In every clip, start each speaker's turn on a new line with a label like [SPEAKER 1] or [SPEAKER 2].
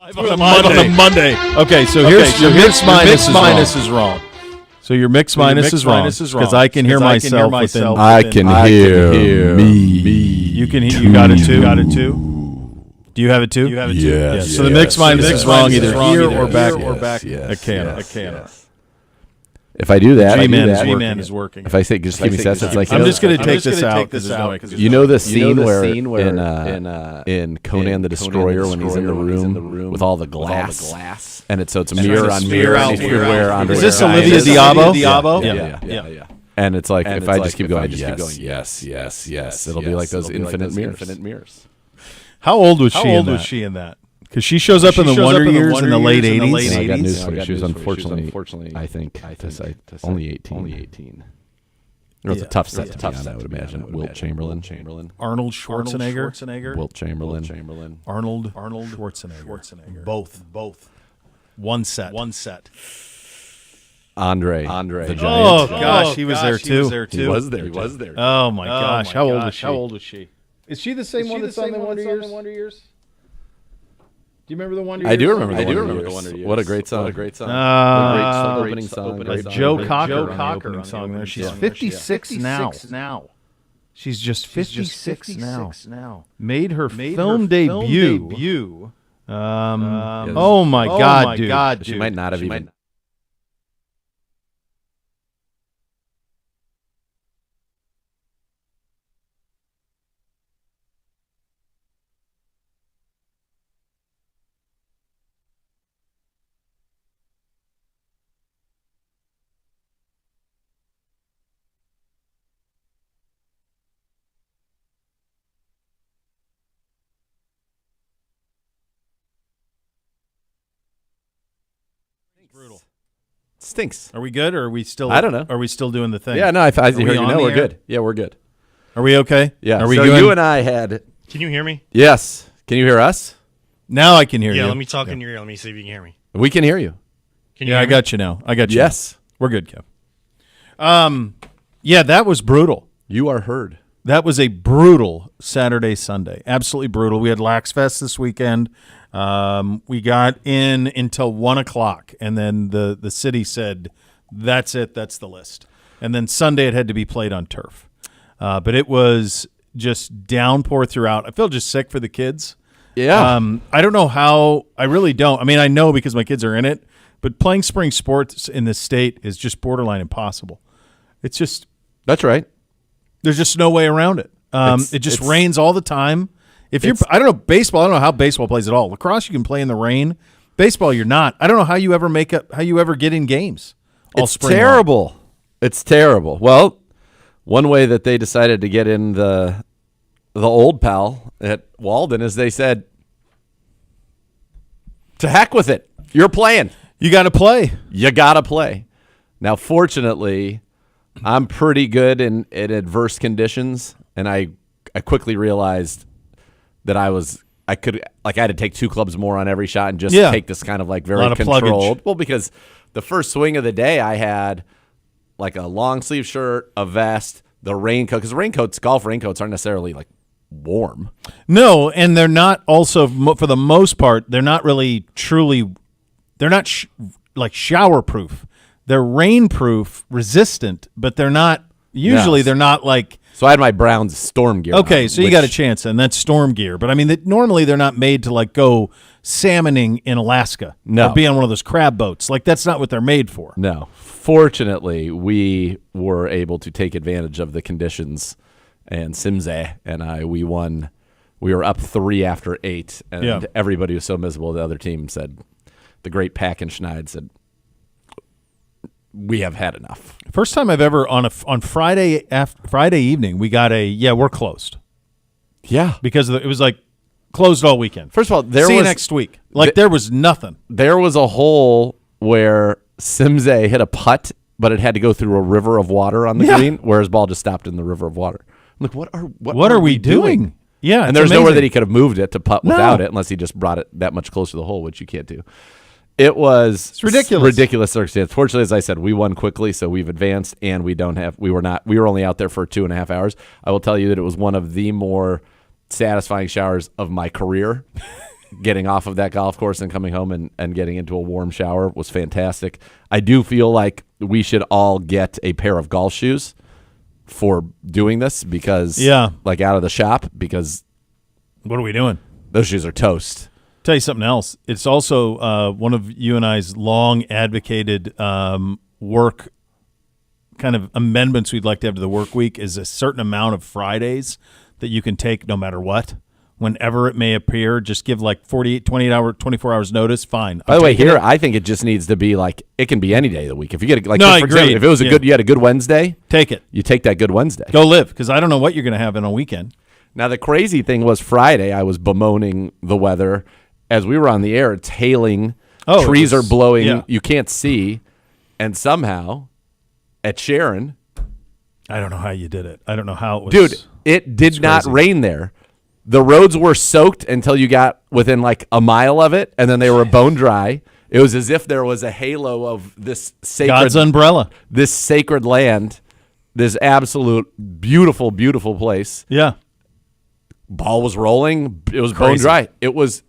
[SPEAKER 1] Live on a Monday. Okay, so here's your mixed minus is wrong. So your mixed minus is wrong because I can hear myself within.
[SPEAKER 2] I can hear me.
[SPEAKER 1] You can hear. You got it too. Got it too. Do you have it too?
[SPEAKER 2] Yes.
[SPEAKER 1] So the mixed minus is wrong either here or back.
[SPEAKER 2] Yes.
[SPEAKER 1] I can't.
[SPEAKER 2] If I do that,
[SPEAKER 1] G-Man is working.
[SPEAKER 2] If I say just give me sets, it's like
[SPEAKER 1] I'm just going to take this out.
[SPEAKER 2] You know the scene where in Conan the Destroyer when he's in the room with all the glass, and it's a mirror on mirror.
[SPEAKER 1] Is this Olivia Diabo?
[SPEAKER 2] Yeah. And it's like if I just keep going, yes, it'll be like those infinite mirrors.
[SPEAKER 1] How old was she in that? Because she shows up in the Wonder Years in the late 80s.
[SPEAKER 2] I got news for you. She was unfortunately, I think, only 18. It was a tough set to be on, I would imagine. Wilt Chamberlain.
[SPEAKER 1] Arnold Schwarzenegger.
[SPEAKER 2] Wilt Chamberlain.
[SPEAKER 1] Arnold Schwarzenegger. Both. One set.
[SPEAKER 2] Andre the Giant.
[SPEAKER 1] Oh, gosh, he was there too.
[SPEAKER 2] He was there.
[SPEAKER 1] Oh, my gosh. How old was she?
[SPEAKER 3] Is she the same one that's on the Wonder Years? Do you remember the Wonder Years?
[SPEAKER 2] I do remember the Wonder Years. What a great song. Great opening song.
[SPEAKER 1] Joe Cocker on the opening song there. She's 56 now. She's just 56 now. Made her film debut. Oh, my God, dude.
[SPEAKER 2] She might not have even.
[SPEAKER 1] Brutal.
[SPEAKER 2] Stinks.
[SPEAKER 1] Are we good, or are we still?
[SPEAKER 2] I don't know.
[SPEAKER 1] Are we still doing the thing?
[SPEAKER 2] Yeah, no. I heard you know we're
[SPEAKER 1] air?
[SPEAKER 2] good. Yeah, we're good.
[SPEAKER 1] Are we okay?
[SPEAKER 2] Yeah.
[SPEAKER 1] Are we
[SPEAKER 2] so
[SPEAKER 1] good?
[SPEAKER 2] you and I had.
[SPEAKER 4] Can you hear me?
[SPEAKER 2] Yes. Can you hear us?
[SPEAKER 1] Now I can hear you.
[SPEAKER 4] Yeah, let me talk in your ear. Let me see if you can hear me.
[SPEAKER 2] We can hear you.
[SPEAKER 4] Can you
[SPEAKER 1] Yeah,
[SPEAKER 4] hear
[SPEAKER 1] I
[SPEAKER 4] me?
[SPEAKER 1] got you now.
[SPEAKER 2] Yes.
[SPEAKER 1] We're good, Kev. Yeah, that was brutal.
[SPEAKER 2] You are heard.
[SPEAKER 1] That was a brutal Saturday, Sunday. Absolutely brutal. We had Lax Fest this weekend. We got in until 1 o'clock, and then the city said, that's it, that's the list. And then Sunday it had to be played on turf. But it was just downpour throughout. I feel just sick for the kids.
[SPEAKER 2] Yeah.
[SPEAKER 1] I don't know how. I really don't. I mean, I know because my kids are in it, but playing spring sports in this state is just borderline impossible. It's just.
[SPEAKER 2] That's right.
[SPEAKER 1] There's just no way around it. It just rains all the time. If you're, I don't know, baseball. I don't know how baseball plays at all. Lacrosse, you can play in the rain. Baseball, you're not. I don't know how you ever get in games.
[SPEAKER 2] It's terrible. Long. It's terrible. Well, one way that they decided to get in the old pal at Walden is they said, to heck with it. You're playing.
[SPEAKER 1] You got to play.
[SPEAKER 2] You got to play. Now, fortunately, I'm pretty good in adverse conditions, and I quickly realized that I had to take 2 clubs more on every shot and just take this kind of like very controlled. Well, because the first swing of the day I had like a long sleeve shirt, a vest, the raincoat, because golf raincoats aren't necessarily like warm.
[SPEAKER 1] No, and they're not also, for the most part, they're not really truly, they're not like shower proof. They're rain proof, resistant, but they're not, usually they're not like.
[SPEAKER 2] So I had my Browns storm gear.
[SPEAKER 1] Okay, so you got a chance, and that's storm gear. But I mean, normally they're not made to like go salmoning in Alaska.
[SPEAKER 2] No.
[SPEAKER 1] Or be on one of those crab boats. Like that's not what they're made for.
[SPEAKER 2] No. Fortunately, we were able to take advantage of the conditions, and Simze and I, we won. We were up 3 after 8, and everybody was so miserable. The other team said, the great Pack and Schneid said, we have had enough.
[SPEAKER 1] First time I've ever on Friday evening we got we're closed.
[SPEAKER 2] Yeah,
[SPEAKER 1] because it was like closed all weekend.
[SPEAKER 2] First of all,
[SPEAKER 1] see you next week. Like there was nothing.
[SPEAKER 2] There was a hole where Simze hit a putt, but it had to go through a river of water on the green, where his ball just stopped in the river of water. I'm like, what are we doing?
[SPEAKER 1] Yeah,
[SPEAKER 2] and there's nowhere that he could have moved it to putt without it, unless he just brought it that much closer to the hole, which you can't do. It's ridiculous circumstance. Fortunately, as I said, we won quickly, so we've advanced, and we were only out there for 2.5 hours. I will tell you that it was one of the more satisfying showers of my career getting off of that golf course and coming home and getting into a warm shower was fantastic. I do feel like we should all get a pair of golf shoes for doing this because, like out of the shop, because
[SPEAKER 1] What are we doing?
[SPEAKER 2] those shoes are toast.
[SPEAKER 1] Tell you something else. It's also one of you and I's long advocated work kind of amendments we'd like to have to the work week is a certain amount of Fridays that you can take no matter what. Whenever it may appear, just give like 48, 28 hour, 24 hours notice. Fine.
[SPEAKER 2] By the way, here I think it just needs to be like it can be any day of the week. If you get like,
[SPEAKER 1] No, I
[SPEAKER 2] for example,
[SPEAKER 1] agree.
[SPEAKER 2] if it was a good, you had a good Wednesday,
[SPEAKER 1] take it.
[SPEAKER 2] you take that good Wednesday.
[SPEAKER 1] Go live because I don't know what you're going to have in a weekend.
[SPEAKER 2] Now the crazy thing was Friday, I was bemoaning the weather as we were on the air. It's hailing,
[SPEAKER 1] Oh,
[SPEAKER 2] trees
[SPEAKER 1] it was-
[SPEAKER 2] are blowing,
[SPEAKER 1] yeah.
[SPEAKER 2] you can't see, and somehow at Sharon,
[SPEAKER 1] I don't know how you did it. I don't know how it was.
[SPEAKER 2] dude, it did not
[SPEAKER 1] crazy.
[SPEAKER 2] rain there. The roads were soaked until you got within like a mile of it, and then they were bone dry. It was as if there was a halo of this sacred,
[SPEAKER 1] God's umbrella.
[SPEAKER 2] this sacred land, this absolute beautiful, beautiful place.
[SPEAKER 1] Yeah.
[SPEAKER 2] Ball was rolling. It was bone
[SPEAKER 1] Crazy.
[SPEAKER 2] dry. It was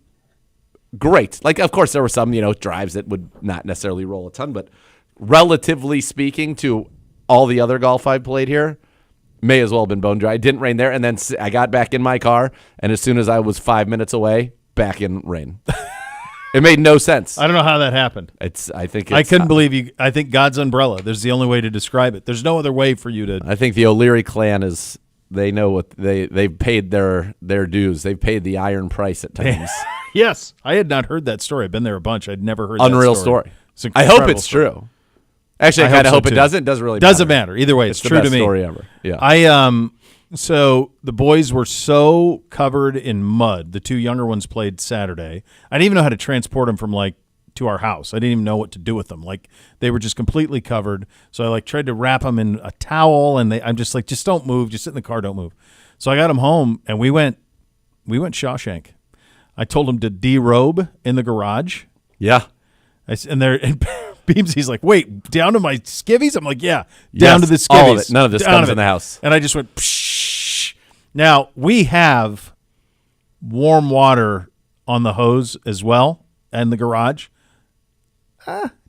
[SPEAKER 2] great. Like, of course, there were some, drives that would not necessarily roll a ton, but relatively speaking to all the other golf I've played here, may as well have been bone dry. It didn't rain there, and then I got back in my car, and as soon as I was 5 minutes away, back in rain. It made no sense.
[SPEAKER 1] I don't know how that happened.
[SPEAKER 2] I think
[SPEAKER 1] I
[SPEAKER 2] it's,
[SPEAKER 1] couldn't believe you. I think God's umbrella. There's the only way to describe it. There's no other way for you to.
[SPEAKER 2] I think the O'Leary clan is. They know what they've paid their dues. They've paid the iron price at times.
[SPEAKER 1] Yes, I had not heard that story. I've been there a bunch. I'd never heard
[SPEAKER 2] Unreal
[SPEAKER 1] that story.
[SPEAKER 2] story.
[SPEAKER 1] It's an
[SPEAKER 2] I hope
[SPEAKER 1] incredible
[SPEAKER 2] it's
[SPEAKER 1] story.
[SPEAKER 2] true. Actually, I
[SPEAKER 1] I
[SPEAKER 2] kind of
[SPEAKER 1] hope
[SPEAKER 2] hope
[SPEAKER 1] so,
[SPEAKER 2] it
[SPEAKER 1] too.
[SPEAKER 2] doesn't. Doesn't really
[SPEAKER 1] Doesn't matter. Either way, it's
[SPEAKER 2] the
[SPEAKER 1] true
[SPEAKER 2] best
[SPEAKER 1] to me.
[SPEAKER 2] story ever. Yeah.
[SPEAKER 1] So the boys were so covered in mud. The two younger ones played Saturday. I didn't even know how to transport them from to our house. I didn't even know what to do with them. They were just completely covered. So I tried to wrap them in a towel, and I'm just like, just don't move. Just sit in the car. Don't move. So I got them home, and we went Shawshank. I told them to derobe in the garage.
[SPEAKER 2] Yeah.
[SPEAKER 1] And Beamsy's like, wait, down to my skivvies? I'm like, yeah, down to the skivvies.
[SPEAKER 2] All of it. None of this
[SPEAKER 1] Down
[SPEAKER 2] comes
[SPEAKER 1] of
[SPEAKER 2] in
[SPEAKER 1] it.
[SPEAKER 2] the house.
[SPEAKER 1] And I just went, psh. Now, we have warm water on the hose as well and the garage.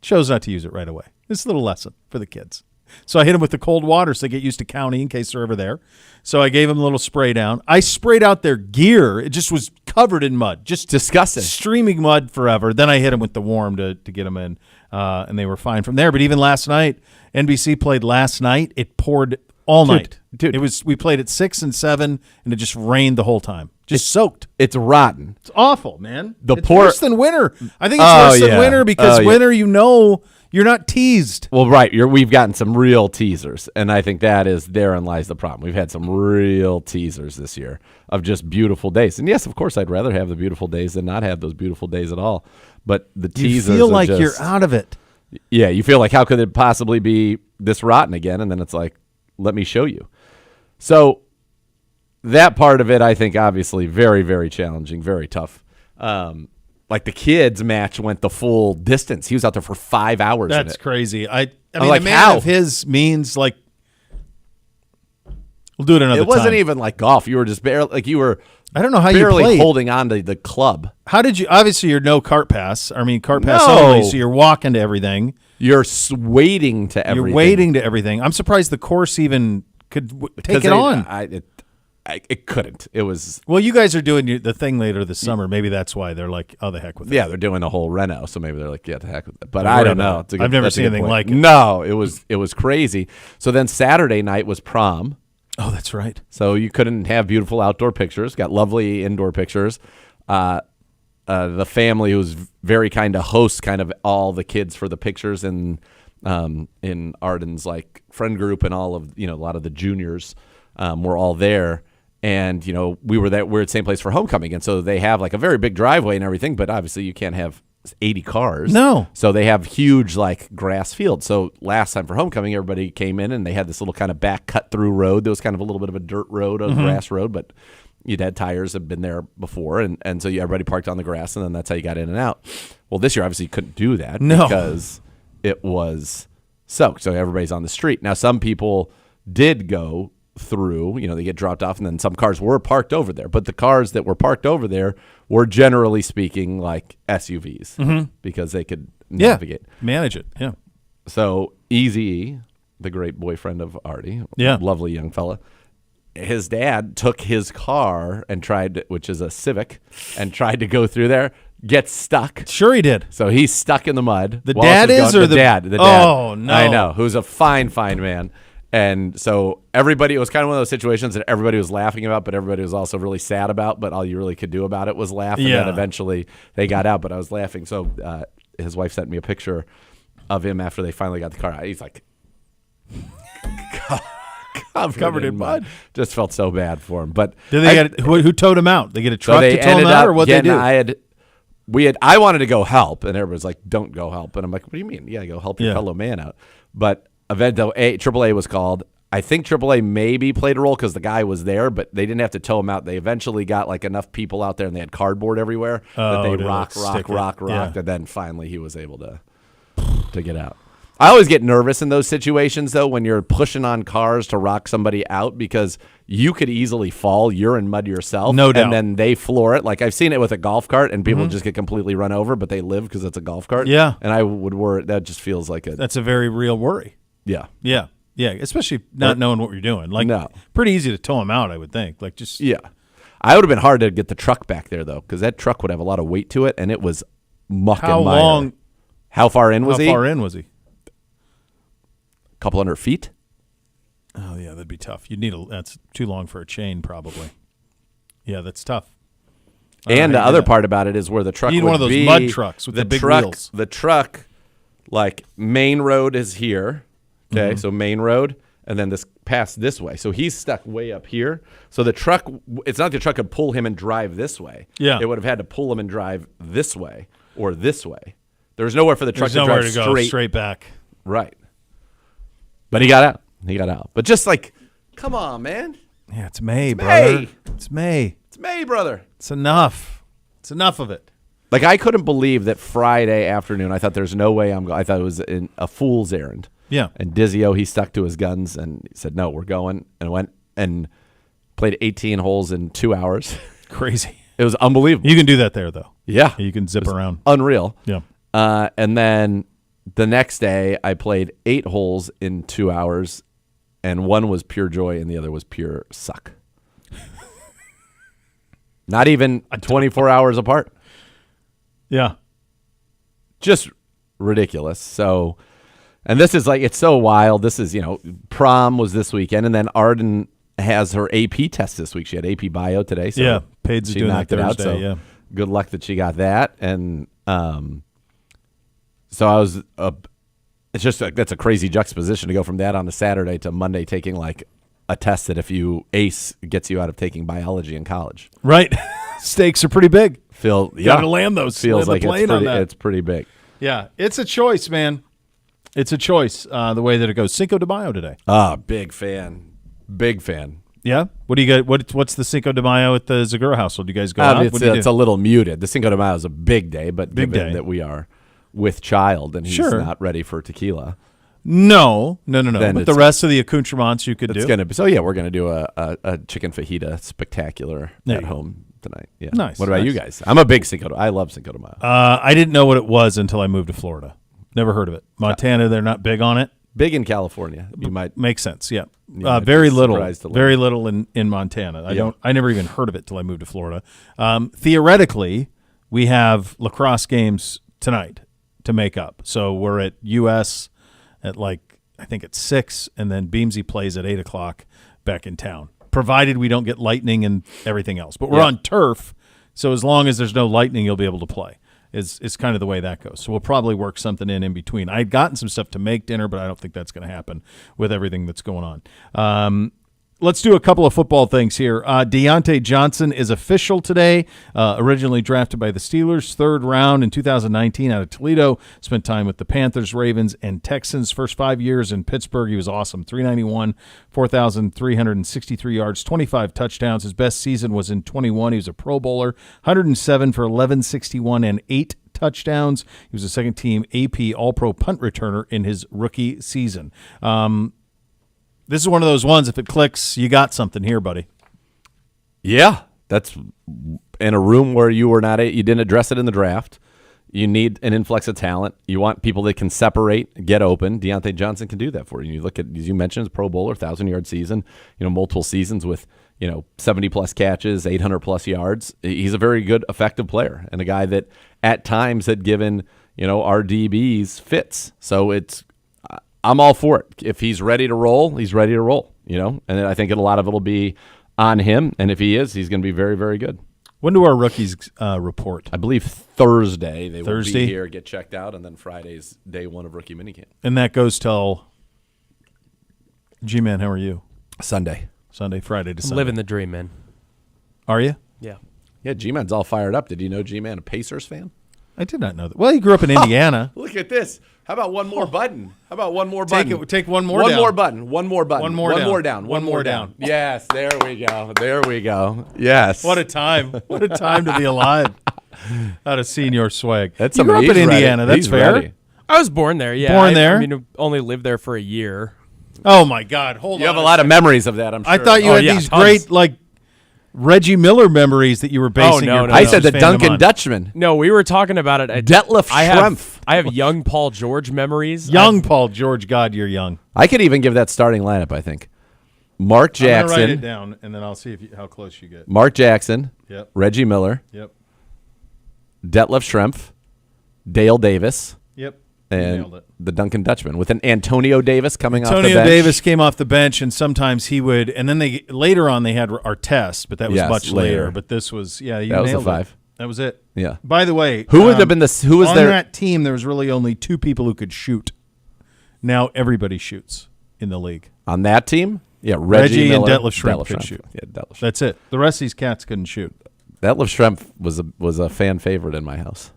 [SPEAKER 1] Chose not to use it right away. It's a little lesson for the kids. So I hit them with the cold water so they get used to county in case they're ever there. So I gave them a little spray down. I sprayed out their gear. It just was covered in mud. Just
[SPEAKER 2] Disgusting.
[SPEAKER 1] streaming mud forever. Then I hit them with the warm to get them in, and they were fine from there. But even last night, NBC played last night. It poured all night.
[SPEAKER 2] Dude.
[SPEAKER 1] We played at 6 and 7, and it just rained the whole time. Just soaked.
[SPEAKER 2] It's rotten.
[SPEAKER 1] It's awful, man. It's
[SPEAKER 2] poor-
[SPEAKER 1] worse than winter. I think it's
[SPEAKER 2] Oh,
[SPEAKER 1] worse
[SPEAKER 2] yeah.
[SPEAKER 1] than winter because
[SPEAKER 2] Oh, yeah.
[SPEAKER 1] winter, you're not teased.
[SPEAKER 2] Well, right. We've gotten some real teasers, and I think therein lies the problem. We've had some real teasers this year of just beautiful days. And yes, of course, I'd rather have the beautiful days than not have those beautiful days at all. But the
[SPEAKER 1] You
[SPEAKER 2] teasers
[SPEAKER 1] feel
[SPEAKER 2] are
[SPEAKER 1] like
[SPEAKER 2] just,
[SPEAKER 1] you're out of it.
[SPEAKER 2] Yeah, you feel like how could it possibly be this rotten again? And then it's like, let me show you. So that part of it, I think, obviously very, very challenging, very tough. Like the kids' match went the full distance. He was out there for 5 hours. in
[SPEAKER 1] That's
[SPEAKER 2] it.
[SPEAKER 1] crazy. I mean,
[SPEAKER 2] like,
[SPEAKER 1] a man
[SPEAKER 2] how?
[SPEAKER 1] of his means, we'll do it another
[SPEAKER 2] It wasn't
[SPEAKER 1] time.
[SPEAKER 2] even like golf. You were just barely
[SPEAKER 1] I don't know how you
[SPEAKER 2] barely
[SPEAKER 1] played.
[SPEAKER 2] holding on to the club.
[SPEAKER 1] How did you? Obviously, you're no cart pass. I mean, cart pass
[SPEAKER 2] No.
[SPEAKER 1] only. So you're walking to everything.
[SPEAKER 2] You're wading to everything.
[SPEAKER 1] You're wading to everything. I'm surprised the course even could take it on.
[SPEAKER 2] It couldn't. It was.
[SPEAKER 1] Well, you guys are doing the thing later this summer. Maybe that's why they're like, oh, the heck with it.
[SPEAKER 2] Yeah, they're doing a whole reno, so maybe they're like, yeah, the heck with it. But
[SPEAKER 1] Don't
[SPEAKER 2] I
[SPEAKER 1] worry
[SPEAKER 2] don't
[SPEAKER 1] about
[SPEAKER 2] know.
[SPEAKER 1] it.
[SPEAKER 2] It's a good-
[SPEAKER 1] I've never
[SPEAKER 2] that's a
[SPEAKER 1] seen
[SPEAKER 2] good
[SPEAKER 1] anything
[SPEAKER 2] point.
[SPEAKER 1] like it.
[SPEAKER 2] No, it was crazy. So then Saturday night was prom.
[SPEAKER 1] Oh, that's right.
[SPEAKER 2] So you couldn't have beautiful outdoor pictures. Got lovely indoor pictures. The family who was very kind to host kind of all the kids for the pictures in Arden's friend group, and all of a lot of the juniors were all there. And we were at the same place for homecoming, and so they have a very big driveway and everything. But obviously you can't have 80 cars.
[SPEAKER 1] No.
[SPEAKER 2] So they have huge grass fields. So last time for homecoming, everybody came in and they had this little kind of back cut through road. There was kind of a little bit of a dirt road, a grass road, but you'd had tires have been there before, and so everybody parked on the grass, and then that's how you got in and out. Well, this year obviously you couldn't do that because it was soaked. So everybody's on the street. Now some people did go through. They get dropped off, and then some cars were parked over there. But the cars that were parked over there were generally speaking like SUVs because they could navigate.
[SPEAKER 1] Manage it. Yeah.
[SPEAKER 2] So Easy, the great boyfriend of Artie, lovely young fella, his dad took his car and which is a Civic, and tried to go through there, gets stuck.
[SPEAKER 1] Sure he did.
[SPEAKER 2] So he's stuck in the mud.
[SPEAKER 1] The
[SPEAKER 2] Wallace
[SPEAKER 1] dad is,
[SPEAKER 2] going,
[SPEAKER 1] or
[SPEAKER 2] the dad? The dad.
[SPEAKER 1] Oh, no.
[SPEAKER 2] I know. Who's a fine man. And so it was kind of one of those situations that everybody was laughing about, but everybody was also really sad about, but all you really could do about it was laugh. And then eventually they got out, but I was laughing. So his wife sent me a picture of him after they finally got the car out. He's like covered in mud. Just felt so bad for him. But
[SPEAKER 1] did they get who towed him out? They get a truck to tow him out, or what they do?
[SPEAKER 2] I wanted to go help, and everybody's like, "Don't go help." And I'm like, "What do you mean? Yeah, go help your fellow man out." But Evento AAA was called. I think AAA maybe played a role because the guy was there, but they didn't have to tow him out. They eventually got like enough people out there, and they had cardboard everywhere that they rocked, and then finally he was able to get out. I always get nervous in those situations, though, when you're pushing on cars to rock somebody out because you could easily fall. You're in mud yourself.
[SPEAKER 1] No doubt.
[SPEAKER 2] And then they floor it. Like I've seen it with a golf cart, and people just get completely run over, but they live because it's a golf cart.
[SPEAKER 1] Yeah.
[SPEAKER 2] And I would worry. That just feels like
[SPEAKER 1] That's a very real worry.
[SPEAKER 2] Yeah.
[SPEAKER 1] Yeah. Yeah. Especially not knowing what you're doing. Like, pretty easy to tow him out, I would think. Like, just.
[SPEAKER 2] Yeah. I would have been hard to get the truck back there, though, because that truck would have a lot of weight to it, and it was muck and mire. How far in was he?
[SPEAKER 1] How far in was he?
[SPEAKER 2] Couple hundred feet.
[SPEAKER 1] Oh yeah, that'd be tough. That's too long for a chain, probably. Yeah, that's tough.
[SPEAKER 2] And the other part about it is where the truck
[SPEAKER 1] you need
[SPEAKER 2] would
[SPEAKER 1] one of those
[SPEAKER 2] be,
[SPEAKER 1] mud trucks with the big wheels.
[SPEAKER 2] The truck, like main road is here. Okay, so main road, and then past this way. So he's stuck way up here. So the truck, it's not the truck could pull him and drive this way.
[SPEAKER 1] Yeah,
[SPEAKER 2] it would have had to pull him and drive this way or this way. There's nowhere for the truck to drive
[SPEAKER 1] straight back.
[SPEAKER 2] Right. But he got out. But just like, come on, man.
[SPEAKER 1] Yeah, it's May, brother.
[SPEAKER 2] May.
[SPEAKER 1] It's May.
[SPEAKER 2] It's May, brother.
[SPEAKER 1] It's enough. It's enough of it.
[SPEAKER 2] Like, I couldn't believe that Friday afternoon, I thought there's no way I thought it was a fool's errand.
[SPEAKER 1] Yeah.
[SPEAKER 2] And Dizio, he stuck to his guns and he said, no, we're going. And went and played 18 holes in 2 hours.
[SPEAKER 1] Crazy.
[SPEAKER 2] It was unbelievable.
[SPEAKER 1] You can do that there, though.
[SPEAKER 2] Yeah.
[SPEAKER 1] You can zip around.
[SPEAKER 2] Unreal.
[SPEAKER 1] Yeah.
[SPEAKER 2] And then the next day, I played 8 holes in 2 hours, and one was pure joy and the other was pure suck. Not even 24 hours apart.
[SPEAKER 1] Yeah.
[SPEAKER 2] Just ridiculous. So, and this is like, it's so wild. This is, prom was this weekend, and then Arden has her AP test this week. She had AP Bio today. So
[SPEAKER 1] yeah, Paige
[SPEAKER 2] she
[SPEAKER 1] doing
[SPEAKER 2] knocked
[SPEAKER 1] that
[SPEAKER 2] it
[SPEAKER 1] Thursday,
[SPEAKER 2] out. So
[SPEAKER 1] yeah.
[SPEAKER 2] Good luck that she got that. And so I was, it's just that's a crazy juxtaposition to go from that on a Saturday to Monday taking like a test that if you ace gets you out of taking biology in college.
[SPEAKER 1] Right. Stakes are pretty big.
[SPEAKER 2] Got
[SPEAKER 1] to land those.
[SPEAKER 2] Feels
[SPEAKER 1] land
[SPEAKER 2] like it's pretty big.
[SPEAKER 1] Yeah, it's a choice, man. It's a choice. The way that it goes. Cinco de Mayo today.
[SPEAKER 2] Big fan. Big fan.
[SPEAKER 1] Yeah. What do you got? What's the Cinco de Mayo at the Zagura household? Do you guys go out?
[SPEAKER 2] It's a little muted. The Cinco de Mayo is a big day, but given that we are with child and he's not ready for tequila.
[SPEAKER 1] No. But the rest of the accoutrements you could do.
[SPEAKER 2] We're gonna do a chicken fajita spectacular at home tonight. Yeah.
[SPEAKER 1] Nice.
[SPEAKER 2] What about you guys? I'm a big Cinco de Mayo. I love Cinco de Mayo.
[SPEAKER 1] I didn't know what it was until I moved to Florida. Never heard of it. Montana, they're not big on it.
[SPEAKER 2] Big in California. You might
[SPEAKER 1] make sense. Yeah. Very little in Montana. I never even heard of it till I moved to Florida. Theoretically, we have lacrosse games tonight to make up. So we're at US at I think it's 6, and then Beamsy plays at 8 o'clock back in town, provided we don't get lightning and everything else. But we're on turf, so as long as there's no lightning, you'll be able to play. Is kind of the way that goes. So we'll probably work something in between. I'd gotten some stuff to make dinner, but I don't think that's going to happen with everything that's going on. Let's do a couple of football things here. Deontay Johnson is official today. Originally drafted by the Steelers, 3rd round in 2019 out of Toledo. Spent time with the Panthers, Ravens, and Texans. First 5 years in Pittsburgh, he was awesome. 391, 4,363 yards, 25 touchdowns. His best season was in 21. He was a Pro Bowler, 107 for 1161 and 8 touchdowns. He was a second-team AP All-Pro punt returner in his rookie season. This is one of those ones. If it clicks, you got something here, buddy.
[SPEAKER 2] Yeah, that's in a room where you didn't address it in the draft. You need an influx of talent. You want people that can separate, get open. Deontay Johnson can do that for you. You look at, as you mentioned, his Pro Bowler, 1,000-yard season. Multiple seasons with 70+ catches, 800+ yards. He's a very good, effective player, and a guy that at times had given our DBs fits. So I'm all for it. If he's ready to roll, he's ready to roll. And I think a lot of it'll be on him. And if he is, he's going to be very, very good.
[SPEAKER 1] When do our rookies report?
[SPEAKER 2] I believe Thursday they will
[SPEAKER 1] Thursday?
[SPEAKER 2] be here, get checked out, and then Friday's day one of rookie minicamp.
[SPEAKER 1] And that goes till G-Man, how are you?
[SPEAKER 2] Sunday,
[SPEAKER 1] Friday to Sunday.
[SPEAKER 5] Living the dream, man.
[SPEAKER 1] Are you?
[SPEAKER 5] Yeah.
[SPEAKER 2] Yeah, G-Man's all fired up. Did you know G-Man a Pacers fan?
[SPEAKER 1] I did not know that. Well, he grew up in Indiana.
[SPEAKER 2] Look at this. How about one more button?
[SPEAKER 1] Take one more
[SPEAKER 2] One
[SPEAKER 1] down.
[SPEAKER 2] more button. One more button.
[SPEAKER 1] One more
[SPEAKER 2] One
[SPEAKER 1] down.
[SPEAKER 2] more down.
[SPEAKER 1] One more down.
[SPEAKER 2] Yes, there we go. There we go. Yes.
[SPEAKER 1] What a time. What a time to be alive. Out of senior swag.
[SPEAKER 2] That's
[SPEAKER 1] you grew up in
[SPEAKER 2] he's ready.
[SPEAKER 1] Indiana. That's
[SPEAKER 2] He's
[SPEAKER 1] fair.
[SPEAKER 2] ready.
[SPEAKER 5] I was born there, yeah.
[SPEAKER 1] Born there?
[SPEAKER 5] I mean, only lived there for a year.
[SPEAKER 1] Oh, my God. Hold on.
[SPEAKER 2] You have a lot of memories of that, I'm sure.
[SPEAKER 1] I thought you
[SPEAKER 5] Oh,
[SPEAKER 1] had
[SPEAKER 5] yeah,
[SPEAKER 1] these
[SPEAKER 5] tons.
[SPEAKER 1] great, Reggie Miller memories that you were basing
[SPEAKER 5] no,
[SPEAKER 1] your
[SPEAKER 5] no,
[SPEAKER 2] I
[SPEAKER 5] no.
[SPEAKER 2] said the
[SPEAKER 1] fandom
[SPEAKER 2] Duncan
[SPEAKER 1] on.
[SPEAKER 2] Dutchman.
[SPEAKER 5] No, we were talking about it.
[SPEAKER 2] Detlef Schrempf.
[SPEAKER 5] I have young Paul George memories.
[SPEAKER 1] Young Paul George. God, you're young.
[SPEAKER 2] I could even give that starting lineup, I think. Mark
[SPEAKER 1] I'm going to write it
[SPEAKER 2] Jackson.
[SPEAKER 1] down, and then I'll see how close you get.
[SPEAKER 2] Mark Jackson.
[SPEAKER 1] Yep.
[SPEAKER 2] Reggie Miller.
[SPEAKER 1] Yep.
[SPEAKER 2] Detlef Schrempf. Dale Davis.
[SPEAKER 1] Yep. You nailed
[SPEAKER 2] And
[SPEAKER 1] it.
[SPEAKER 2] the Duncan Dutchman with an Antonio Davis coming off the
[SPEAKER 1] Antonio
[SPEAKER 2] bench.
[SPEAKER 1] Davis came off the bench, and sometimes he would. And then later on they had our test, but that was
[SPEAKER 2] Yes,
[SPEAKER 1] much
[SPEAKER 2] later.
[SPEAKER 1] later. But this was you
[SPEAKER 2] That was the
[SPEAKER 1] nailed it.
[SPEAKER 2] five.
[SPEAKER 1] That was it.
[SPEAKER 2] Yeah.
[SPEAKER 1] By the way,
[SPEAKER 2] Who would have been who was
[SPEAKER 1] on
[SPEAKER 2] there?
[SPEAKER 1] that team? There was really only two people who could shoot. Now everybody shoots in the league.
[SPEAKER 2] On that team? Yeah,
[SPEAKER 1] Reggie and
[SPEAKER 2] Miller,
[SPEAKER 1] Detlef Schrempf could shoot.
[SPEAKER 2] Yeah, Detlef Schrempf.
[SPEAKER 1] That's it. The rest of these cats couldn't shoot.
[SPEAKER 2] Detlef Schrempf was a fan favorite in my house.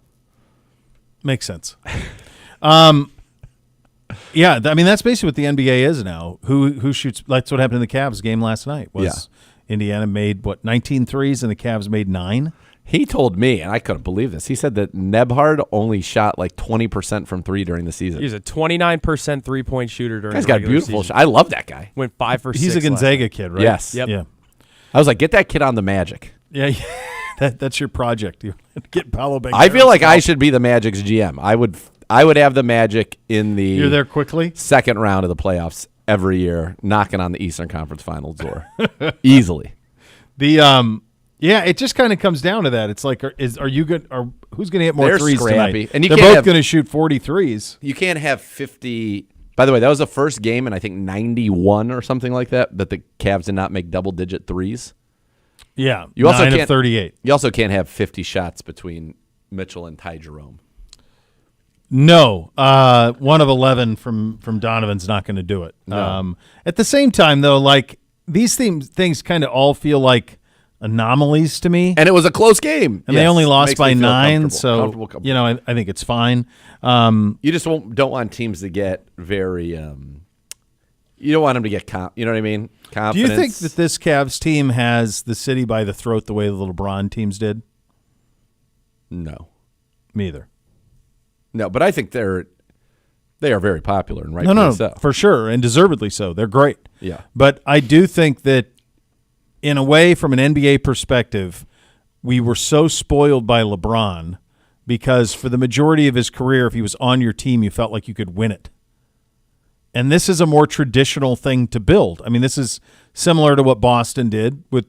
[SPEAKER 1] Makes sense. Yeah, I mean that's basically what the NBA is now. Who shoots? That's what happened in the Cavs game last night. Was Indiana made 19 threes and the Cavs made 9?
[SPEAKER 2] He told me, and I couldn't believe this. He said that Nebhard only shot like 20% from 3 during the season.
[SPEAKER 5] He's a 29% 3-point shooter during
[SPEAKER 2] Guy's
[SPEAKER 5] the
[SPEAKER 2] got a
[SPEAKER 5] regular
[SPEAKER 2] beautiful
[SPEAKER 5] season.
[SPEAKER 2] shot. I love that guy.
[SPEAKER 5] Went 5 for 6.
[SPEAKER 1] He's a
[SPEAKER 5] last
[SPEAKER 1] Gonzaga
[SPEAKER 5] night.
[SPEAKER 1] kid, right?
[SPEAKER 2] Yes.
[SPEAKER 5] Yep.
[SPEAKER 1] Yeah.
[SPEAKER 2] I was like, get that kid on the Magic.
[SPEAKER 1] Yeah. That's your project. You get Paolo Banchero.
[SPEAKER 2] I feel like I should be the Magic's GM. I would have the Magic in the
[SPEAKER 1] You're there quickly.
[SPEAKER 2] second round of the playoffs every year, knocking on the Eastern Conference Finals door easily.
[SPEAKER 1] Yeah, it just kind of comes down to that. It's like, are you good? Or who's going to hit more
[SPEAKER 2] They're
[SPEAKER 1] threes
[SPEAKER 2] scrappy.
[SPEAKER 1] tonight?
[SPEAKER 2] And you
[SPEAKER 1] they're
[SPEAKER 2] can't
[SPEAKER 1] both
[SPEAKER 2] have-
[SPEAKER 1] going to shoot 40 threes.
[SPEAKER 2] You can't have 50. By the way, that was the first game in I think 91 or something like that the Cavs did not make double-digit threes.
[SPEAKER 1] Yeah,
[SPEAKER 2] You also
[SPEAKER 1] 9 of
[SPEAKER 2] can't
[SPEAKER 1] 38.
[SPEAKER 2] You also can't have 50 shots between Mitchell and Ty Jerome.
[SPEAKER 1] No, 1 of 11 from Donovan's not going to do it.
[SPEAKER 2] No.
[SPEAKER 1] At the same time, though, like these things kind of all feel like anomalies to me.
[SPEAKER 2] And it was a close game.
[SPEAKER 1] And they only lost
[SPEAKER 2] Makes
[SPEAKER 1] by
[SPEAKER 2] me feel
[SPEAKER 1] 9,
[SPEAKER 2] comfortable.
[SPEAKER 1] so
[SPEAKER 2] Comfortable.
[SPEAKER 1] I think it's fine.
[SPEAKER 2] You just don't want teams to get very. You don't want them to get you know what I mean?
[SPEAKER 1] Do
[SPEAKER 2] Confidence.
[SPEAKER 1] you think that this Cavs team has the city by the throat the way the LeBron teams did?
[SPEAKER 2] No,
[SPEAKER 1] Me either.
[SPEAKER 2] no, but I think they are very popular and rightfully
[SPEAKER 1] No,
[SPEAKER 2] so.
[SPEAKER 1] for sure, and deservedly so. They're great.
[SPEAKER 2] Yeah.
[SPEAKER 1] But I do think that, in a way, from an NBA perspective, we were so spoiled by LeBron because for the majority of his career, if he was on your team, you felt like you could win it. And this is a more traditional thing to build. I mean, this is similar to what Boston did with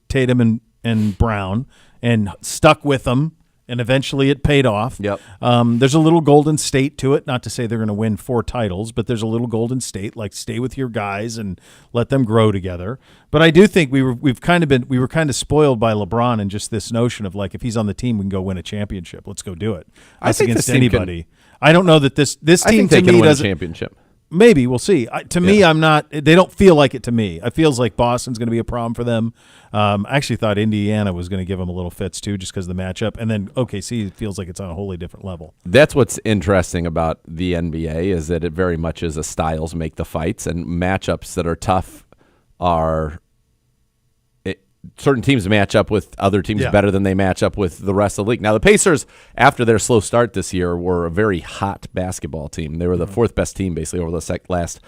[SPEAKER 1] Tatum and Brown and stuck with them, and eventually it paid off.
[SPEAKER 2] Yep.
[SPEAKER 1] There's a little Golden State to it. Not to say they're going to win 4 titles, but there's a little Golden State. Like, stay with your guys and let them grow together. But I do think we were kind of spoiled by LeBron and just this notion of like, if he's on the team, we can go win a championship. Let's go do it.
[SPEAKER 2] I
[SPEAKER 1] Us
[SPEAKER 2] think
[SPEAKER 1] against
[SPEAKER 2] this team can-
[SPEAKER 1] anybody. I don't know that this
[SPEAKER 2] I
[SPEAKER 1] team
[SPEAKER 2] think they
[SPEAKER 1] to
[SPEAKER 2] can
[SPEAKER 1] me
[SPEAKER 2] win a
[SPEAKER 1] doesn't.
[SPEAKER 2] championship.
[SPEAKER 1] Maybe we'll see. To me, I'm not. They don't feel like it to me. It feels like Boston's going to be a problem for them. I actually thought Indiana was going to give them a little fits too, just because of the matchup. And then OKC feels like it's on a wholly different level.
[SPEAKER 2] That's what's interesting about the NBA is that it very much is a styles make the fights, and matchups that are tough are certain teams match up with other teams
[SPEAKER 1] Yeah.
[SPEAKER 2] better than they match up with the rest of the league. Now, the Pacers, after their slow start this year, were a very hot basketball team. They were the fourth best team, basically, over the last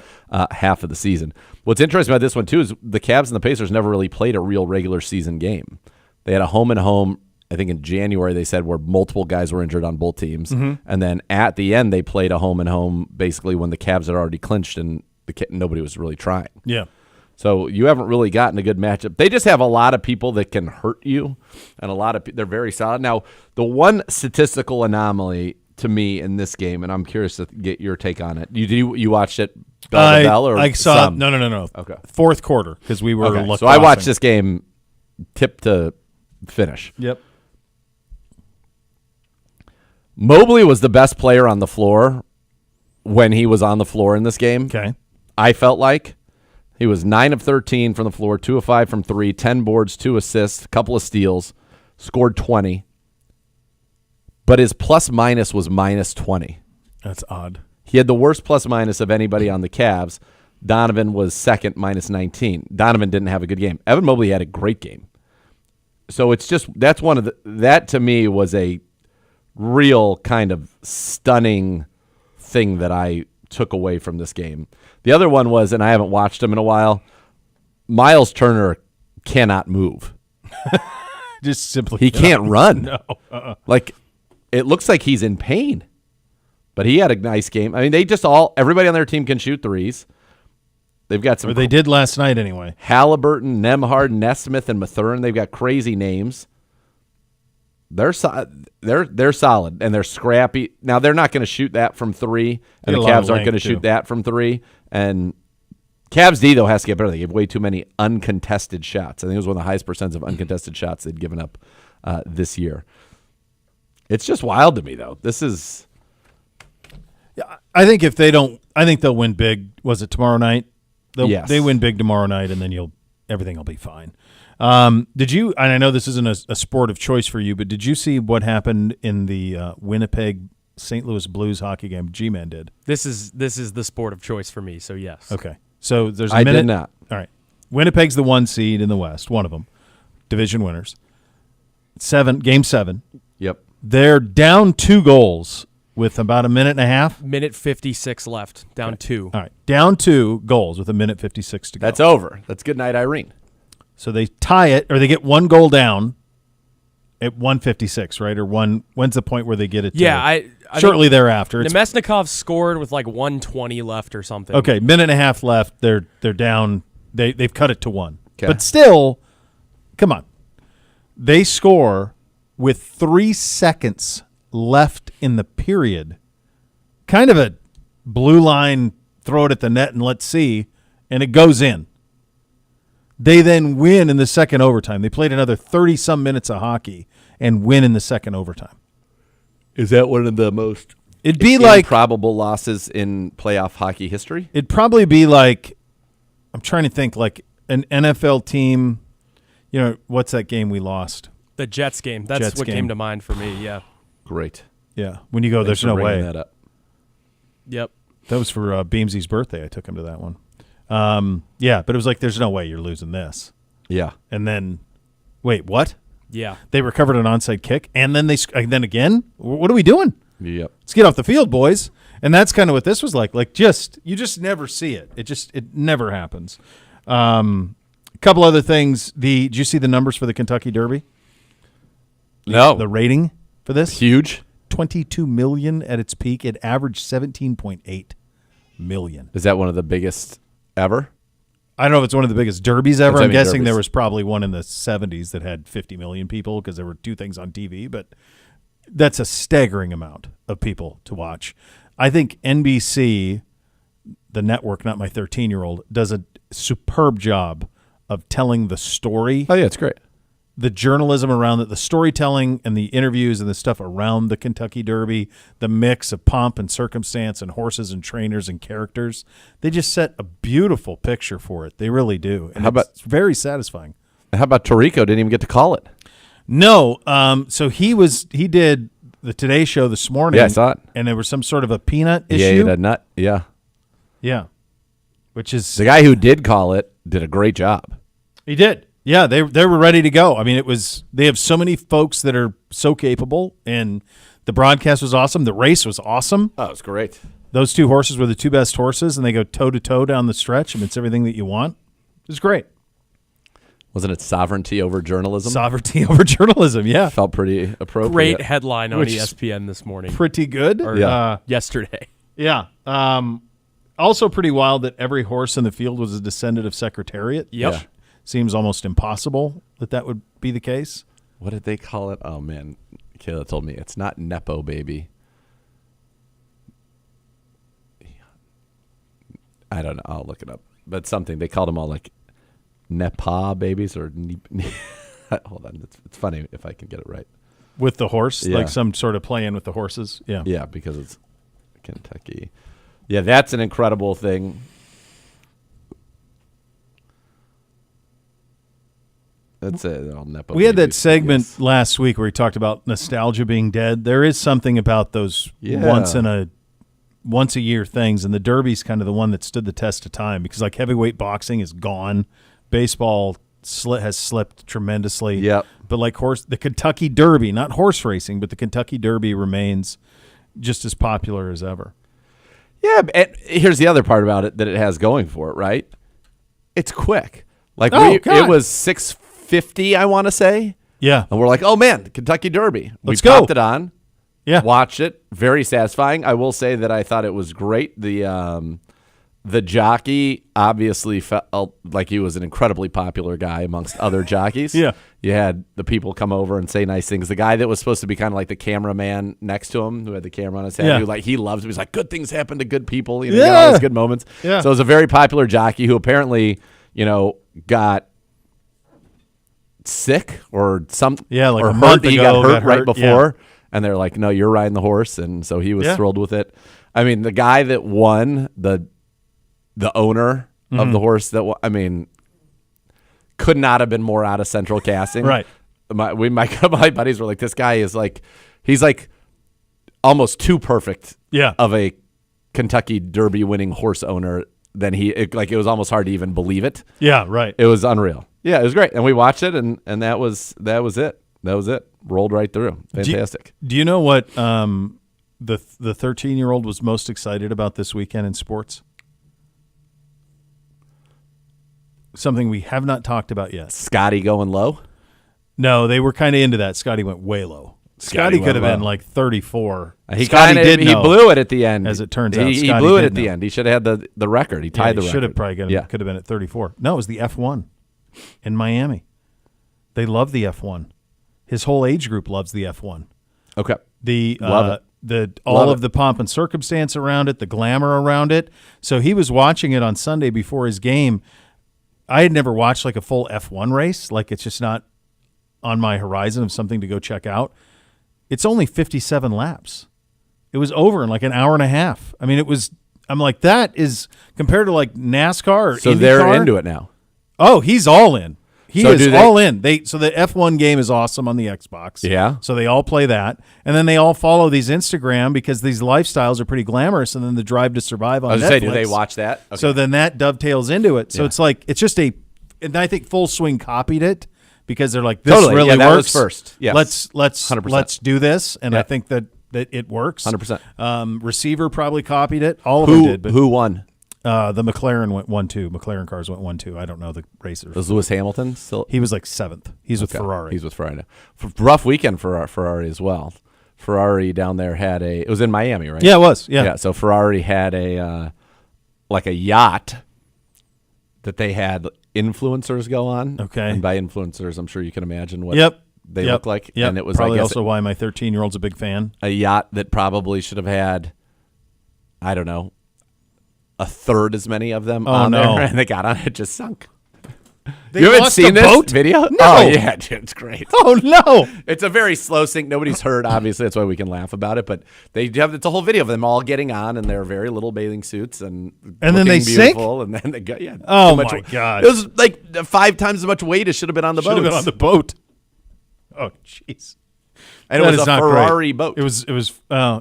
[SPEAKER 2] half of the season. What's interesting about this one, too, is the Cavs and the Pacers never really played a real regular season game. They had a home-and-home, I think in January, they said, where multiple guys were injured on both teams. And then at the end, they played a home-and-home, basically, when the Cavs had already clinched and nobody was really trying.
[SPEAKER 1] Yeah.
[SPEAKER 2] So you haven't really gotten a good matchup. They just have a lot of people that can hurt you, and they're very solid. Now, the one statistical anomaly to me in this game, and I'm curious to get your take on it. You watched it bell to bell, or
[SPEAKER 1] I saw
[SPEAKER 2] some?
[SPEAKER 1] no.
[SPEAKER 2] Okay.
[SPEAKER 1] Fourth quarter because we were
[SPEAKER 2] Okay.
[SPEAKER 1] lacrossing.
[SPEAKER 2] So I watched this game tip to finish.
[SPEAKER 1] Yep.
[SPEAKER 2] Mobley was the best player on the floor when he was on the floor in this game.
[SPEAKER 1] Okay.
[SPEAKER 2] I felt like he was 9 of 13 from the floor, 2 of 5 from 3, 10 boards, 2 assists, a couple of steals, scored 20. But his plus minus was minus 20.
[SPEAKER 1] That's odd.
[SPEAKER 2] He had the worst plus minus of anybody on the Cavs. Donovan was second, minus 19. Donovan didn't have a good game. Evan Mobley had a great game. So it's just that to me was a real kind of stunning thing that I took away from this game. The other one was, and I haven't watched him in a while, Miles Turner cannot move.
[SPEAKER 1] Just simply
[SPEAKER 2] He can't run.
[SPEAKER 1] No.
[SPEAKER 2] Like, it looks like he's in pain. But he had a nice game. I mean, everybody on their team can shoot threes. They've got some
[SPEAKER 1] Or they did last night anyway.
[SPEAKER 2] Halliburton, Nembhard, Nesmith, and Mathurin. They've got crazy names. They're solid, and they're scrappy. Now, they're not going to shoot that from 3, and
[SPEAKER 1] Get
[SPEAKER 2] the
[SPEAKER 1] a lot
[SPEAKER 2] Cavs
[SPEAKER 1] of
[SPEAKER 2] aren't going to
[SPEAKER 1] length,
[SPEAKER 2] shoot
[SPEAKER 1] too.
[SPEAKER 2] that from 3. And Cavs D, though, has to get better. They give way too many uncontested shots. I think it was one of the highest percents of uncontested shots they'd given up this year. It's just wild to me, though. This is
[SPEAKER 1] I think if they don't, I think they'll win big. Was it tomorrow night?
[SPEAKER 2] Yes.
[SPEAKER 1] They win big tomorrow night, and then everything will be fine. Did you? And I know this isn't a sport of choice for you, but did you see what happened in the Winnipeg St. Louis Blues hockey game? G-Man did.
[SPEAKER 5] This is the sport of choice for me. So yes.
[SPEAKER 1] Okay, so there's a
[SPEAKER 2] I
[SPEAKER 1] minute.
[SPEAKER 2] did not.
[SPEAKER 1] All right, Winnipeg's the 1 seed in the West, one of them, division winners. Game 7.
[SPEAKER 2] Yep.
[SPEAKER 1] They're down 2 goals with about a minute and a half.
[SPEAKER 5] Minute 56 left, down 2.
[SPEAKER 1] All right, down 2 goals with a minute 56 to go.
[SPEAKER 2] That's over. That's good night, Irene.
[SPEAKER 1] So they tie it, or they get 1 goal down at 1:56, right? Or when's the point where they get it?
[SPEAKER 5] Yeah,
[SPEAKER 1] to,
[SPEAKER 5] I
[SPEAKER 1] shortly thereafter. It's,
[SPEAKER 5] Nemesnikov scored with like 1:20 left or something.
[SPEAKER 1] okay, minute and a half left. They're down. They've cut it to 1.
[SPEAKER 2] Okay.
[SPEAKER 1] But still, come on. They score with 3 seconds left in the period. Kind of a blue line, throw it at the net and let's see, and it goes in. They then win in the second overtime. They played another 30-some minutes of hockey and win in the second overtime.
[SPEAKER 2] Is that one of the most
[SPEAKER 1] It'd be like
[SPEAKER 2] improbable losses in playoff hockey history?
[SPEAKER 1] it'd probably be like, I'm trying to think, like an NFL team. You know, what's that game we lost?
[SPEAKER 5] The Jets game. That's
[SPEAKER 1] Jets
[SPEAKER 5] what
[SPEAKER 1] game.
[SPEAKER 5] came to mind for me. Yeah.
[SPEAKER 2] Great.
[SPEAKER 1] Yeah, when you go,
[SPEAKER 2] Thanks
[SPEAKER 1] there's
[SPEAKER 2] for
[SPEAKER 1] no
[SPEAKER 2] bringing
[SPEAKER 1] way.
[SPEAKER 2] that up.
[SPEAKER 5] Yep.
[SPEAKER 1] That was for Beamsy's birthday. I took him to that one. Yeah, but it was like, there's no way you're losing this.
[SPEAKER 2] Yeah.
[SPEAKER 1] And then, wait, what?
[SPEAKER 5] Yeah.
[SPEAKER 1] They recovered an onside kick, and then then again. What are we doing?
[SPEAKER 2] Yep.
[SPEAKER 1] Let's get off the field, boys. And that's kind of what this was like. Like, you just never see it. It never happens. A couple other things. Did you see the numbers for the Kentucky Derby?
[SPEAKER 2] No.
[SPEAKER 1] The rating for this?
[SPEAKER 2] Huge.
[SPEAKER 1] 22 million at its peak. It averaged 17.8 million.
[SPEAKER 2] Is that one of the biggest ever?
[SPEAKER 1] I don't know if it's one of the biggest derbies ever.
[SPEAKER 2] That's what I
[SPEAKER 1] I'm
[SPEAKER 2] mean,
[SPEAKER 1] guessing there
[SPEAKER 2] derbies.
[SPEAKER 1] was probably one in the 70s that had 50 million people because there were 2 things on TV, but that's a staggering amount of people to watch. I think NBC, the network, not my 13-year-old, does a superb job of telling the story,
[SPEAKER 2] Oh, yeah, it's great.
[SPEAKER 1] the journalism around it, the storytelling and the interviews and the stuff around the Kentucky Derby, the mix of pomp and circumstance and horses and trainers and characters. They just set a beautiful picture for it. They really do. And
[SPEAKER 2] How about-
[SPEAKER 1] it's very satisfying.
[SPEAKER 2] How about Tirico? Didn't even get to call it.
[SPEAKER 1] No, so he did the Today Show this morning.
[SPEAKER 2] Yeah, I saw it.
[SPEAKER 1] And there was some sort of a peanut
[SPEAKER 2] Yeah,
[SPEAKER 1] issue.
[SPEAKER 2] a nut. Yeah.
[SPEAKER 1] Yeah. Which is
[SPEAKER 2] The guy who did call it did a great job.
[SPEAKER 1] he did. Yeah, they were ready to go. I mean, they have so many folks that are so capable, and the broadcast was awesome. The race was awesome.
[SPEAKER 2] Oh, it's great.
[SPEAKER 1] Those two horses were the two best horses, and they go toe-to-toe down the stretch. I mean, it's everything that you want. It was great.
[SPEAKER 2] Wasn't it sovereignty over journalism?
[SPEAKER 1] Sovereignty over journalism, yeah.
[SPEAKER 2] Felt pretty appropriate.
[SPEAKER 5] Great headline on
[SPEAKER 1] Which is
[SPEAKER 5] ESPN this morning
[SPEAKER 1] Pretty good.
[SPEAKER 5] or
[SPEAKER 2] Yeah.
[SPEAKER 5] yesterday.
[SPEAKER 1] Yeah. Also pretty wild that every horse in the field was a descendant of Secretariat.
[SPEAKER 5] Yep.
[SPEAKER 1] which seems almost impossible that would be the case.
[SPEAKER 2] What did they call it? Oh, man. Kayla told me it's not Nepo baby. I don't know. I'll look it up. But something. They called them all like Nepa babies or hold on. It's funny if I can get it right.
[SPEAKER 1] With the horse,
[SPEAKER 2] Yeah.
[SPEAKER 1] like some sort of play-in with the horses. Yeah.
[SPEAKER 2] Yeah, because it's Kentucky. Yeah, that's an incredible thing. That's it. All Nepo
[SPEAKER 1] We had that
[SPEAKER 2] babies,
[SPEAKER 1] segment
[SPEAKER 2] yes.
[SPEAKER 1] last week where we talked about nostalgia being dead. There is something about those
[SPEAKER 2] Yeah.
[SPEAKER 1] once a year things, and the Derby's kind of the one that stood the test of time because like heavyweight boxing is gone, baseball has slipped tremendously.
[SPEAKER 2] Yep.
[SPEAKER 1] But like the Kentucky Derby, not horse racing, but the Kentucky Derby remains just as popular as ever.
[SPEAKER 2] Yeah, and here's the other part about it that it has going for it, right? It's quick. Like
[SPEAKER 1] Oh, God.
[SPEAKER 2] it was 6:50, I want to say,
[SPEAKER 1] Yeah.
[SPEAKER 2] and we're like, oh man, the Kentucky Derby.
[SPEAKER 1] Let's
[SPEAKER 2] we
[SPEAKER 1] go.
[SPEAKER 2] popped it on,
[SPEAKER 1] Yeah.
[SPEAKER 2] watched it, very satisfying. I will say that I thought it was great. The jockey obviously felt like he was an incredibly popular guy amongst other jockeys.
[SPEAKER 1] Yeah.
[SPEAKER 2] You had the people come over and say nice things. The guy that was supposed to be kind of like the cameraman next to him, who had the camera on his head,
[SPEAKER 1] Yeah.
[SPEAKER 2] who he loves him. He's like, good things happen to good people. You know,
[SPEAKER 1] Yeah.
[SPEAKER 2] he got all those good moments.
[SPEAKER 1] Yeah.
[SPEAKER 2] So it was a very popular jockey who apparently, got sick or
[SPEAKER 1] Yeah, like
[SPEAKER 2] or
[SPEAKER 1] a
[SPEAKER 2] hurt.
[SPEAKER 1] month
[SPEAKER 2] He
[SPEAKER 1] ago,
[SPEAKER 2] got hurt
[SPEAKER 1] got
[SPEAKER 2] right
[SPEAKER 1] hurt,
[SPEAKER 2] before, and they're like, no, you're riding the horse, and so he was
[SPEAKER 1] Yeah.
[SPEAKER 2] thrilled with it. I mean, the guy that won, the owner
[SPEAKER 1] Mm-hmm.
[SPEAKER 2] of the horse could not have been more out of central casting.
[SPEAKER 1] Right.
[SPEAKER 2] My buddies were like, this guy is like, he's like almost too perfect
[SPEAKER 1] Yeah.
[SPEAKER 2] of a Kentucky Derby winning horse owner than it was almost hard to even believe it.
[SPEAKER 1] Yeah, right.
[SPEAKER 2] It was unreal. Yeah, it was great. And we watched it and that was it. That was it. Rolled right through. Fantastic.
[SPEAKER 1] Do you know what the 13-year-old was most excited about this weekend in sports? Something we have not talked about yet.
[SPEAKER 2] Scotty going low.
[SPEAKER 1] No, they were kind of into that. Scotty went way low. Scotty could have
[SPEAKER 2] went
[SPEAKER 1] been
[SPEAKER 2] low.
[SPEAKER 1] like 34.
[SPEAKER 2] He
[SPEAKER 1] Scotty
[SPEAKER 2] kinda, he
[SPEAKER 1] know.
[SPEAKER 2] blew it at the end.
[SPEAKER 1] As it turns out,
[SPEAKER 2] he
[SPEAKER 1] Scotty
[SPEAKER 2] blew it
[SPEAKER 1] did
[SPEAKER 2] at the
[SPEAKER 1] know.
[SPEAKER 2] end. He should have had the record. He tied the record.
[SPEAKER 1] Should have probably could have been at 34. No, it was the F1 in Miami. They love the F1. His whole age group loves the F1.
[SPEAKER 2] Okay.
[SPEAKER 1] The
[SPEAKER 2] Love it.
[SPEAKER 1] all
[SPEAKER 2] Love
[SPEAKER 1] of
[SPEAKER 2] it.
[SPEAKER 1] the pomp and circumstance around it, the glamour around it. So he was watching it on Sunday before his game. I had never watched like a full F1 race. Like it's just not on my horizon of something to go check out. It's only 57 laps. It was over in like an hour and a half. I mean, I'm like, that is compared to like NASCAR or
[SPEAKER 2] So
[SPEAKER 1] IndyCar.
[SPEAKER 2] they're into it now.
[SPEAKER 1] Oh, he's all in. He
[SPEAKER 2] So
[SPEAKER 1] is
[SPEAKER 2] do they-
[SPEAKER 1] all in. So the F1 game is awesome on the Xbox.
[SPEAKER 2] Yeah.
[SPEAKER 1] So they all play that, and then they all follow these Instagram because these lifestyles are pretty glamorous, and then the Drive to Survive on
[SPEAKER 2] I was
[SPEAKER 1] Netflix.
[SPEAKER 2] going to say, do they watch that? Okay.
[SPEAKER 1] So then that dovetails into it. So
[SPEAKER 2] Yeah.
[SPEAKER 1] it's like it's just and I think Full Swing copied it because they're like, this
[SPEAKER 2] Totally.
[SPEAKER 1] really
[SPEAKER 2] Yeah, that was
[SPEAKER 1] works.
[SPEAKER 2] first. Yes.
[SPEAKER 1] Let's
[SPEAKER 2] 100%.
[SPEAKER 1] let's do this, and
[SPEAKER 2] Yeah.
[SPEAKER 1] I think that it works.
[SPEAKER 2] 100%.
[SPEAKER 1] Receiver probably copied it. All of them did, but
[SPEAKER 2] who won?
[SPEAKER 1] the McLaren went 1-2. McLaren cars went 1-2. I don't know the racers.
[SPEAKER 2] Was Lewis Hamilton still?
[SPEAKER 1] He was like 7th. He's with
[SPEAKER 2] Okay.
[SPEAKER 1] Ferrari.
[SPEAKER 2] He's with Ferrari now. Rough weekend for Ferrari as well. Ferrari down there had it was in Miami, right?
[SPEAKER 1] Yeah, it was. Yeah.
[SPEAKER 2] So Ferrari had a yacht that they had influencers go on.
[SPEAKER 1] Okay.
[SPEAKER 2] And by influencers, I'm sure you can imagine what
[SPEAKER 1] Yep.
[SPEAKER 2] they
[SPEAKER 1] Yep.
[SPEAKER 2] look like.
[SPEAKER 1] Yep.
[SPEAKER 2] And it was,
[SPEAKER 1] probably
[SPEAKER 2] I guess,
[SPEAKER 1] also why my 13-year-old's a big fan.
[SPEAKER 2] a yacht that probably should have had, I don't know, a third as many of them on
[SPEAKER 1] no.
[SPEAKER 2] there. And they got on it, just sunk.
[SPEAKER 1] They
[SPEAKER 2] You haven't
[SPEAKER 1] lost
[SPEAKER 2] seen
[SPEAKER 1] the
[SPEAKER 2] this
[SPEAKER 1] boat?
[SPEAKER 2] video?
[SPEAKER 1] No.
[SPEAKER 2] Oh, yeah, dude, it's great.
[SPEAKER 1] Oh no!
[SPEAKER 2] It's a very slow sync. Nobody's heard, obviously. That's why we can laugh about it. But it's a whole video of them all getting on in their very little bathing suits and
[SPEAKER 1] then
[SPEAKER 2] looking
[SPEAKER 1] they sink?
[SPEAKER 2] beautiful, and then they go, yeah.
[SPEAKER 1] Oh,
[SPEAKER 2] too much
[SPEAKER 1] my God.
[SPEAKER 2] It was like 5 times as much weight as should have been on the
[SPEAKER 1] Should have
[SPEAKER 2] boat.
[SPEAKER 1] been on the boat. Oh jeez.
[SPEAKER 2] And it
[SPEAKER 1] That
[SPEAKER 2] was
[SPEAKER 1] is
[SPEAKER 2] a
[SPEAKER 1] not
[SPEAKER 2] Ferrari
[SPEAKER 1] great.
[SPEAKER 2] boat.
[SPEAKER 1] It was.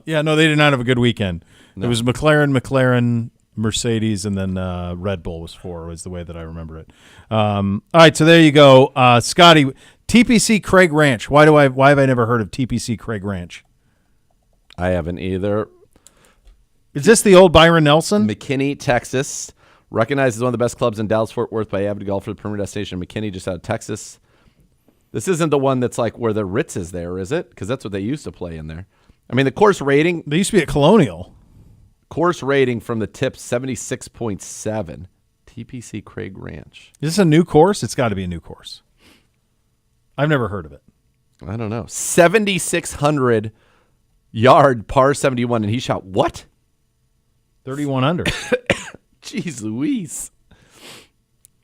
[SPEAKER 1] Yeah. No, they did not have a good weekend. It was McLaren, Mercedes, and then Red Bull was 4, was the way that I remember it. All right, so there you go. Scotty, TPC Craig Ranch. Why have I never heard of TPC Craig Ranch?
[SPEAKER 2] I haven't either.
[SPEAKER 1] Is this the old Byron Nelson?
[SPEAKER 2] McKinney, Texas. Recognized as one of the best clubs in Dallas-Fort Worth by avid golf for the premier destination. McKinney, just out of Texas. This isn't the one that's like where the Ritz is there, is it? Because that's what they used to play in there. I mean, the course rating
[SPEAKER 1] They used to be at Colonial.
[SPEAKER 2] from the tip, 76.7. TPC Craig Ranch.
[SPEAKER 1] Is this a new course? It's got to be a new course. I've never heard of it.
[SPEAKER 2] I don't know. 7,600 yard par 71, and he shot what?
[SPEAKER 1] 31 under.
[SPEAKER 2] Jeez Louise.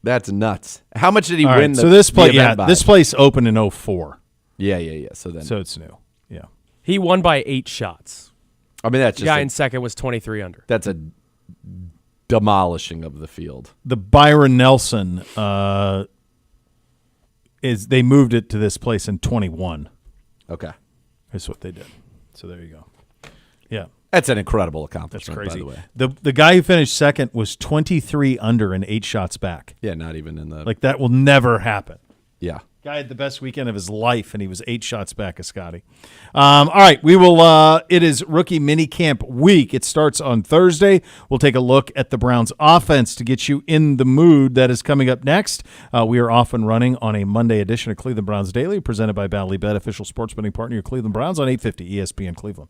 [SPEAKER 2] That's nuts. How much did he
[SPEAKER 1] All
[SPEAKER 2] win
[SPEAKER 1] right,
[SPEAKER 2] the
[SPEAKER 1] so this
[SPEAKER 2] the
[SPEAKER 1] place,
[SPEAKER 2] event by?
[SPEAKER 1] this place opened in 04.
[SPEAKER 2] Yeah. So
[SPEAKER 1] So it's new. Yeah.
[SPEAKER 5] He won by 8 shots.
[SPEAKER 2] I mean, that's
[SPEAKER 5] The
[SPEAKER 2] just
[SPEAKER 5] guy in second was 23 under.
[SPEAKER 2] that's a demolishing of the field.
[SPEAKER 1] The Byron Nelson they moved it to this place in 21.
[SPEAKER 2] Okay.
[SPEAKER 1] That's what they did. So there you go. Yeah.
[SPEAKER 2] That's an incredible
[SPEAKER 1] That's
[SPEAKER 2] accomplishment,
[SPEAKER 1] crazy.
[SPEAKER 2] by the way.
[SPEAKER 1] The guy who finished second was 23 under and 8 shots back.
[SPEAKER 2] Yeah, not even in the
[SPEAKER 1] Like that will never happen.
[SPEAKER 2] yeah.
[SPEAKER 1] Guy had the best weekend of his life, and he was 8 shots back of Scotty. All right, we will. It is rookie mini camp week. It starts on Thursday. We'll take a look at the Browns' offense to get you in the mood. That is coming up next. We are off and running on a Monday edition of Cleveland Browns Daily, presented by Bally Bet, official sports betting partner of Cleveland Browns on 850 ESPN Cleveland.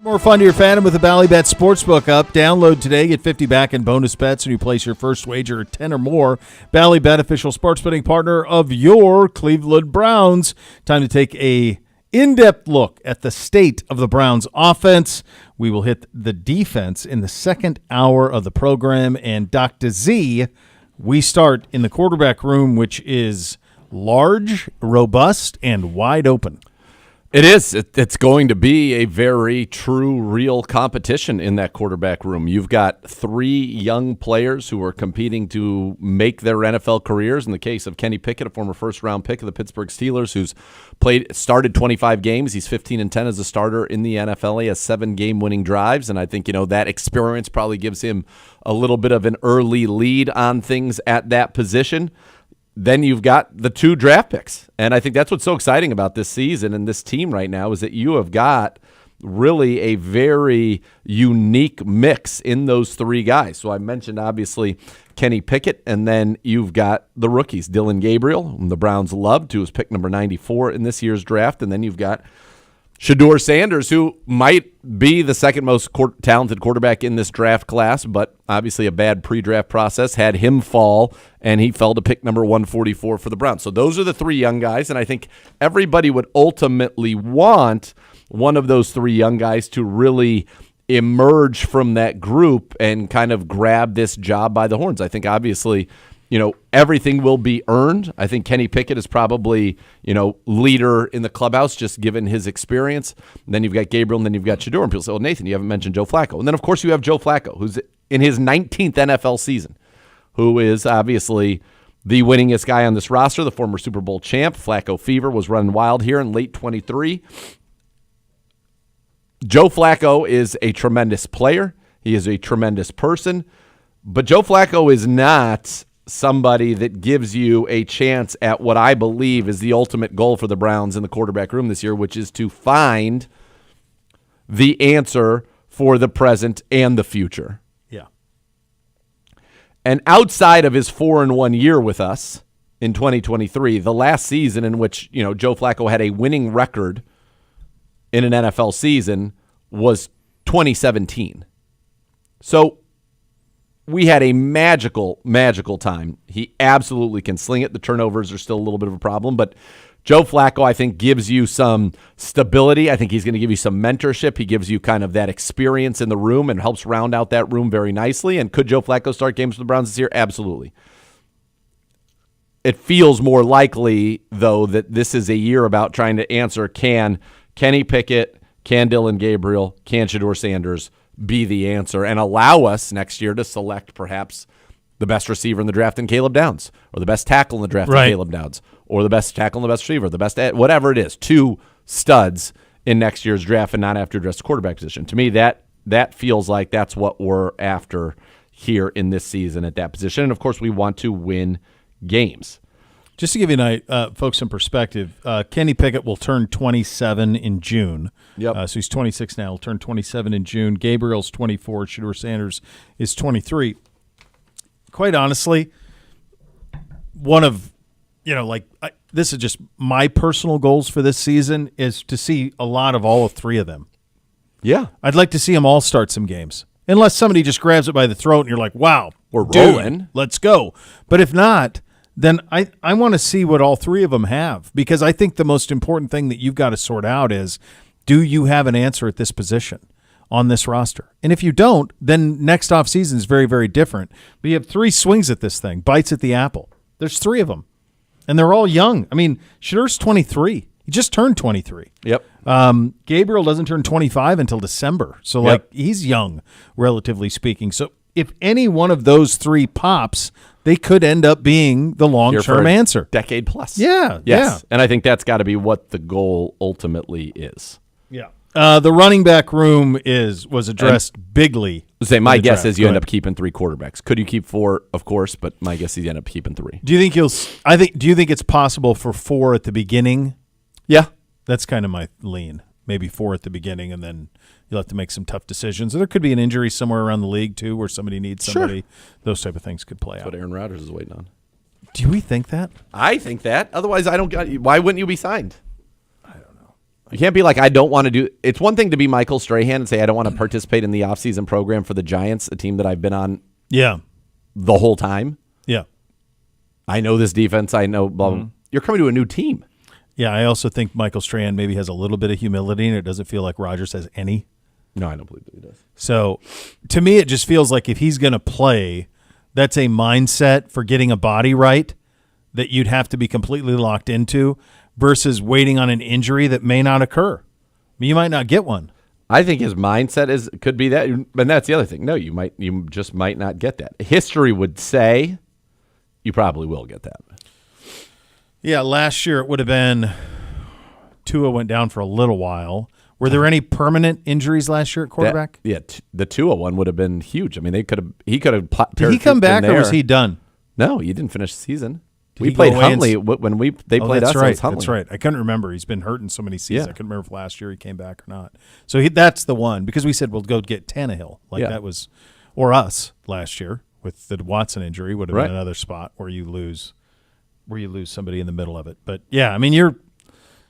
[SPEAKER 1] More fun to your fandom with the Ballybet Sportsbook up. Download today. Get 50 back in bonus bets when you place your first wager at 10 or more. Ballybet, official sports betting partner of your Cleveland Browns. Time to take a in-depth look at the state of the Browns offense. We will hit the defense in the second hour of the program. And Dr. Z, we start in the quarterback room, which is large, robust, and wide open.
[SPEAKER 2] It is. It's going to be a very true, real competition in that quarterback room. You've got three young players who are competing to make their NFL careers. In the case of Kenny Pickett, a former first-round pick of the Pittsburgh Steelers, who's started 25 games. He's 15-10 as a starter in the NFL. He has 7 game-winning drives, and I think that experience probably gives him a little bit of an early lead on things at that position. Then you've got the 2 draft picks. And I think that's what's so exciting about this season and this team right now is that you have got really a very unique mix in those 3 guys. So I mentioned, obviously, Kenny Pickett, and then you've got the rookies, Dillon Gabriel, whom the Browns loved, who was pick number 94 in this year's draft. And then you've got Shedeur Sanders, who might be the second most talented quarterback in this draft class, but obviously a bad pre-draft process had him fall, and he fell to pick number 144 for the Browns. So those are the 3 young guys, and I think everybody would ultimately want one of those 3 young guys to really emerge from that group and kind of grab this job by the horns. I think obviously everything will be earned. I think Kenny Pickett is probably, leader in the clubhouse, just given his experience. And then you've got Gabriel, and then you've got Shedeur. And people say, well, Nathan, you haven't mentioned Joe Flacco. And then, of course, you have Joe Flacco, who's in his 19th NFL season, who is obviously the winningest guy on this roster, the former Super Bowl champ. Flacco fever was running wild here in late 23. Joe Flacco is a tremendous player. He is a tremendous person. But Joe Flacco is not somebody that gives you a chance at what I believe is the ultimate goal for the Browns in the quarterback room this year, which is to find the answer for the present and the future.
[SPEAKER 1] Yeah.
[SPEAKER 2] And outside of his 4-1 year with us in 2023, the last season in which, Joe Flacco had a winning record in an NFL season was 2017. So we had a magical, magical time. He absolutely can sling it. The turnovers are still a little bit of a problem, but Joe Flacco, I think, gives you some stability. I think he's going to give you some mentorship. He gives you kind of that experience in the room and helps round out that room very nicely. And could Joe Flacco start games for the Browns this year? Absolutely. It feels more likely, though, that this is a year about trying to answer, can Kenny Pickett, can Dillon Gabriel, can Shedeur Sanders be the answer and allow us next year to select perhaps the best receiver in the draft in Caleb Downs, or the best tackle in the draft in Caleb Downs, or the best tackle and the best receiver, the best whatever it is, 2 studs in next year's draft and not have to address the quarterback position. To me, that feels like that's what we're after here in this season at that position. And of course, we want to win games.
[SPEAKER 1] Just to give you folks some perspective, Kenny Pickett will turn 27 in June.
[SPEAKER 2] Yep.
[SPEAKER 1] So he's 26 now. He'll turn 27 in June. Gabriel's 24. Shedeur Sanders is 23. Quite honestly, one of, this is just my personal goals for this season is to see a lot of all 3 of them.
[SPEAKER 2] Yeah.
[SPEAKER 1] I'd like to see them all start some games. Unless somebody just grabs it by the throat and you're like, wow,
[SPEAKER 2] we're
[SPEAKER 1] dude,
[SPEAKER 2] rolling.
[SPEAKER 1] Let's go. But if not, then I want to see what all 3 of them have, because I think the most important thing that you've got to sort out is, do you have an answer at this position on this roster? And if you don't, then next offseason is very, very different. But you have 3 swings at this thing, bites at the apple. There's 3 of them, and they're all young. I mean, Shedeur's 23. He just turned 23.
[SPEAKER 2] Yep.
[SPEAKER 1] Gabriel doesn't turn 25 until December. So, he's young, relatively speaking. So if any one of those 3 pops, they could end up being the long-term answer.
[SPEAKER 2] Decade plus.
[SPEAKER 1] Yeah.
[SPEAKER 2] Yes.
[SPEAKER 1] Yeah.
[SPEAKER 2] And I think that's got to be what the goal ultimately is.
[SPEAKER 1] Yeah. The running back room was addressed bigly.
[SPEAKER 2] My
[SPEAKER 1] in the
[SPEAKER 2] guess
[SPEAKER 1] draft.
[SPEAKER 2] is you
[SPEAKER 1] Go
[SPEAKER 2] end
[SPEAKER 1] ahead.
[SPEAKER 2] up keeping 3 quarterbacks. Could you keep 4? Of course, but my guess is you end up keeping 3.
[SPEAKER 1] Do you think do you think it's possible for 4 at the beginning?
[SPEAKER 2] Yeah.
[SPEAKER 1] That's kind of my lean. Maybe 4 at the beginning, and then you'll have to make some tough decisions. There could be an injury somewhere around the league, too, where somebody needs somebody. Sure. Those type of things could play
[SPEAKER 2] That's
[SPEAKER 1] out.
[SPEAKER 2] what Aaron Rodgers is waiting on.
[SPEAKER 1] Do we think that?
[SPEAKER 2] I think that. Otherwise, why wouldn't you be signed? You can't be like, I don't want to do. It's one thing to be Michael Strahan and say, I don't want to participate in the offseason program for the Giants, a team that I've been on
[SPEAKER 1] Yeah.
[SPEAKER 2] the whole time.
[SPEAKER 1] Yeah.
[SPEAKER 2] I know this defense. I know. Blah, blah. You're coming to a new team.
[SPEAKER 1] Yeah. I also think Michael Strahan maybe has a little bit of humility, and it doesn't feel like Rodgers has any.
[SPEAKER 2] No, I don't believe that he does.
[SPEAKER 1] So to me, it just feels like if he's going to play, that's a mindset for getting a body right that you'd have to be completely locked into versus waiting on an injury that may not occur. I mean, you might not get one.
[SPEAKER 2] I think his mindset could be that, and that's the other thing. No, you just might not get that. History would say you probably will get that.
[SPEAKER 1] Yeah, last year it would have been Tua went down for a little while. Were there any permanent injuries last year at quarterback?
[SPEAKER 2] The Tua one would have been huge. I mean, he could have.
[SPEAKER 1] Did he come back or was he done?
[SPEAKER 2] No, he didn't finish the season.
[SPEAKER 1] Did
[SPEAKER 2] We
[SPEAKER 1] he go
[SPEAKER 2] played
[SPEAKER 1] away
[SPEAKER 2] Huntley when they played us.
[SPEAKER 1] That's right.
[SPEAKER 2] It was Huntley.
[SPEAKER 1] That's right. I couldn't remember. He's been hurt in so many seasons.
[SPEAKER 2] Yeah.
[SPEAKER 1] I couldn't remember if last year he came back or not. So that's the one because we said we'll go get Tannehill. That was, or us last year with the Watson injury would have
[SPEAKER 2] Right.
[SPEAKER 1] been another spot where you lose somebody in the middle of it. But yeah, I mean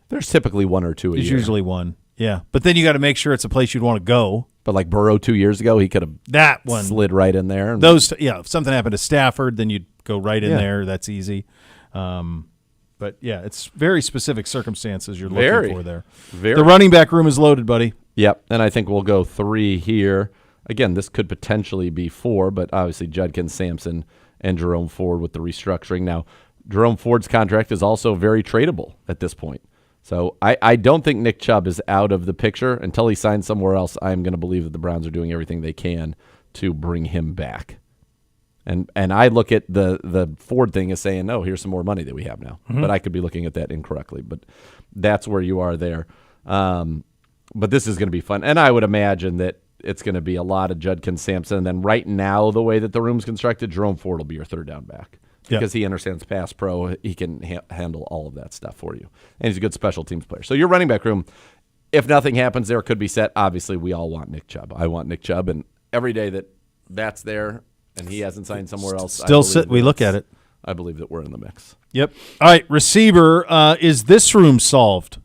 [SPEAKER 2] There's typically one or two a
[SPEAKER 1] there's
[SPEAKER 2] year.
[SPEAKER 1] usually one. Yeah, but then you got to make sure it's a place you'd want to go.
[SPEAKER 2] But like Burrow 2 years ago, he could have
[SPEAKER 1] That one.
[SPEAKER 2] slid right in there.
[SPEAKER 1] If something happened to Stafford, then you'd go right in
[SPEAKER 2] Yeah.
[SPEAKER 1] there. That's easy. But yeah, it's very specific circumstances you're looking
[SPEAKER 2] Very.
[SPEAKER 1] for there.
[SPEAKER 2] Very.
[SPEAKER 1] The running back room is loaded, buddy.
[SPEAKER 2] Yep, and I think we'll go 3 here. Again, this could potentially be 4, but obviously Judkins, Sampson, and Jerome Ford with the restructuring. Now, Jerome Ford's contract is also very tradable at this point. So I don't think Nick Chubb is out of the picture. Until he signs somewhere else, I'm going to believe that the Browns are doing everything they can to bring him back. And I look at the Ford thing as saying, no, here's some more money that we have now. But I could be looking at that incorrectly. But that's where you are there. But this is going to be fun. And I would imagine that it's going to be a lot of Judkins, Sampson. And then right now, the way that the room's constructed, Jerome Ford will be your third down back.
[SPEAKER 1] Yeah.
[SPEAKER 2] Because he understands pass pro. He can handle all of that stuff for you. And he's a good special teams player. So your running back room, if nothing happens there, could be set. Obviously, we all want Nick Chubb. I want Nick Chubb. And every day that's there and he hasn't signed somewhere else.
[SPEAKER 1] We look at it.
[SPEAKER 2] I believe that we're in the mix.
[SPEAKER 1] Yep. All right, receiver, is this room solved?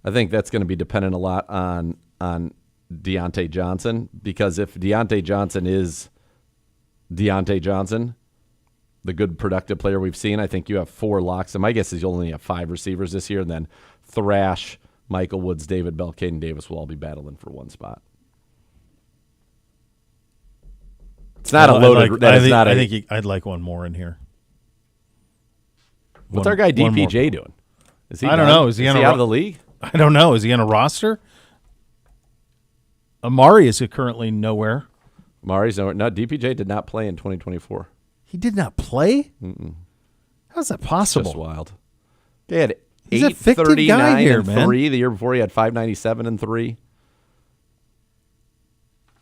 [SPEAKER 2] I think that's going to be dependent a lot on Deontay Johnson, because if Deontay Johnson is Deontay Johnson, the good productive player we've seen, I think you have 4 locks. And my guess is you'll only have 5 receivers this year, and then Thrash, Michael Woods, David Bell, Caden Davis will all be battling for one spot. It's not a loaded.
[SPEAKER 1] I think I'd like one more in here.
[SPEAKER 2] What's our guy DPJ doing? Is he?
[SPEAKER 1] I don't know. Is he
[SPEAKER 2] out of the league?
[SPEAKER 1] I don't know. Is he on a roster? Amari is currently nowhere.
[SPEAKER 2] Mari's nowhere. No, DPJ did not play in 2024.
[SPEAKER 1] He did not play? How's that possible?
[SPEAKER 2] Just wild. They had
[SPEAKER 1] He's a fictive guy
[SPEAKER 2] 839
[SPEAKER 1] here,
[SPEAKER 2] and
[SPEAKER 1] man.
[SPEAKER 2] 3. The year before he had 597 and 3.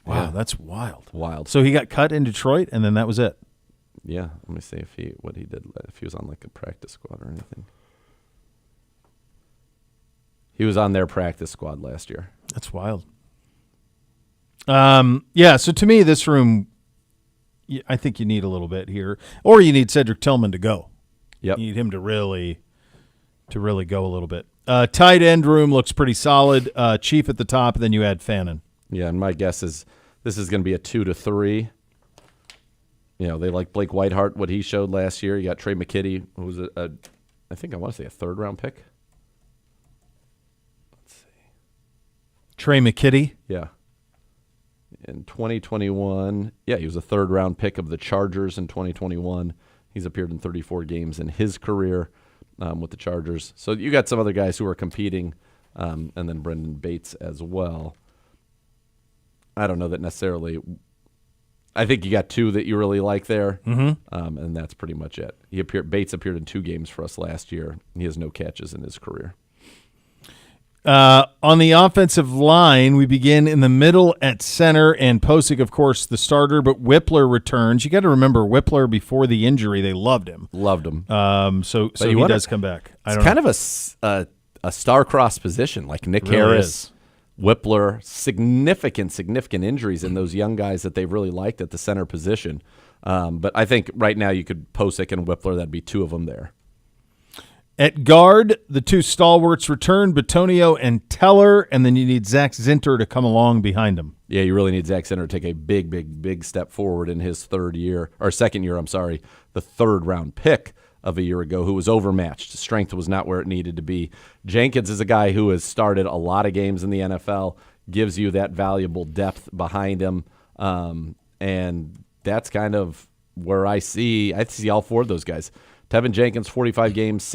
[SPEAKER 1] Wow,
[SPEAKER 2] Yeah.
[SPEAKER 1] that's wild.
[SPEAKER 2] Wild.
[SPEAKER 1] So he got cut in Detroit, and then that was it.
[SPEAKER 2] Yeah, let me see what he did, if he was on like a practice squad or anything. He was on their practice squad last year.
[SPEAKER 1] That's wild. Yeah, so to me, this room, I think you need a little bit here. Or you need Cedric Tillman to go.
[SPEAKER 2] Yep.
[SPEAKER 1] You need him to really go a little bit. Tight end room looks pretty solid. Chief at the top, and then you add Fannin.
[SPEAKER 2] Yeah, and my guess is this is going to be a 2 to 3. You know, they like Blake Whitehart, what he showed last year. You got Trey McKitty, who was I think I want to say a 3rd-round pick. Let's see.
[SPEAKER 1] Trey McKitty.
[SPEAKER 2] Yeah. In 2021, yeah, he was a 3rd-round pick of the Chargers in 2021. He's appeared in 34 games in his career with the Chargers. So you got some other guys who are competing, and then Brendan Bates as well. I don't know that necessarily. I think you got 2 that you really like there, and that's pretty much it. Bates appeared in 2 games for us last year. He has no catches in his career.
[SPEAKER 1] On the offensive line, we begin in the middle at center, and Posick, of course, the starter, but Whippler returns. You got to remember, Whippler, before the injury, they loved him.
[SPEAKER 2] Loved him.
[SPEAKER 1] So he does come back.
[SPEAKER 2] It's kind of a star-crossed position, like Nick
[SPEAKER 1] Really
[SPEAKER 2] Harris,
[SPEAKER 1] is.
[SPEAKER 2] Whippler, significant injuries in those young guys that they've really liked at the center position. But I think right now you could Posick and Whippler, that'd be 2 of them there.
[SPEAKER 1] At guard, the two stalwarts return, Bitonio and Teller, and then you need Zach Zinter to come along behind him.
[SPEAKER 2] Yeah, you really need Zach Zinter to take a big step forward in his second year, the third round pick of a year ago, who was overmatched. Strength was not where it needed to be. Jenkins is a guy who has started a lot of games in the NFL, gives you that valuable depth behind him, and that's kind of where I see all four of those guys. Tevin Jenkins, 45 games,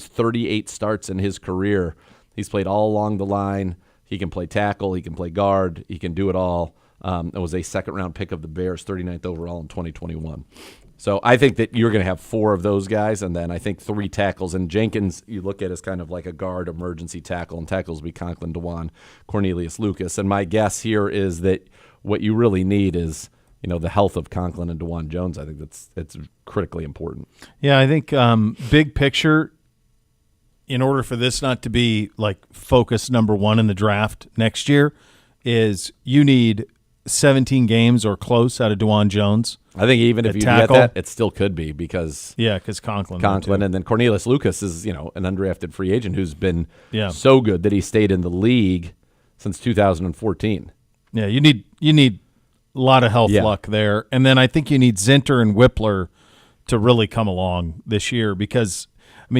[SPEAKER 2] 38 starts in his career. He's played all along the line. He can play tackle. He can play guard. He can do it all. It was a second-round pick of the Bears, 39th overall in 2021. So I think that you're going to have four of those guys, and then I think three tackles. And Jenkins, you look at as kind of like a guard emergency tackle, and tackles will be Conklin, Dewan, Cornelius Lucas. And my guess here is that what you really need is the health of Conklin and DeJuan Jones. I think it's critically important.
[SPEAKER 1] Yeah, I think big picture, in order for this not to be like focus number one in the draft next year, is you need 17 games or close out of DeJuan Jones.
[SPEAKER 2] I think even if you
[SPEAKER 1] tackle,
[SPEAKER 2] get that, it still could be because
[SPEAKER 1] Conklin,
[SPEAKER 2] and then Cornelius Lucas is an undrafted free agent who's been
[SPEAKER 1] so
[SPEAKER 2] good that he stayed in the league since 2014.
[SPEAKER 1] Yeah, you need a lot of health luck there, and then I think you need Zinter and Whippler to really come along this year because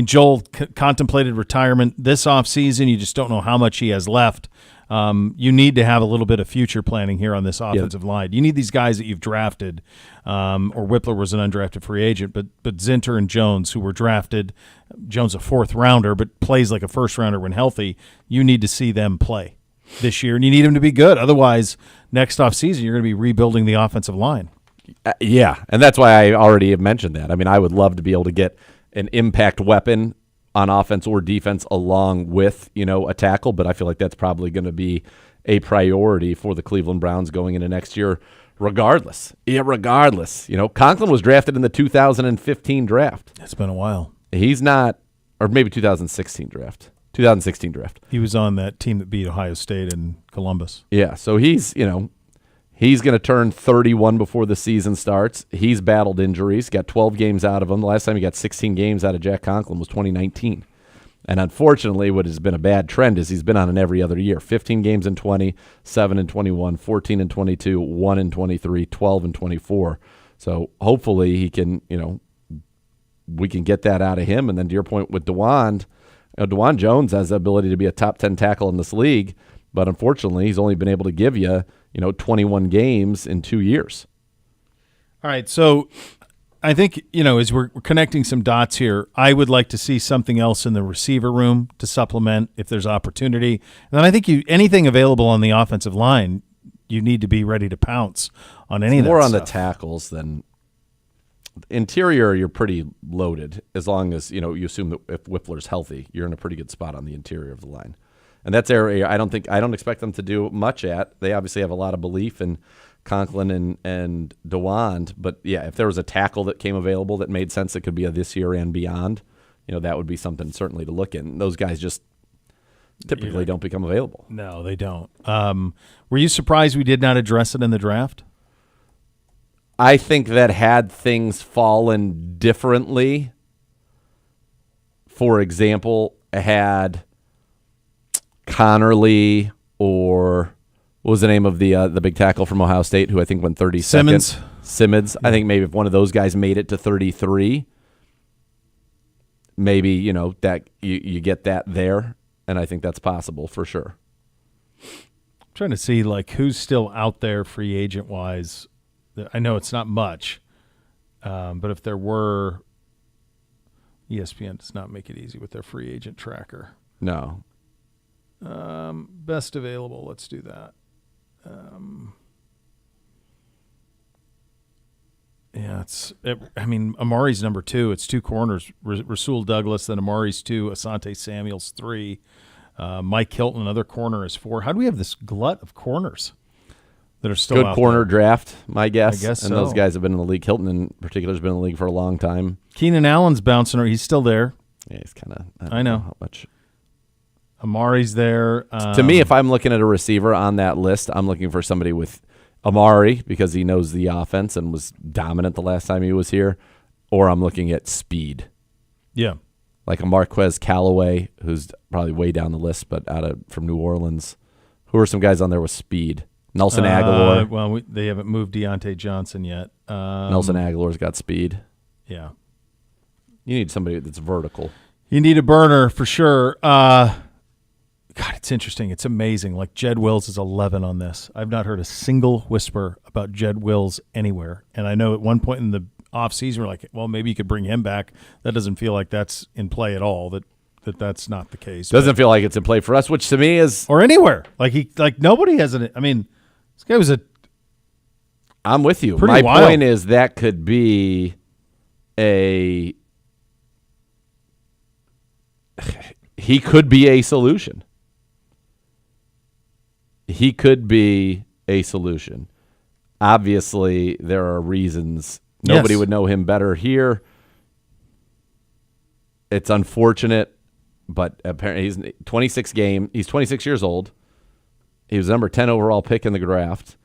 [SPEAKER 1] Joel contemplated retirement this offseason. You just don't know how much he has left. You need to have a little bit of future planning here on this offensive line. You need these guys that you've drafted, or Whippler was an undrafted free agent, but Zinter and Jones, who were drafted, Jones a fourth rounder, but plays like a first rounder when healthy. You need to see them play this year, and you need them to be good. Otherwise, next offseason, you're going to be rebuilding the offensive line.
[SPEAKER 2] And that's why I already have mentioned that. I would love to be able to get an impact weapon on offense or defense along with, a tackle, but I feel like that's probably going to be a priority for the Cleveland Browns going into next year regardless. Conklin was drafted in the 2015 draft.
[SPEAKER 1] It's been a while.
[SPEAKER 2] He's not, or maybe 2016 draft. 2016 draft.
[SPEAKER 1] He was on that team that beat Ohio State and Columbus.
[SPEAKER 2] Yeah, so he's going to turn 31 before the season starts. He's battled injuries, got 12 games out of him. The last time he got 16 games out of Jack Conklin was 2019. And unfortunately, what has been a bad trend is he's been on an every other year. 15 games in 20, 7 in 21, 14 in 22, 1 in 23, 12 in 24. So hopefully he can, we can get that out of him. And then to your point with DeJuan Jones has the ability to be a top 10 tackle in this league, but unfortunately he's only been able to give you, 21 games in 2 years.
[SPEAKER 1] All right, so I think, as we're connecting some dots here, I would like to see something else in the receiver room to supplement if there's opportunity. And then I think anything available on the offensive line, you need to be ready to pounce on any of that
[SPEAKER 2] More on
[SPEAKER 1] stuff.
[SPEAKER 2] the tackles than interior. You're pretty loaded as long as, you assume that if Whippler's healthy, you're in a pretty good spot on the interior of the line. And that's area I don't expect them to do much at. They obviously have a lot of belief in Conklin and DeJuan, but yeah, if there was a tackle that came available that made sense that could be a this year and beyond, that would be something certainly to look at. And those guys just typically don't become available.
[SPEAKER 1] No, they don't. Were you surprised we did not address it in the draft?
[SPEAKER 2] I think that had things fallen differently, for example, had Connerly or what was the name of the big tackle from Ohio State who I think went 32nd? Simmons. I think maybe if one of those guys made it to 33, maybe, that you get that there, and I think that's possible for sure.
[SPEAKER 1] I'm trying to see who's still out there free agent wise. I know it's not much, but if there were, ESPN does not make it easy with their free agent tracker.
[SPEAKER 2] No.
[SPEAKER 1] Best available. Let's do that. Amari's number 2. It's 2 corners. Rasul Douglas, then Amari's 2. Asante Samuel's 3. Mike Hilton, another corner, is 4. How do we have this glut of corners that are still
[SPEAKER 2] good
[SPEAKER 1] out
[SPEAKER 2] corner
[SPEAKER 1] there?
[SPEAKER 2] Draft, my guess.
[SPEAKER 1] I guess
[SPEAKER 2] and
[SPEAKER 1] so.
[SPEAKER 2] those guys have been in the league. Hilton in particular has been in the league for a long time.
[SPEAKER 1] Keenan Allen's bouncing. He's still there.
[SPEAKER 2] Yeah, he's kind of.
[SPEAKER 1] I know
[SPEAKER 2] how much.
[SPEAKER 1] Amari's there.
[SPEAKER 2] To me, if I'm looking at a receiver on that list, I'm looking for somebody with Amari because he knows the offense and was dominant the last time he was here, or I'm looking at speed.
[SPEAKER 1] Yeah.
[SPEAKER 2] like a Marquez Callaway, who's probably way down the list, but from New Orleans. Who are some guys on there with speed? Nelson Aguilar.
[SPEAKER 1] Well, they haven't moved Deontay Johnson yet.
[SPEAKER 2] Nelson Aguilar's got speed.
[SPEAKER 1] Yeah.
[SPEAKER 2] You need somebody that's vertical.
[SPEAKER 1] You need a burner for sure. God, it's interesting. It's amazing. Like Jed Wills is 11 on this. I've not heard a single whisper about Jed Wills anywhere. And I know at one point in the offseason, we're like, well, maybe you could bring him back. That doesn't feel like that's in play at all. That's not the case.
[SPEAKER 2] Doesn't feel like it's in play for us, which to me is
[SPEAKER 1] or anywhere. Like nobody has an. I mean, this guy was
[SPEAKER 2] I'm with you.
[SPEAKER 1] Pretty
[SPEAKER 2] My
[SPEAKER 1] wild.
[SPEAKER 2] point is that could be he could be a solution. He could be a solution. Obviously, there are reasons nobody
[SPEAKER 1] Yes.
[SPEAKER 2] would know him better here. It's unfortunate, but apparently he's 26 He's 26 years old. He was number 10 overall pick in the draft,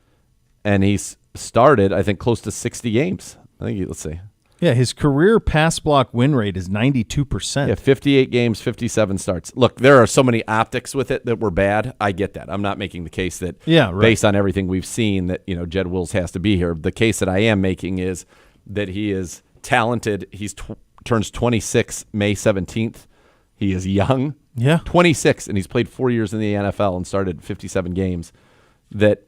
[SPEAKER 2] and he's started, I think, close to 60 games. Let's see.
[SPEAKER 1] Yeah, his career pass block win rate is 92%.
[SPEAKER 2] Yeah, 58 games, 57 starts. Look, there are so many optics with it that were bad. I get that. I'm not making the case that based on everything we've seen that, Jed Wills has to be here. The case that I am making is that he is talented. He's turns 26 May 17th. He is young.
[SPEAKER 1] Yeah.
[SPEAKER 2] 26, and he's played 4 years in the NFL and started 57 games. That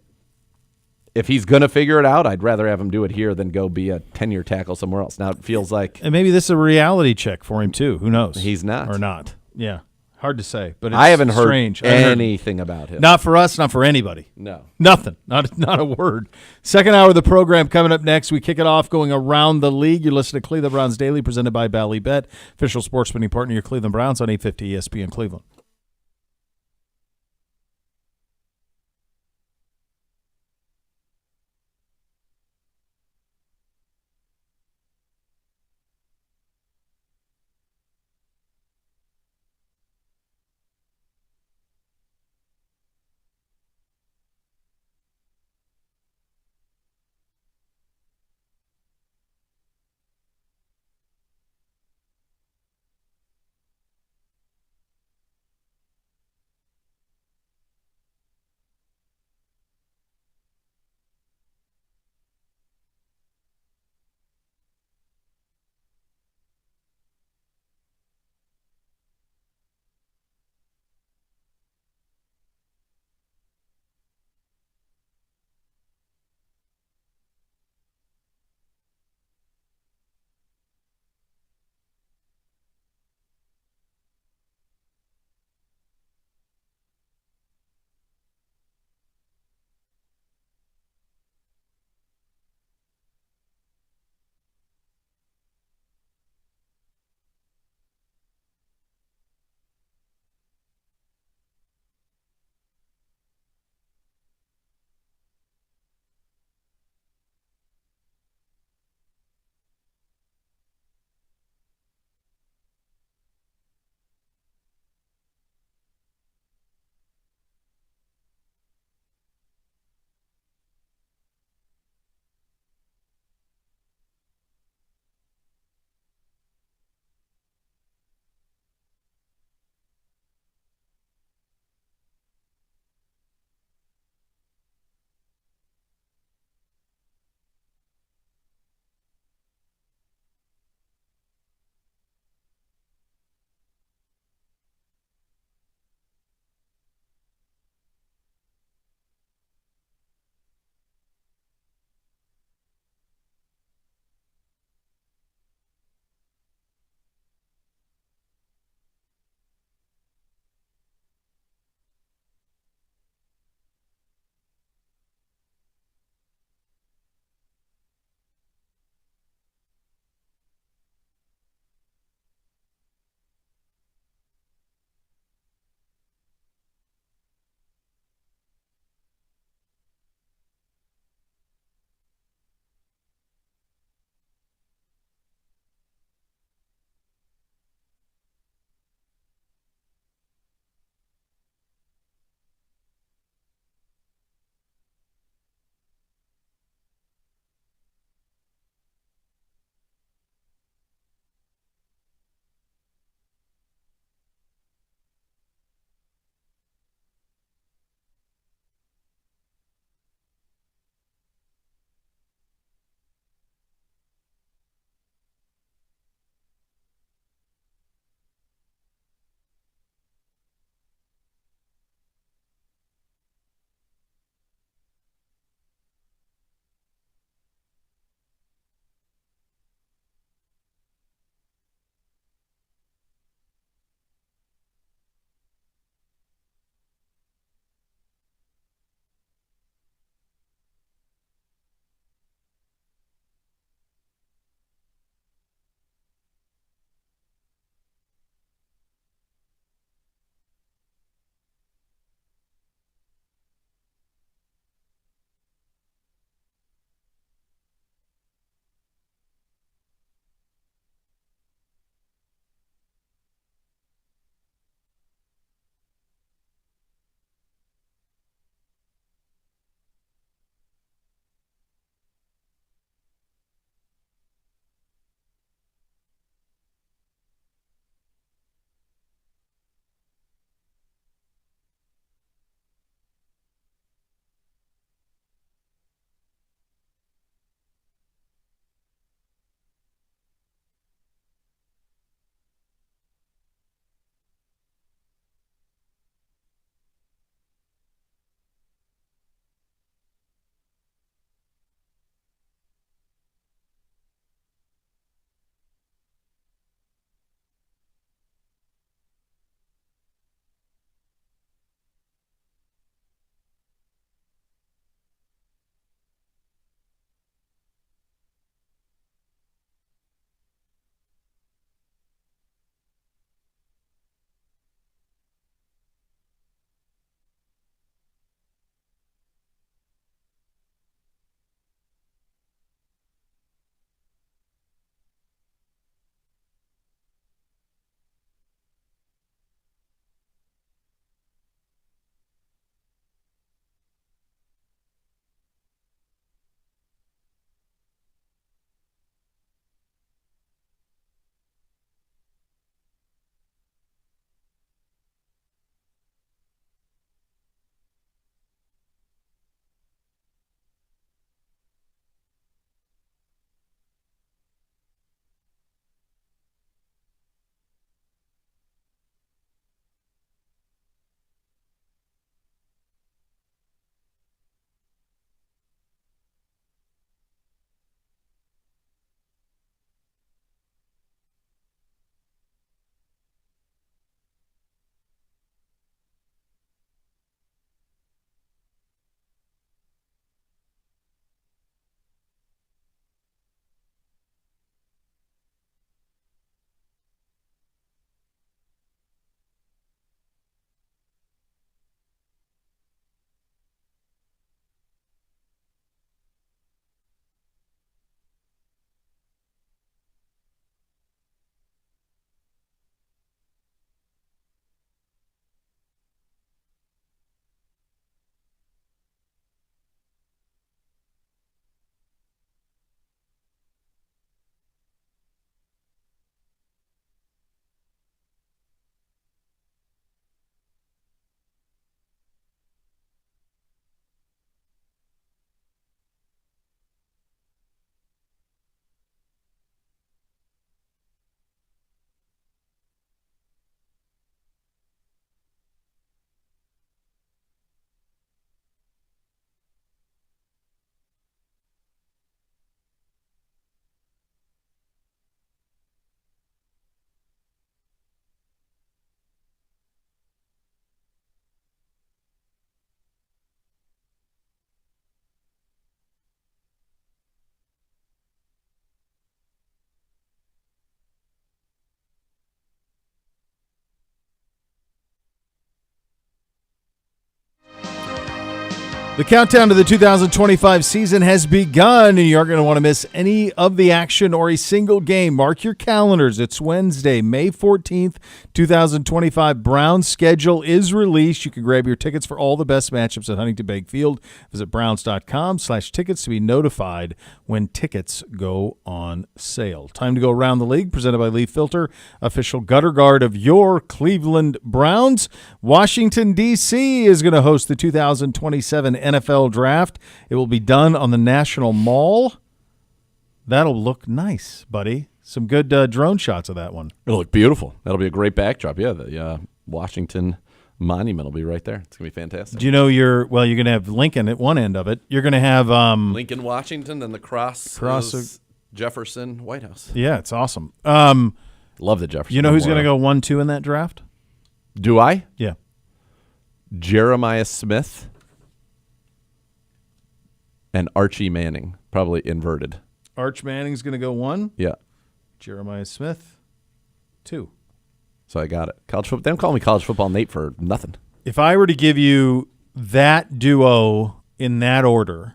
[SPEAKER 2] if he's going to figure it out, I'd rather have him do it here than go be a 10-year tackle somewhere else. Now, it feels like
[SPEAKER 1] And maybe this is a reality check for him, too. Who knows?
[SPEAKER 2] He's not.
[SPEAKER 1] Or not. Yeah. Hard to say. But it's
[SPEAKER 2] I haven't heard
[SPEAKER 1] strange. I haven't heard-
[SPEAKER 2] anything about him.
[SPEAKER 1] Not for us, not for anybody.
[SPEAKER 2] No.
[SPEAKER 1] Nothing. Not a word. Second hour of the program coming up next. We kick it off going around the league. You're listening to Cleveland Browns Daily, presented by Ballybet, official sports betting partner, your Cleveland Browns on 850 ESPN Cleveland. The countdown to the 2025 season has begun, and you aren't going to want to miss any of the action or a single game. Mark your calendars. It's Wednesday, May 14th, 2025. Browns schedule is released. You can grab your tickets for all the best matchups at Huntington Bank Field. Visit browns.com/tickets to be notified when tickets go on sale. Time to go around the league, presented by Leaf Filter, official gutter guard of your Cleveland Browns. Washington, D.C. is going to host the 2027 NFL Draft. It will be done on the National Mall. That'll look nice, buddy. Some good drone shots of that one.
[SPEAKER 2] It'll look beautiful. That'll be a great backdrop. Yeah, the Washington Monument will be right there. It's going to be fantastic.
[SPEAKER 1] Do you know you're going to have Lincoln at one end of it. You're going to have
[SPEAKER 2] Lincoln, Washington, and the cross is Jefferson, White House.
[SPEAKER 1] Yeah, it's awesome.
[SPEAKER 2] Love the Jefferson.
[SPEAKER 1] You know who's going to
[SPEAKER 2] Memorial.
[SPEAKER 1] go 1-2 in that draft?
[SPEAKER 2] Do I?
[SPEAKER 1] Yeah.
[SPEAKER 2] Jeremiah Smith and Archie Manning, probably inverted.
[SPEAKER 1] Arch Manning's going to go 1.
[SPEAKER 2] Yeah.
[SPEAKER 1] Jeremiah Smith 2.
[SPEAKER 2] So I got it. College football. They don't call me college football Nate for nothing.
[SPEAKER 1] If I were to give you that duo in that order,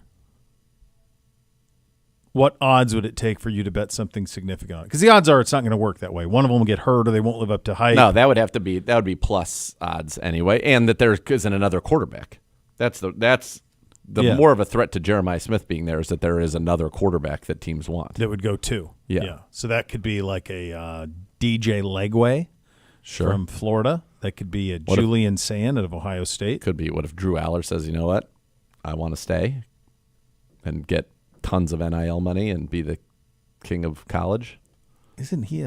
[SPEAKER 1] what odds would it take for you to bet something significant on it? Because the odds are it's not going to work that way. One of them will get hurt or they won't live up to hype.
[SPEAKER 2] No, that would be plus odds anyway, and that there isn't another quarterback. That's the
[SPEAKER 1] Yeah.
[SPEAKER 2] more of a threat to Jeremiah Smith being there is that there is another quarterback that teams want.
[SPEAKER 1] That would go 2.
[SPEAKER 2] Yeah.
[SPEAKER 1] So that could be like a DJ Legway from Florida. That could be a Julian Sand out of Ohio State.
[SPEAKER 2] Could be. What if Drew Aller says, you know what, I want to stay and get tons of NIL money and be the king of college?
[SPEAKER 1] Isn't he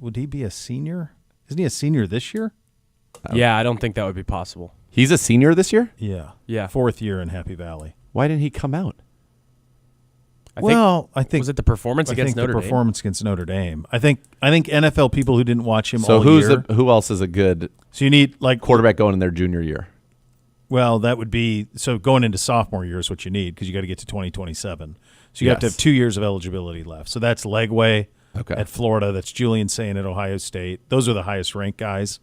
[SPEAKER 1] would he be a senior? Isn't he a senior this year?
[SPEAKER 5] Yeah, I don't think that would be possible.
[SPEAKER 2] He's a senior this year?
[SPEAKER 1] Yeah.
[SPEAKER 5] Yeah.
[SPEAKER 1] 4th year in Happy Valley.
[SPEAKER 2] Why didn't he come out?
[SPEAKER 1] I think
[SPEAKER 5] was it the performance
[SPEAKER 1] I
[SPEAKER 5] against
[SPEAKER 1] think
[SPEAKER 5] Notre
[SPEAKER 1] the
[SPEAKER 5] Dame?
[SPEAKER 1] performance against Notre Dame. I think NFL people who didn't watch him
[SPEAKER 2] So
[SPEAKER 1] all year.
[SPEAKER 2] who else is a good
[SPEAKER 1] So you need like
[SPEAKER 2] quarterback going in their junior year?
[SPEAKER 1] Well, that would be so going into sophomore year is what you need because you got to get to 2027. So you have to
[SPEAKER 2] Yes.
[SPEAKER 1] have 2 years of eligibility left. So that's Legway
[SPEAKER 2] Okay.
[SPEAKER 1] at Florida. That's Julian Sand at Ohio State. Those are the highest ranked guys.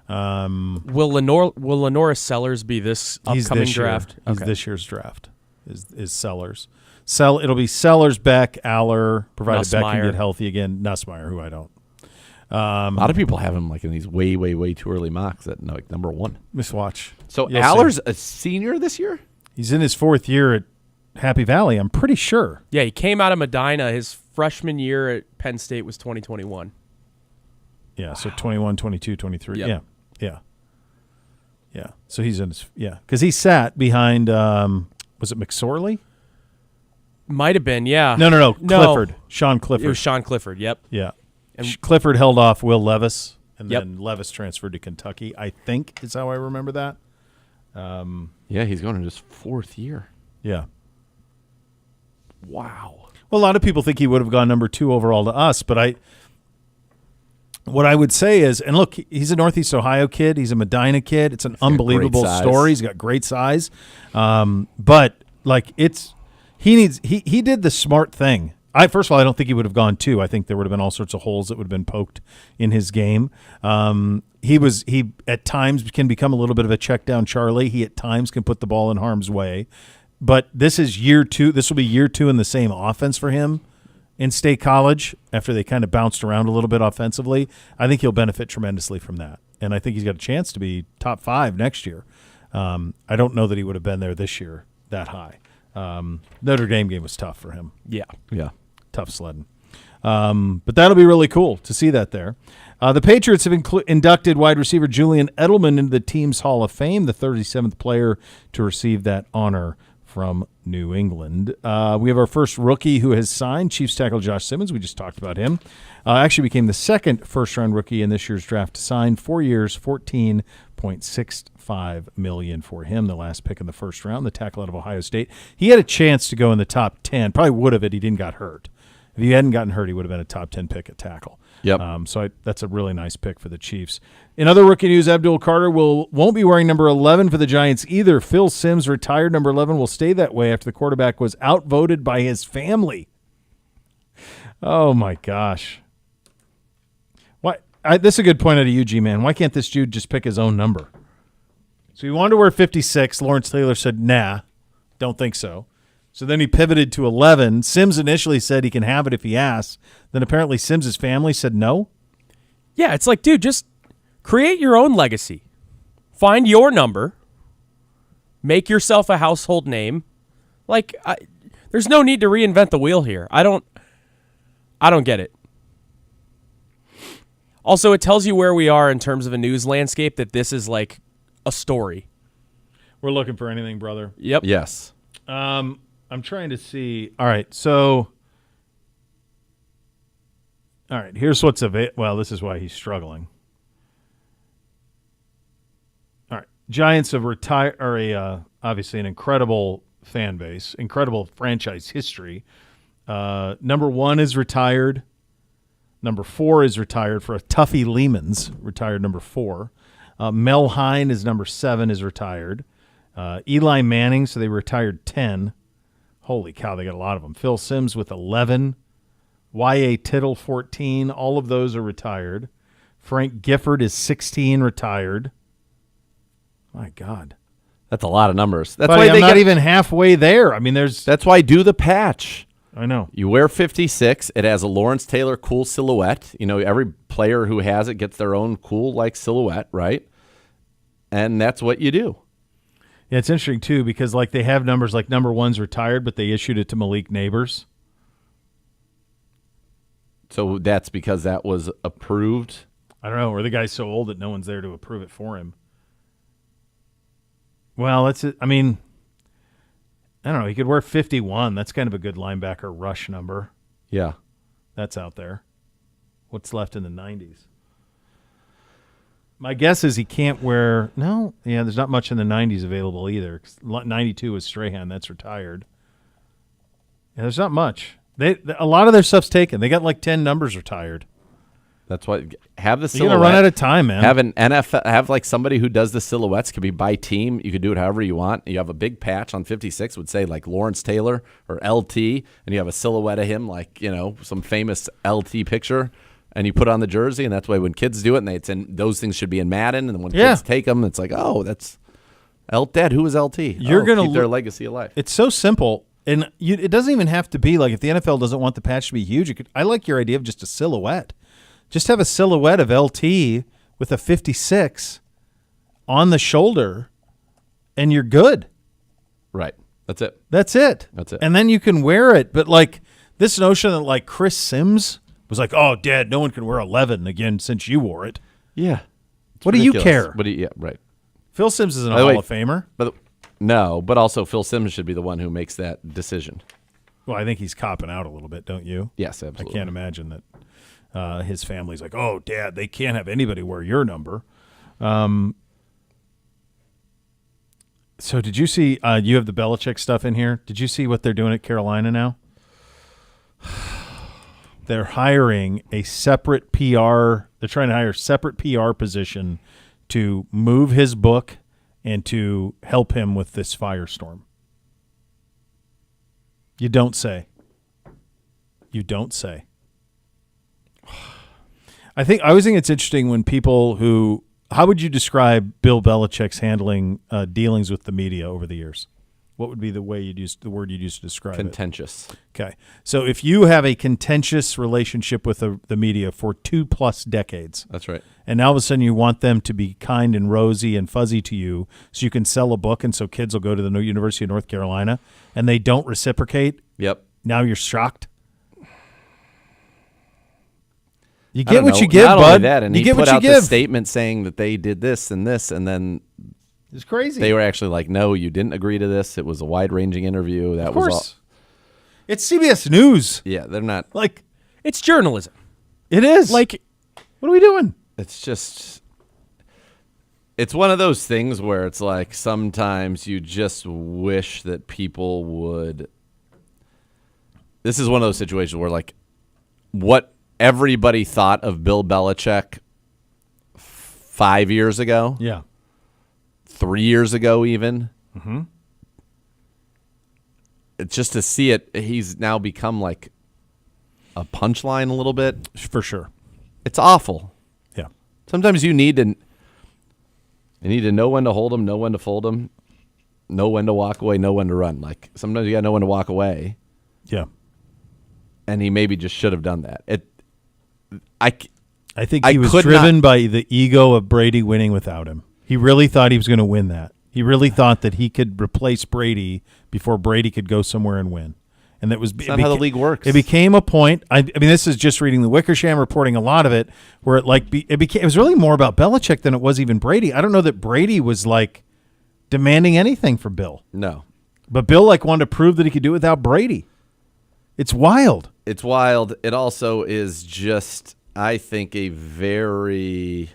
[SPEAKER 5] Will Lenora Sellers be this
[SPEAKER 1] He's
[SPEAKER 5] upcoming
[SPEAKER 1] this year.
[SPEAKER 5] draft?
[SPEAKER 1] He's this year's draft. Is Sellers. It'll be Sellers, Beck, Aller, provided Beck can
[SPEAKER 5] Nussmeier.
[SPEAKER 1] get healthy again. Nussmeier, who I don't.
[SPEAKER 2] A lot of people have him like in these way, way, way too early mocks at like number 1.
[SPEAKER 1] Miss Watch.
[SPEAKER 2] So
[SPEAKER 1] You'll
[SPEAKER 2] Aller's
[SPEAKER 1] see.
[SPEAKER 2] a senior this year?
[SPEAKER 1] He's in his 4th year at Happy Valley, I'm pretty sure.
[SPEAKER 5] Yeah, he came out of Medina. His freshman year at Penn State was 2021.
[SPEAKER 1] Yeah, so 21, 22, 23.
[SPEAKER 5] Yep.
[SPEAKER 1] Yeah. So he's in his because he sat behind was it McSorley?
[SPEAKER 5] Might have been, yeah.
[SPEAKER 1] No. Clifford. Sean Clifford.
[SPEAKER 5] It was Sean Clifford, yep.
[SPEAKER 1] Yeah.
[SPEAKER 5] And-
[SPEAKER 1] Clifford held off Will Levis and
[SPEAKER 5] Yep.
[SPEAKER 1] then Levis transferred to Kentucky, I think is how I remember that.
[SPEAKER 2] Yeah, he's going in his 4th year.
[SPEAKER 1] Yeah.
[SPEAKER 2] Wow.
[SPEAKER 1] Well, a lot of people think he would have gone number 2 overall to us, but what I would say is, and look, he's a Northeast Ohio kid. He's a Medina kid. It's an unbelievable
[SPEAKER 2] great size.
[SPEAKER 1] story. He's got great size. But like he did the smart thing. First of all, I don't think he would have gone 2. I think there would have been all sorts of holes that would have been poked in his game. He at times can become a little bit of a check down Charlie. He at times can put the ball in harm's way. But this is year 2. This will be year 2 in the same offense for him in State College after they kind of bounced around a little bit offensively. I think he'll benefit tremendously from that. And I think he's got a chance to be top 5 next year. I don't know that he would have been there this year that high. Notre Dame game was tough for him.
[SPEAKER 5] Yeah.
[SPEAKER 2] Yeah.
[SPEAKER 1] Tough sledding. But that'll be really cool to see that there. The Patriots have inducted wide receiver Julian Edelman into the team's Hall of Fame, the 37th player to receive that honor from New England. We have our first rookie who has signed, Chiefs tackle Josh Simmons. We just talked about him. Actually became the second first-round rookie in this year's draft to sign. 4 years, $14.65 million for him, the last pick in the first round, the tackle out of Ohio State. He had a chance to go in the top 10. Probably would have if he didn't got hurt. If he hadn't gotten hurt, he would have been a top 10 pick at tackle.
[SPEAKER 2] Yep.
[SPEAKER 1] That's a really nice pick for the Chiefs. In other rookie news, Abdul Carter won't be wearing number 11 for the Giants either. Phil Simms retired. Number 11 will stay that way after the quarterback was outvoted by his family. Oh, my gosh. This is a good point out of you, G-Man. Why can't this dude just pick his own number? So he wanted to wear 56. Lawrence Taylor said, nah. Don't think so. So then he pivoted to 11. Sims initially said he can have it if he asks. Then apparently Sims's family said no.
[SPEAKER 5] Yeah, it's like, dude, just create your own legacy. Find your number. Make yourself a household name. Like, there's no need to reinvent the wheel here. I don't get it. Also, it tells you where we are in terms of a news landscape that this is like a story.
[SPEAKER 1] We're looking for anything, brother.
[SPEAKER 5] Yep.
[SPEAKER 2] Yes.
[SPEAKER 1] I'm trying to see. All right, so here's what's available. Well, this is why he's struggling. All right, Giants have obviously an incredible fan base, incredible franchise history. Number 1 is retired. Number 4 is retired for a Tuffy Lehman's, retired number 4. Mel Hine is number 7, is retired. Eli Manning, so they retired 10. Holy cow, they got a lot of them. Phil Simms with 11. Y.A. Tittle, 14. All of those are retired. Frank Gifford is 16, retired. My God.
[SPEAKER 2] That's a lot of numbers. That's
[SPEAKER 1] Buddy,
[SPEAKER 2] why
[SPEAKER 1] I'm not even halfway there. I mean,
[SPEAKER 2] That's why do the patch.
[SPEAKER 1] I know.
[SPEAKER 2] You wear 56. It has a Lawrence Taylor cool silhouette. You know, every player who has it gets their own cool like silhouette, right? And that's what you do.
[SPEAKER 1] Yeah, it's interesting too because like they have numbers like number 1's retired, but they issued it to Malik Neighbors.
[SPEAKER 2] So that's because that was approved.
[SPEAKER 1] I don't know, or the guy's so old that no one's there to approve it for him. Well, that's it. I mean, I don't know. He could wear 51. That's kind of a good linebacker rush number.
[SPEAKER 2] Yeah.
[SPEAKER 1] That's out there. What's left in the 90s? My guess is he can't wear – no. Yeah, there's not much in the 90s available either. 92 was Strahan. That's retired. Yeah, there's not much. A lot of their stuff's taken. They got like 10 numbers retired.
[SPEAKER 2] That's what have the
[SPEAKER 1] You're
[SPEAKER 2] silhouette.
[SPEAKER 1] going to run out of time, man.
[SPEAKER 2] Have an NFL, have like somebody who does the silhouettes. Could be by team. You could do it however you want. You have a big patch on 56 would say like Lawrence Taylor or LT, and you have a silhouette of him like, you know, some famous LT picture, and you put on the jersey, and that's why when kids do it, and those things should be in Madden, and when kids take them, it's like, oh, that's Dad. Who is LT?
[SPEAKER 1] You're going to
[SPEAKER 2] keep their legacy alive.
[SPEAKER 1] It's so simple, and it doesn't even have to be like if the NFL doesn't want the patch to be huge. I like your idea of just a silhouette. Just have a silhouette of LT with a 56 on the shoulder, and you're good.
[SPEAKER 2] Right. That's it.
[SPEAKER 1] That's it.
[SPEAKER 2] That's it.
[SPEAKER 1] And then you can wear it. But, like, this notion that, like, Chris Sims was like, oh, Dad, no one can wear 11 again since you wore it.
[SPEAKER 2] Yeah. It's
[SPEAKER 1] What do you
[SPEAKER 2] ridiculous.
[SPEAKER 1] care?
[SPEAKER 2] Yeah, right.
[SPEAKER 1] Phil Sims isn't a
[SPEAKER 2] By the way-
[SPEAKER 1] Hall of Famer.
[SPEAKER 2] But also Phil Sims should be the one who makes that decision.
[SPEAKER 1] Well, I think he's copping out a little bit, don't you?
[SPEAKER 2] Yes, absolutely.
[SPEAKER 1] I can't imagine that his family's like, oh, Dad, they can't have anybody wear your number. So did you see you have the Belichick stuff in here? Did you see what they're doing at Carolina now? They're hiring a separate PR. They're trying to hire a separate PR position to move his book and to help him with this firestorm. You don't say. You don't say. I always think it's interesting when people who – how would you describe Bill Belichick's handling dealings with the media over the years? What would be the word you'd use to describe
[SPEAKER 2] Contentious.
[SPEAKER 1] it? Okay. So if you have a contentious relationship with the media for 2+ decades,
[SPEAKER 2] That's right.
[SPEAKER 1] and now all of a sudden you want them to be kind and rosy and fuzzy to you so you can sell a book and so kids will go to the University of North Carolina, and they don't reciprocate,
[SPEAKER 2] Yep.
[SPEAKER 1] now you're shocked? You
[SPEAKER 2] I
[SPEAKER 1] get
[SPEAKER 2] don't
[SPEAKER 1] what
[SPEAKER 2] know.
[SPEAKER 1] you give,
[SPEAKER 2] Not
[SPEAKER 1] bud.
[SPEAKER 2] only that, and
[SPEAKER 1] you
[SPEAKER 2] he
[SPEAKER 1] get
[SPEAKER 2] put
[SPEAKER 1] what you
[SPEAKER 2] out the
[SPEAKER 1] give.
[SPEAKER 2] statement saying that they did this, and then
[SPEAKER 1] It's crazy.
[SPEAKER 2] they were actually like, no, you didn't agree to this. It was a wide-ranging interview. That
[SPEAKER 1] of
[SPEAKER 2] was all.
[SPEAKER 1] course. It's CBS News.
[SPEAKER 2] Yeah, they're not.
[SPEAKER 1] Like,
[SPEAKER 5] It's journalism.
[SPEAKER 1] it is.
[SPEAKER 5] Like,
[SPEAKER 1] what are we doing?
[SPEAKER 2] It's just. It's one of those things where it's like sometimes you just wish that people would. This is one of those situations where like, what everybody thought of Bill Belichick 5 years ago.
[SPEAKER 1] Yeah.
[SPEAKER 2] 3 years ago even. Mm-hmm. It's just to see it, he's now become like a punchline a little bit.
[SPEAKER 1] For sure.
[SPEAKER 2] It's awful.
[SPEAKER 1] Yeah.
[SPEAKER 2] Sometimes you need to know when to hold them, know when to fold them. know when to walk away, know when to run. Like sometimes you got to know when to walk away,
[SPEAKER 1] Yeah.
[SPEAKER 2] and he maybe just should have done that. I
[SPEAKER 1] think
[SPEAKER 2] I
[SPEAKER 1] he was
[SPEAKER 2] could
[SPEAKER 1] driven by the ego of Brady winning without him. He really thought he was going to win that. He really thought that he could replace Brady before Brady could go somewhere and win. And that was
[SPEAKER 2] not how the league works.
[SPEAKER 1] It became a point. I mean, this is just reading the Wickersham reporting a lot of it, where it was really more about Belichick than it was even Brady. I don't know that Brady was like demanding anything for Bill,
[SPEAKER 2] No.
[SPEAKER 1] but Bill wanted to prove that he could do it without Brady. It's wild.
[SPEAKER 2] It's wild. It also is just, I think, a very...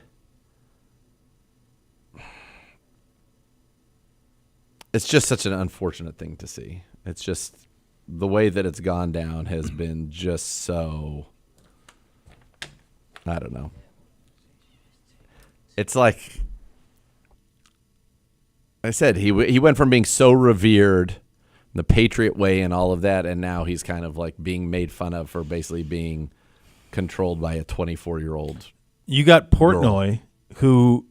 [SPEAKER 2] It's just such an unfortunate thing to see. It's just the way that it's gone down has been just so, I don't know. It's like I said, he went from being so revered, the Patriot way and all of that, and now he's kind of like being made fun of for basically being controlled by a 24-year-old.
[SPEAKER 1] You got Portnoy, who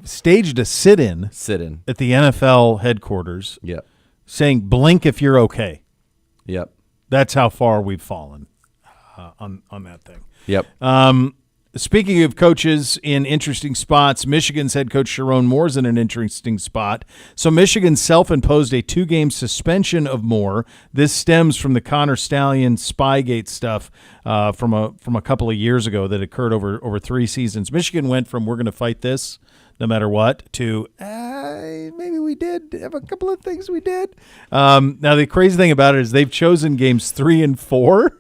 [SPEAKER 1] staged a sit-in
[SPEAKER 2] Sit-in.
[SPEAKER 1] at the NFL headquarters
[SPEAKER 2] Yep.
[SPEAKER 1] saying, blink if you're okay.
[SPEAKER 2] Yep.
[SPEAKER 1] That's how far we've fallen on that thing.
[SPEAKER 2] Yep.
[SPEAKER 1] Speaking of coaches in interesting spots, Michigan's head coach Sharon Moore's in an interesting spot. So Michigan self-imposed a 2-game suspension of Moore. This stems from the Connor Stallion Spygate stuff from a couple of years ago that occurred over 3 seasons. Michigan went from we're going to fight this no matter what to maybe we did have a couple of things we did. Now the crazy thing about it is they've chosen games 3 and 4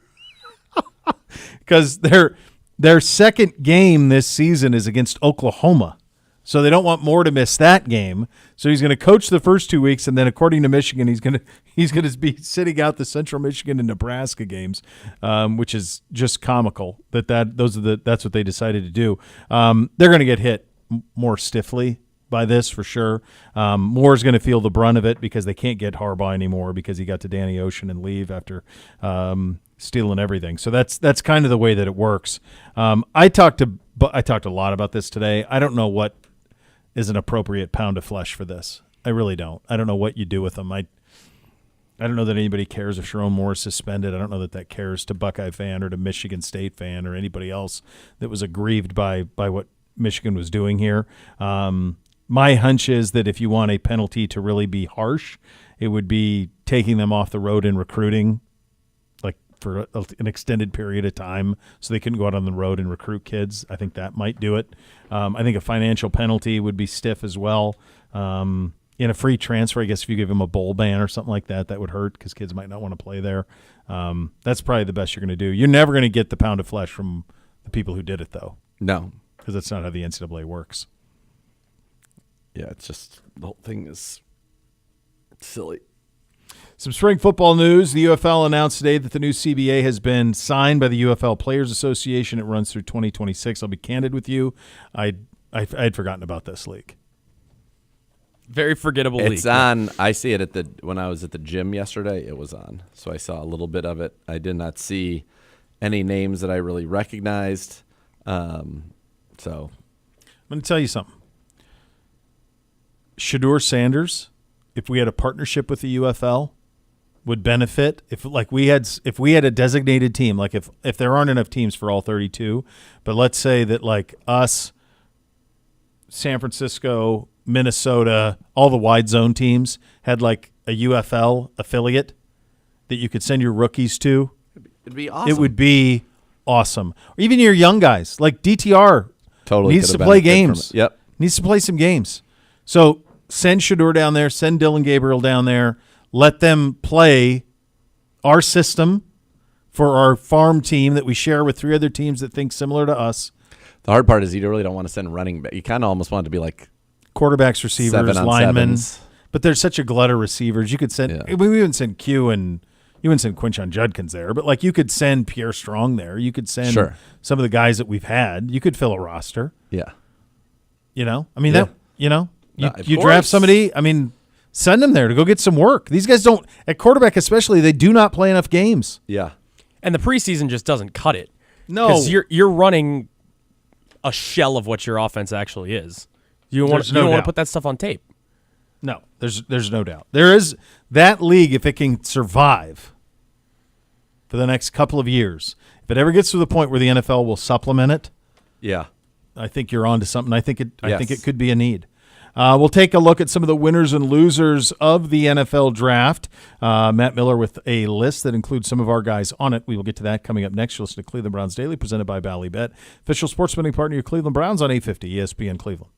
[SPEAKER 1] because their second game this season is against Oklahoma. So they don't want Moore to miss that game. So he's going to coach the first 2 weeks, and then according to Michigan, he's going to be sitting out the Central Michigan and Nebraska games, which is just comical. That's what they decided to do. They're going to get hit more stiffly by this for sure. Moore's going to feel the brunt of it because they can't get Harbaugh anymore because he got to Danny Ocean and leave after stealing everything. So that's kind of the way that it works. I talked a lot about this today. I don't know what is an appropriate pound of flesh for this. I really don't. I don't know what you do with them. I don't know that anybody cares if Sharon Moore is suspended. I don't know that cares to Buckeye fan or to Michigan State fan or anybody else that was aggrieved by what Michigan was doing here. My hunch is that if you want a penalty to really be harsh, it would be taking them off the road in recruiting, like for an extended period of time, so they couldn't go out on the road and recruit kids. I think that might do it. I think a financial penalty would be stiff as well. In a free transfer, I guess if you give them a bowl ban or something like that, that would hurt because kids might not want to play there. That's probably the best you're going to do. You're never going to get the pound of flesh from the people who did it, though.
[SPEAKER 2] No.
[SPEAKER 1] Because that's not how the NCAA works.
[SPEAKER 2] Yeah, it's just the whole thing is silly.
[SPEAKER 1] Some spring football news. The UFL announced today that the new CBA has been signed by the UFL Players Association. It runs through 2026. I'll be candid with you. I'd forgotten about this league.
[SPEAKER 5] Very forgettable league.
[SPEAKER 2] It's on. I see it when I was at the gym yesterday. It was on, so I saw a little bit of it. I did not see any names that I really recognized. So
[SPEAKER 1] I'm going to tell you something. Shedeur Sanders, if we had a partnership with the UFL, would benefit if we had a designated team, like if there aren't enough teams for all 32, but let's say that like us, San Francisco, Minnesota, all the wide zone teams had like a UFL affiliate that you could send your rookies to.
[SPEAKER 2] it'd be awesome.
[SPEAKER 1] It would be awesome. Or even your young guys, like DTR
[SPEAKER 2] totally
[SPEAKER 1] needs to
[SPEAKER 2] could've
[SPEAKER 1] play
[SPEAKER 2] benefited from
[SPEAKER 1] games.
[SPEAKER 2] it. Yep.
[SPEAKER 1] Needs to play some games. So send Shedeur down there, send Dylan Gabriel down there, let them play our system for our farm team that we share with 3 other teams that think similar to us.
[SPEAKER 2] The hard part is you really don't want to send running back. You kind of almost want it to be like
[SPEAKER 1] Quarterbacks, receivers,
[SPEAKER 2] 7-on-7s.
[SPEAKER 1] linemen. But there's such a glut of receivers. You could send
[SPEAKER 2] Yeah.
[SPEAKER 1] we wouldn't send Q and you wouldn't send Quinshon Judkins there, but like you could send Pierre Strong there. You could send
[SPEAKER 2] Sure.
[SPEAKER 1] some of the guys that we've had. You could fill a roster.
[SPEAKER 2] Yeah.
[SPEAKER 1] You know? I mean
[SPEAKER 2] Yeah.
[SPEAKER 1] that you know?
[SPEAKER 2] No, of
[SPEAKER 1] You draft
[SPEAKER 2] course.
[SPEAKER 1] somebody, I mean, send them there to go get some work. These guys don't at quarterback especially, they do not play enough games.
[SPEAKER 2] Yeah.
[SPEAKER 5] And the preseason just doesn't cut it.
[SPEAKER 1] No.
[SPEAKER 5] Because you're running a shell of what your offense actually is. You want
[SPEAKER 1] There's no
[SPEAKER 5] to
[SPEAKER 1] doubt.
[SPEAKER 5] put that stuff on tape.
[SPEAKER 1] No, there's no doubt. There is that league, if it can survive for the next couple of years, if it ever gets to the point where the NFL will supplement it,
[SPEAKER 2] Yeah.
[SPEAKER 1] I think you're on to something. I think it
[SPEAKER 2] Yes.
[SPEAKER 1] could be a need. We'll take a look at some of the winners and losers of the NFL draft. Matt Miller with a list that includes some of our guys on it. We will get to that coming up next. You'll listen to Cleveland Browns Daily, presented by Ballybet, official sports betting partner of Cleveland Browns on 850 ESPN Cleveland.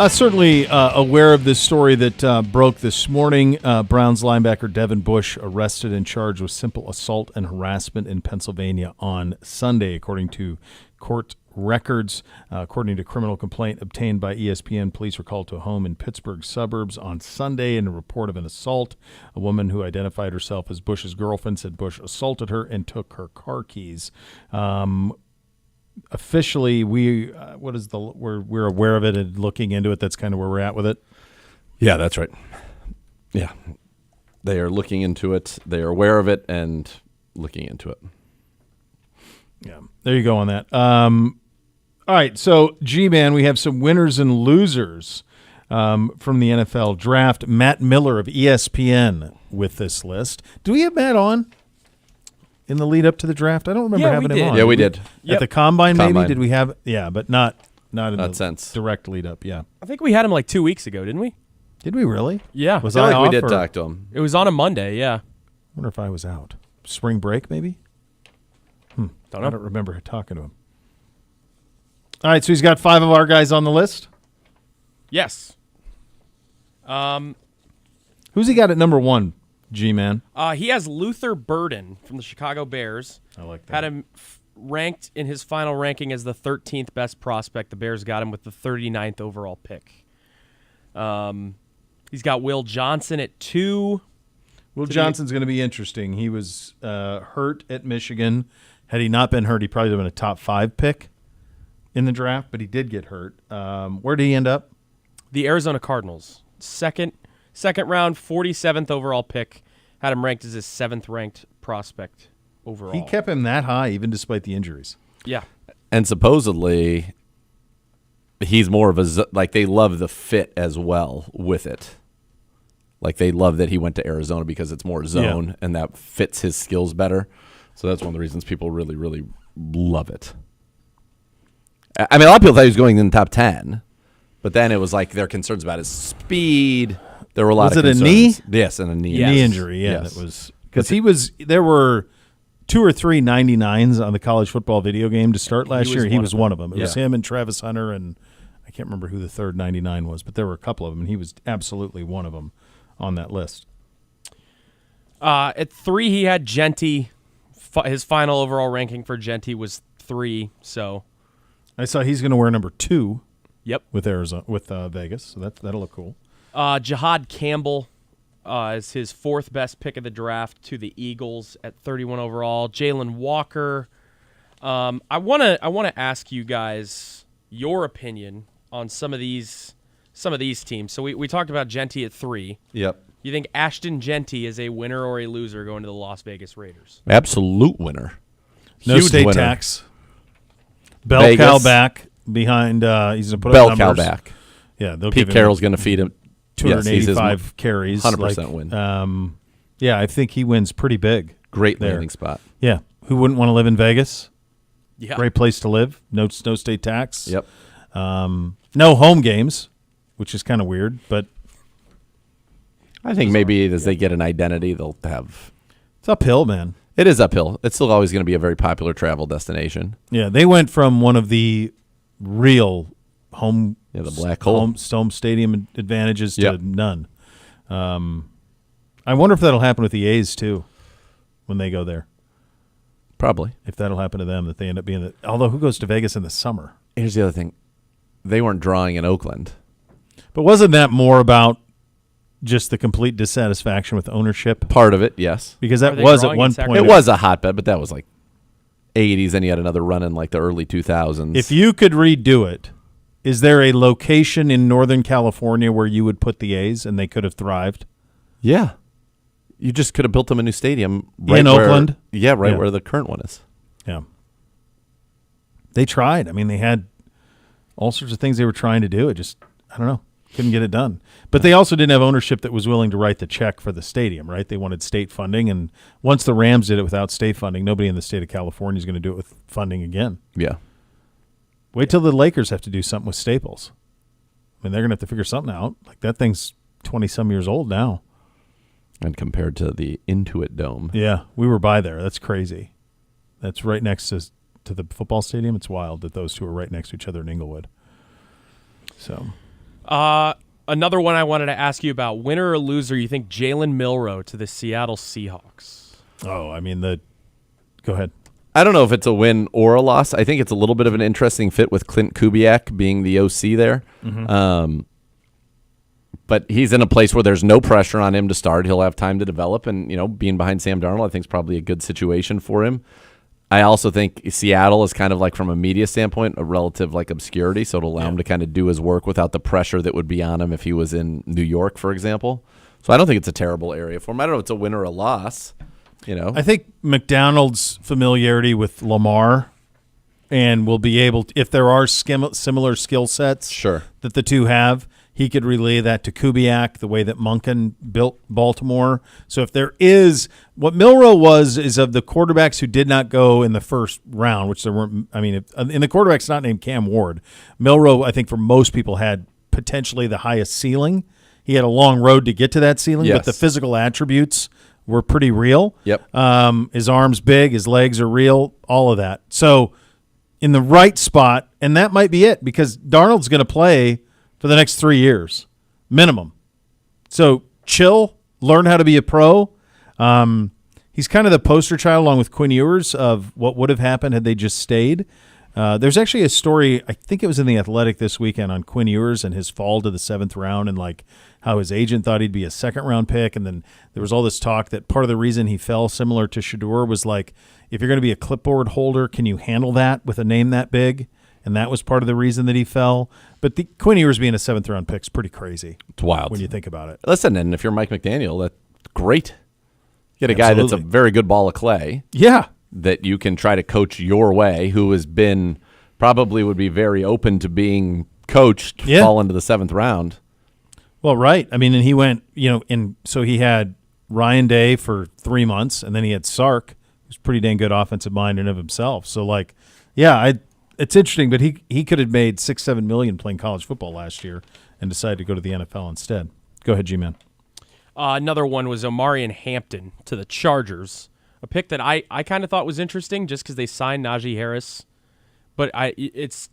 [SPEAKER 1] Certainly aware of this story that broke this morning. Browns linebacker Devin Bush arrested and charged with simple assault and harassment in Pennsylvania on Sunday, according to court records. According to criminal complaint obtained by ESPN, police were called to a home in Pittsburgh suburbs on Sunday in a report of an assault. A woman who identified herself as Bush's girlfriend said Bush assaulted her and took her car keys. Officially, we're aware of it and looking into it. That's kind of where we're at with it.
[SPEAKER 2] Yeah, that's right. Yeah. They are looking into it. They are aware of it and looking into it.
[SPEAKER 1] Yeah, there you go on that. All right, so G-Man, we have some winners and losers from the NFL draft. Matt Miller of ESPN with this list. Do we have Matt on in the lead up to the draft? I don't remember having him on.
[SPEAKER 2] Yeah, we did.
[SPEAKER 1] At the combine, maybe?
[SPEAKER 2] Combine.
[SPEAKER 1] Did we have? Yeah, but not in the
[SPEAKER 2] sense.
[SPEAKER 1] direct lead up. Yeah.
[SPEAKER 5] I think we had him like 2 weeks ago, didn't we?
[SPEAKER 1] Did we really?
[SPEAKER 5] Yeah.
[SPEAKER 1] Was
[SPEAKER 2] I
[SPEAKER 1] I
[SPEAKER 2] feel like
[SPEAKER 1] off,
[SPEAKER 2] we did
[SPEAKER 1] or-
[SPEAKER 2] talk to him.
[SPEAKER 5] It was on a Monday, yeah.
[SPEAKER 1] I wonder if I was out. Spring break, maybe?
[SPEAKER 5] Don't
[SPEAKER 1] I
[SPEAKER 5] know.
[SPEAKER 1] don't remember talking to him. All right, so he's got 5 of our guys on the list.
[SPEAKER 5] Yes.
[SPEAKER 1] Who's he got at number 1, G-Man?
[SPEAKER 5] He has Luther Burden from the Chicago Bears.
[SPEAKER 1] I like that.
[SPEAKER 5] Had him ranked in his final ranking as the 13th best prospect. The Bears got him with the 39th overall pick. He's got Will Johnson at 2.
[SPEAKER 1] Will Johnson's going to be interesting. He was hurt at Michigan. Had he not been hurt, he probably would have been a top 5 pick in the draft, but he did get hurt. Where did he end up?
[SPEAKER 5] The Arizona Cardinals. Second round, 47th overall pick. Had him ranked as his 7th ranked prospect overall.
[SPEAKER 1] He kept him that high, even despite the injuries.
[SPEAKER 5] Yeah.
[SPEAKER 2] And supposedly, he's more of a like they love the fit as well with it. Like they love that he went to Arizona because it's more zone and that fits his skills better. So that's one of the reasons people really, really love it. I mean, a lot of people thought he was going in the top 10, but then it was like their concerns about his speed. There were a lot
[SPEAKER 1] Was
[SPEAKER 2] of
[SPEAKER 1] it a
[SPEAKER 2] concerns.
[SPEAKER 1] knee?
[SPEAKER 2] Yes, and a knee.
[SPEAKER 5] Yes.
[SPEAKER 1] Knee injury, yeah.
[SPEAKER 2] Yes.
[SPEAKER 1] That was because there were 2 or 3 99s on the college football video game to start last year. He was one of them. It was
[SPEAKER 2] Yeah.
[SPEAKER 1] him and Travis Hunter, and I can't remember who the third 99 was, but there were a couple of them, and he was absolutely one of them on that list.
[SPEAKER 5] At 3, he had Genty. His final overall ranking for Genty was 3. So,
[SPEAKER 1] I saw he's going to wear number 2
[SPEAKER 5] yep.
[SPEAKER 1] with Vegas, so that'll look cool.
[SPEAKER 5] Jahad Campbell is his 4th best pick of the draft to the Eagles at 31 overall. Jalen Walker. I want to ask you guys your opinion on some of these teams. So we talked about Genty at 3.
[SPEAKER 2] Yep.
[SPEAKER 5] You think Ashton Genty is a winner or a loser going to the Las Vegas Raiders?
[SPEAKER 2] Absolute winner.
[SPEAKER 1] No
[SPEAKER 2] Huge
[SPEAKER 1] state
[SPEAKER 2] winner.
[SPEAKER 1] tax. Bell
[SPEAKER 2] Vegas.
[SPEAKER 1] cow back behind. He's going to put
[SPEAKER 2] Bell
[SPEAKER 1] up
[SPEAKER 2] cow
[SPEAKER 1] numbers.
[SPEAKER 2] back.
[SPEAKER 1] Yeah, they'll
[SPEAKER 2] Pete
[SPEAKER 1] give him
[SPEAKER 2] Carroll's going to feed him.
[SPEAKER 1] 285 carries.
[SPEAKER 2] 100% win.
[SPEAKER 1] Yeah, I think he wins pretty big.
[SPEAKER 2] Great
[SPEAKER 1] there.
[SPEAKER 2] landing spot.
[SPEAKER 1] Yeah, who wouldn't want to live in Vegas?
[SPEAKER 5] Yeah.
[SPEAKER 1] Great place to live. No state tax.
[SPEAKER 2] Yep.
[SPEAKER 1] No home games, which is kind of weird, but
[SPEAKER 2] I think maybe as they get an identity, they'll have.
[SPEAKER 1] it's uphill, man.
[SPEAKER 2] It is uphill. It's still always going to be a very popular travel destination.
[SPEAKER 1] Yeah, they went from one of the real home,
[SPEAKER 2] Yeah, the black hole.
[SPEAKER 1] home stadium advantages to
[SPEAKER 2] Yep.
[SPEAKER 1] none. I wonder if that'll happen with the A's too, when they go there.
[SPEAKER 2] Probably.
[SPEAKER 1] If that'll happen to them, that they end up being although who goes to Vegas in the summer?
[SPEAKER 2] Here's the other thing. They weren't drawing in Oakland.
[SPEAKER 1] But wasn't that more about just the complete dissatisfaction with ownership?
[SPEAKER 2] Part of it, yes.
[SPEAKER 1] Because
[SPEAKER 5] Are
[SPEAKER 1] that
[SPEAKER 5] they
[SPEAKER 1] was at
[SPEAKER 5] drawing
[SPEAKER 1] one
[SPEAKER 5] in
[SPEAKER 1] point.
[SPEAKER 5] Sacramento?
[SPEAKER 2] It was a hotbed, but that was like 80s, and you had another run in like the early 2000s.
[SPEAKER 1] If you could redo it, is there a location in Northern California where you would put the A's and they could have thrived?
[SPEAKER 2] Yeah. You just could have built them a new stadium.
[SPEAKER 1] In Oakland?
[SPEAKER 2] Yeah, right
[SPEAKER 1] Yeah.
[SPEAKER 2] where the current one is.
[SPEAKER 1] Yeah. They tried. I mean, they had all sorts of things they were trying to do. It just, I don't know, couldn't get it done. But they also didn't have ownership that was willing to write the check for the stadium, right? They wanted state funding. And once the Rams did it without state funding, nobody in the state of California is going to do it with funding again.
[SPEAKER 2] Yeah.
[SPEAKER 1] Wait till the Lakers have to do something with Staples. I mean, they're going to have to figure something out. Like, that thing's 20-some years old now.
[SPEAKER 2] And compared to the Intuit Dome.
[SPEAKER 1] Yeah, we were by there. That's crazy. That's right next to the football stadium. It's wild that those two are right next to each other in Inglewood. So,
[SPEAKER 5] Another one I wanted to ask you about: winner or loser? You think Jalen Milroe to the Seattle Seahawks?
[SPEAKER 1] Oh, I mean Go ahead.
[SPEAKER 2] I don't know if it's a win or a loss. I think it's a little bit of an interesting fit with Clint Kubiak being the OC there. But he's in a place where there's no pressure on him to start. He'll have time to develop, and being behind Sam Darnold, I think is probably a good situation for him. I also think Seattle is kind of like, from a media standpoint, a relative like obscurity, so it'll allow him to kind of do his work without the pressure that would be on him if he was in New York, for example. So I don't think it's a terrible area for him. I don't know if it's a win or a loss.
[SPEAKER 1] I think McDonald's familiarity with Lamar and will be able to, if there are similar skill sets
[SPEAKER 2] Sure.
[SPEAKER 1] that the two have, he could relay that to Kubiak the way that Monken built Baltimore. So if there is what Milroe is of the quarterbacks who did not go in the first round, which there weren't. I mean, in the quarterbacks not named Cam Ward, Milroe, I think for most people had potentially the highest ceiling. He had a long road to get to that ceiling,
[SPEAKER 2] Yes.
[SPEAKER 1] but the physical attributes were pretty real.
[SPEAKER 2] Yep.
[SPEAKER 1] His arm's big, his legs are real, all of that. So in the right spot, and that might be it, because Darnold's going to play for the next 3 years, minimum. So chill, learn how to be a pro. He's kind of the poster child, along with Quinn Ewers, of what would have happened had they just stayed. There's actually a story, I think it was in The Athletic this weekend, on Quinn Ewers and his fall to the 7th round, and like how his agent thought he'd be a 2nd-round pick. And then there was all this talk that part of the reason he fell, similar to Shedeur, was like, if you're going to be a clipboard holder, can you handle that with a name that big? And that was part of the reason that he fell. But Quinn Ewers being a 7th-round pick is pretty crazy.
[SPEAKER 2] It's wild
[SPEAKER 1] when you think about it.
[SPEAKER 2] Listen, and if you're Mike McDaniel, that's great. You get a guy that's a very good ball of clay.
[SPEAKER 1] Yeah.
[SPEAKER 2] That you can try to coach your way, who has been probably would be very open to being coached, fall into the 7th round.
[SPEAKER 1] Well, right. I mean, and he went, so he had Ryan Day for 3 months, and then he had Sark, who's a pretty dang good offensive mind in of himself. So, like, it's interesting, but he could have made $6-7 million playing college football last year and decided to go to the NFL instead. Go ahead, G-Man.
[SPEAKER 5] Another one was Omarion Hampton to the Chargers, a pick that I kind of thought was interesting just because they signed Najee Harris. But it's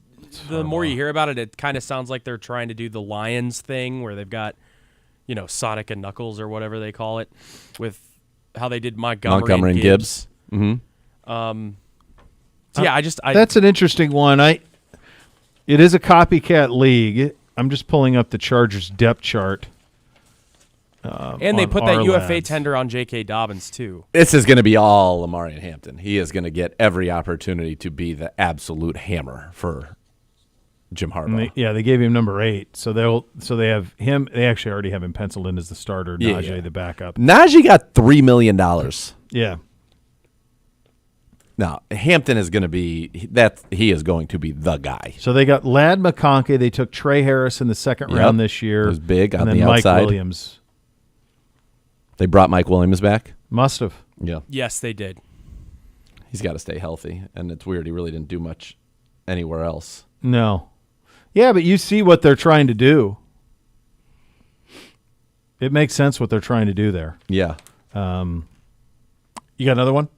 [SPEAKER 5] the more you hear about it, it kind of sounds like they're trying to do the Lions thing where they've got, Sonic and Knuckles or whatever they call it, with how they did Montgomery and Gibbs.
[SPEAKER 2] Mm-hmm.
[SPEAKER 5] So yeah,
[SPEAKER 1] that's an interesting one. It is a copycat league. I'm just pulling up the Chargers depth chart.
[SPEAKER 5] And they put that UFA tender on J.K. Dobbins, too.
[SPEAKER 2] This is going to be all Omarion Hampton. He is going to get every opportunity to be the absolute hammer for Jim Harbaugh.
[SPEAKER 1] They gave him number 8. So they have him. They actually already have him penciled in as the starter, Najee the backup.
[SPEAKER 2] Najee got $3 million.
[SPEAKER 1] Yeah.
[SPEAKER 2] Now, Hampton is going to be that. He is going to be the guy.
[SPEAKER 1] So they got Ladd McConkey. They took Trey Harris in the 2nd round this year.
[SPEAKER 2] It was big on
[SPEAKER 1] and then
[SPEAKER 2] the outside.
[SPEAKER 1] Mike Williams.
[SPEAKER 2] They brought Mike Williams back?
[SPEAKER 1] Must have.
[SPEAKER 2] Yeah.
[SPEAKER 5] Yes, they did.
[SPEAKER 2] He's got to stay healthy, and it's weird. He really didn't do much anywhere else.
[SPEAKER 1] No. Yeah, but you see what they're trying to do. It makes sense what they're trying to do there.
[SPEAKER 2] Yeah.
[SPEAKER 1] You got another one?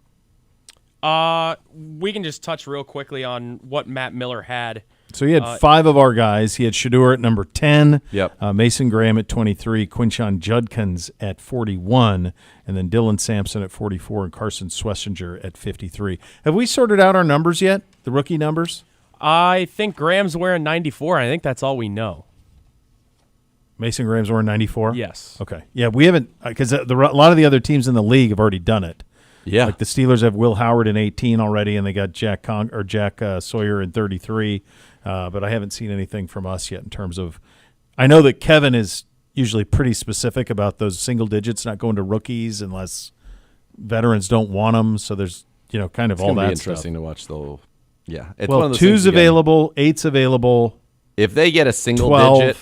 [SPEAKER 5] We can just touch real quickly on what Matt Miller had.
[SPEAKER 1] So he had 5 of our guys. He had Shedeur at number 10,
[SPEAKER 2] Yep.
[SPEAKER 1] Mason Graham at 23, Quinshon Judkins at 41, and then Dylan Sampson at 44, and Carson Schlesinger at 53. Have we sorted out our numbers yet, the rookie numbers?
[SPEAKER 5] I think Graham's wearing 94. I think that's all we know.
[SPEAKER 1] Mason Graham's wearing 94?
[SPEAKER 5] Yes.
[SPEAKER 1] Okay. Yeah, we haven't, because a lot of the other teams in the league have already done it.
[SPEAKER 2] Yeah.
[SPEAKER 1] Like the Steelers have Will Howard in 18 already, and they got Jack Sawyer in 33. But I haven't seen anything from us yet in terms of – I know that Kevin is usually pretty specific about those single digits not going to rookies unless veterans don't want them. So there's, kind of all that
[SPEAKER 2] stuff. It's going to be interesting to watch, though. Yeah. It's
[SPEAKER 1] well,
[SPEAKER 2] one of those
[SPEAKER 1] 2's available, 8's available.
[SPEAKER 2] If they get a single
[SPEAKER 1] 12.
[SPEAKER 2] digit,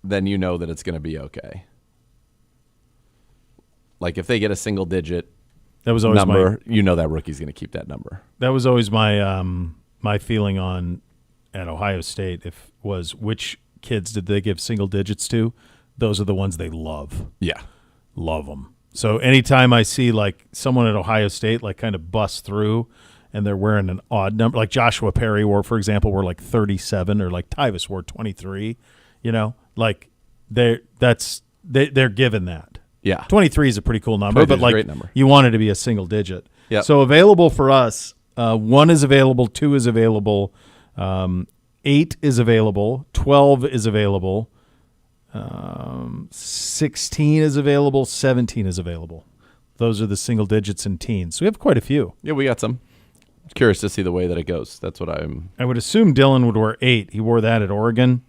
[SPEAKER 2] then you know that it's going to be okay. Like if they get a single digit
[SPEAKER 1] that was always
[SPEAKER 2] number, you know that rookie's going to keep that number.
[SPEAKER 1] That was always my my feeling on at Ohio State. Was which kids did they give single digits to? Those are the ones they love.
[SPEAKER 2] Yeah,
[SPEAKER 1] love them. So anytime I see like someone at Ohio State like kind of bust through, and they're wearing an odd number, like Joshua Perry wore, for example, wore like 37, or like Tyvis wore 23. Like they're given that.
[SPEAKER 2] Yeah.
[SPEAKER 1] 23 is a pretty cool number,
[SPEAKER 2] 23
[SPEAKER 1] but
[SPEAKER 2] is a
[SPEAKER 1] like
[SPEAKER 2] great number.
[SPEAKER 1] you want it to be a single digit.
[SPEAKER 2] Yep.
[SPEAKER 1] So available for us, 1 is available, 2 is available, 8 is available, 12 is available, 16 is available, 17 is available. Those are the single digits in teens. So we have quite a few.
[SPEAKER 2] Yeah, we got some. Curious to see the way that it goes. That's what I'm.
[SPEAKER 1] I would assume Dylan would wear 8. He wore that at Oregon,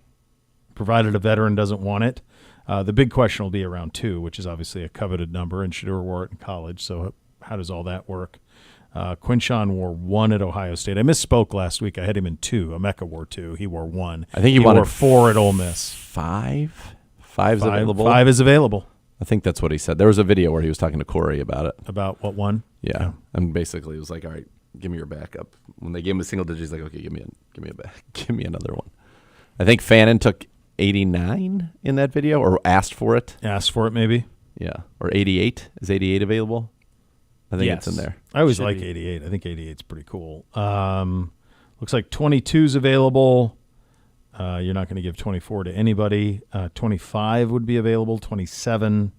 [SPEAKER 1] provided a veteran doesn't want it. The big question will be around 2, which is obviously a coveted number, and Shedeur wore it in college. So how does all that work? Quinshawn wore 1 at Ohio State. I misspoke last week. I had him in 2. Emeka wore 2. He wore 1.
[SPEAKER 2] I think he
[SPEAKER 1] wore
[SPEAKER 2] wanted
[SPEAKER 1] 4 at Ole Miss.
[SPEAKER 2] 5? 5's available?
[SPEAKER 1] 5 is available.
[SPEAKER 2] I think that's what he said. There was a video where he was talking to Corey about it.
[SPEAKER 1] About what one?
[SPEAKER 2] Yeah. And basically it was like, all right, give me your backup. When they gave him a single digit, he's like, okay, give me another one. I think Fannin took 89 in that video, or asked for it.
[SPEAKER 1] Asked for it, maybe.
[SPEAKER 2] Yeah. Or 88. Is 88 available? I think it's in there.
[SPEAKER 1] I always
[SPEAKER 5] Should
[SPEAKER 1] like
[SPEAKER 5] be.
[SPEAKER 1] 88. I think 88 is pretty cool. Looks like 22 is available. You're not going to give 24 to anybody. 25 would be available. 27,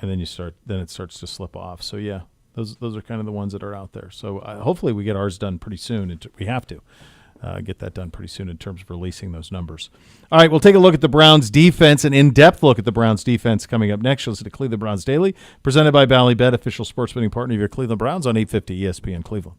[SPEAKER 1] and then it starts to slip off. So yeah, those are kind of the ones that are out there. So hopefully we get ours done pretty soon. We have to get that done pretty soon in terms of releasing those numbers. All right, we'll take a look at the Browns defense, an in-depth look at the Browns defense coming up next. You'll listen to Cleveland Browns Daily, presented by Ballybet, official sports betting partner of your Cleveland Browns on 850 ESPN Cleveland.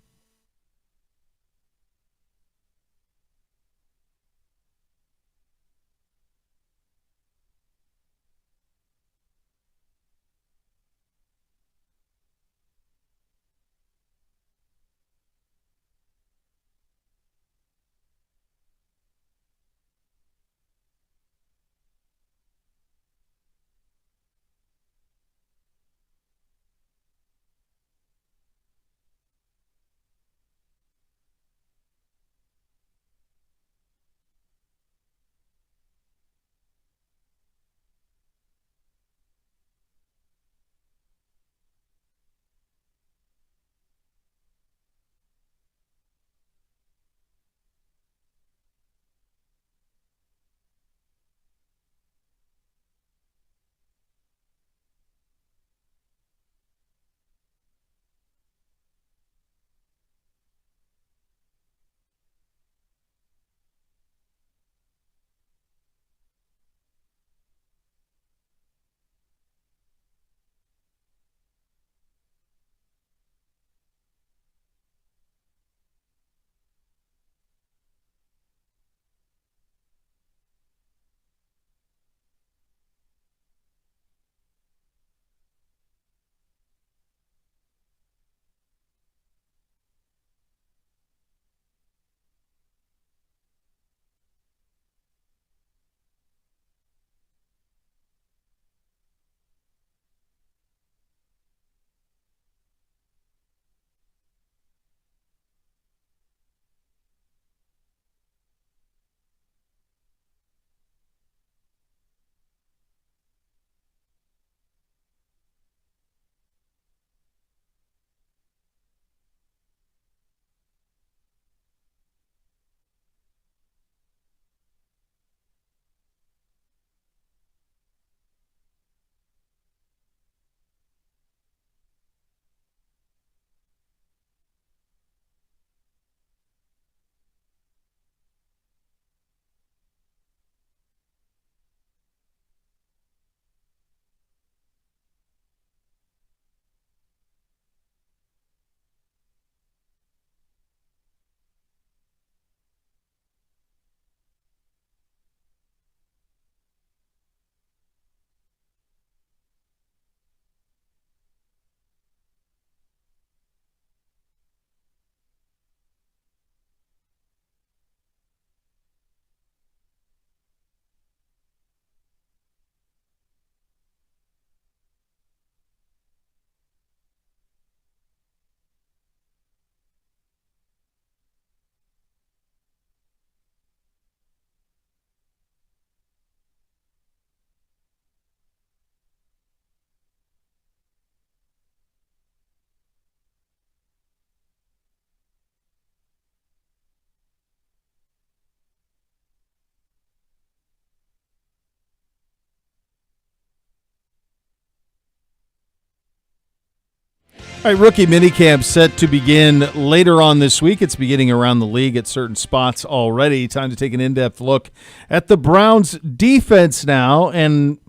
[SPEAKER 1] All right, rookie minicamp set to begin later on this week. It's beginning around the league at certain spots already. Time to take an in-depth look at the Browns' defense now. And,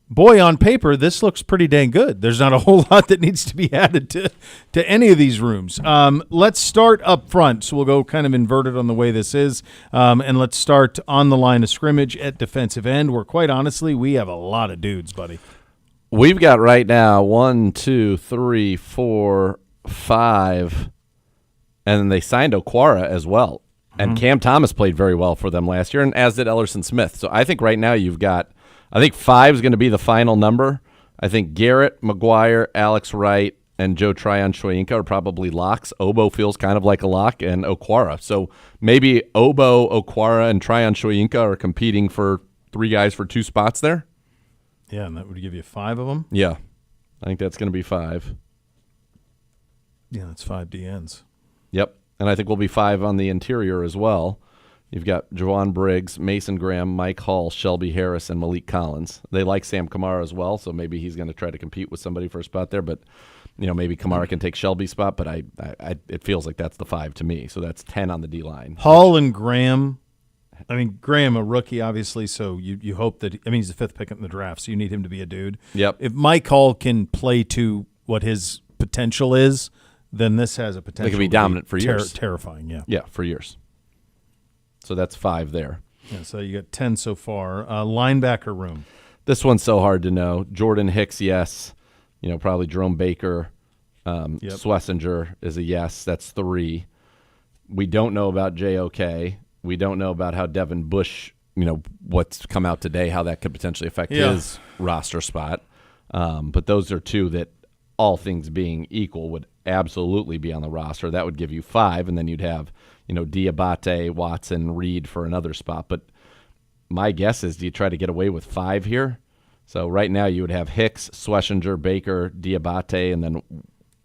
[SPEAKER 1] boy, on paper, this looks pretty dang good. There's not a whole lot that needs to be added to any of these rooms. Let's start up front. So we'll go kind of inverted on the way this is. And let's start on the line of scrimmage at defensive end, where, quite honestly, we have a lot of dudes, buddy.
[SPEAKER 2] We've got right now 1, 2, 3, 4, 5, and then they signed Okwara as well. And Cam Thomas played very well for them last year, and as did Ellerson Smith. So I think right now you've got, I think 5 is going to be the final number. I think Garrett, McGuire, Alex Wright, and Joe Tryon-Shoyinka are probably locks. Obo feels kind of like a lock, and Okwara. So maybe Obo, Okwara, and Tryon-Shoyinka are competing for 3 guys for 2 spots there.
[SPEAKER 1] Yeah, and that would give you 5 of them.
[SPEAKER 2] Yeah, I think that's going to be 5.
[SPEAKER 1] Yeah, that's 5 DNs.
[SPEAKER 2] Yep, and I think we'll be 5 on the interior as well. You've got Javon Briggs, Mason Graham, Mike Hall, Shelby Harris, and Malik Collins. They like Sam Kamara as well, so maybe he's going to try to compete with somebody for a spot there. But maybe Kamara can take Shelby's spot. But I it feels like that's the 5 to me. So that's 10 on the D line.
[SPEAKER 1] Hall and Graham. I mean, Graham, a rookie, obviously, so you hope that – I mean, he's the 5th pick in the draft, so you need him to be a dude.
[SPEAKER 2] Yep.
[SPEAKER 1] If Mike Hall can play to what his potential is, then this has a potential
[SPEAKER 2] They can be dominant for years.
[SPEAKER 1] Terrifying, yeah.
[SPEAKER 2] Yeah, for years. So that's 5 there.
[SPEAKER 1] Yeah, so you got 10 so far. Linebacker room.
[SPEAKER 2] This one's so hard to know. Jordan Hicks, yes. Probably Jerome Baker. Schlesinger is a yes. That's 3. We don't know about JOK. We don't know about how Devin Bush, what's come out today, how that could potentially affect his roster spot. But those are 2 that, all things being equal, would absolutely be on the roster. That would give you 5, and then you'd have, Diabate, Watson, Reed for another spot. But my guess is, do you try to get away with 5 here? So right now you would have Hicks, Schlesinger, Baker, Diabate, and then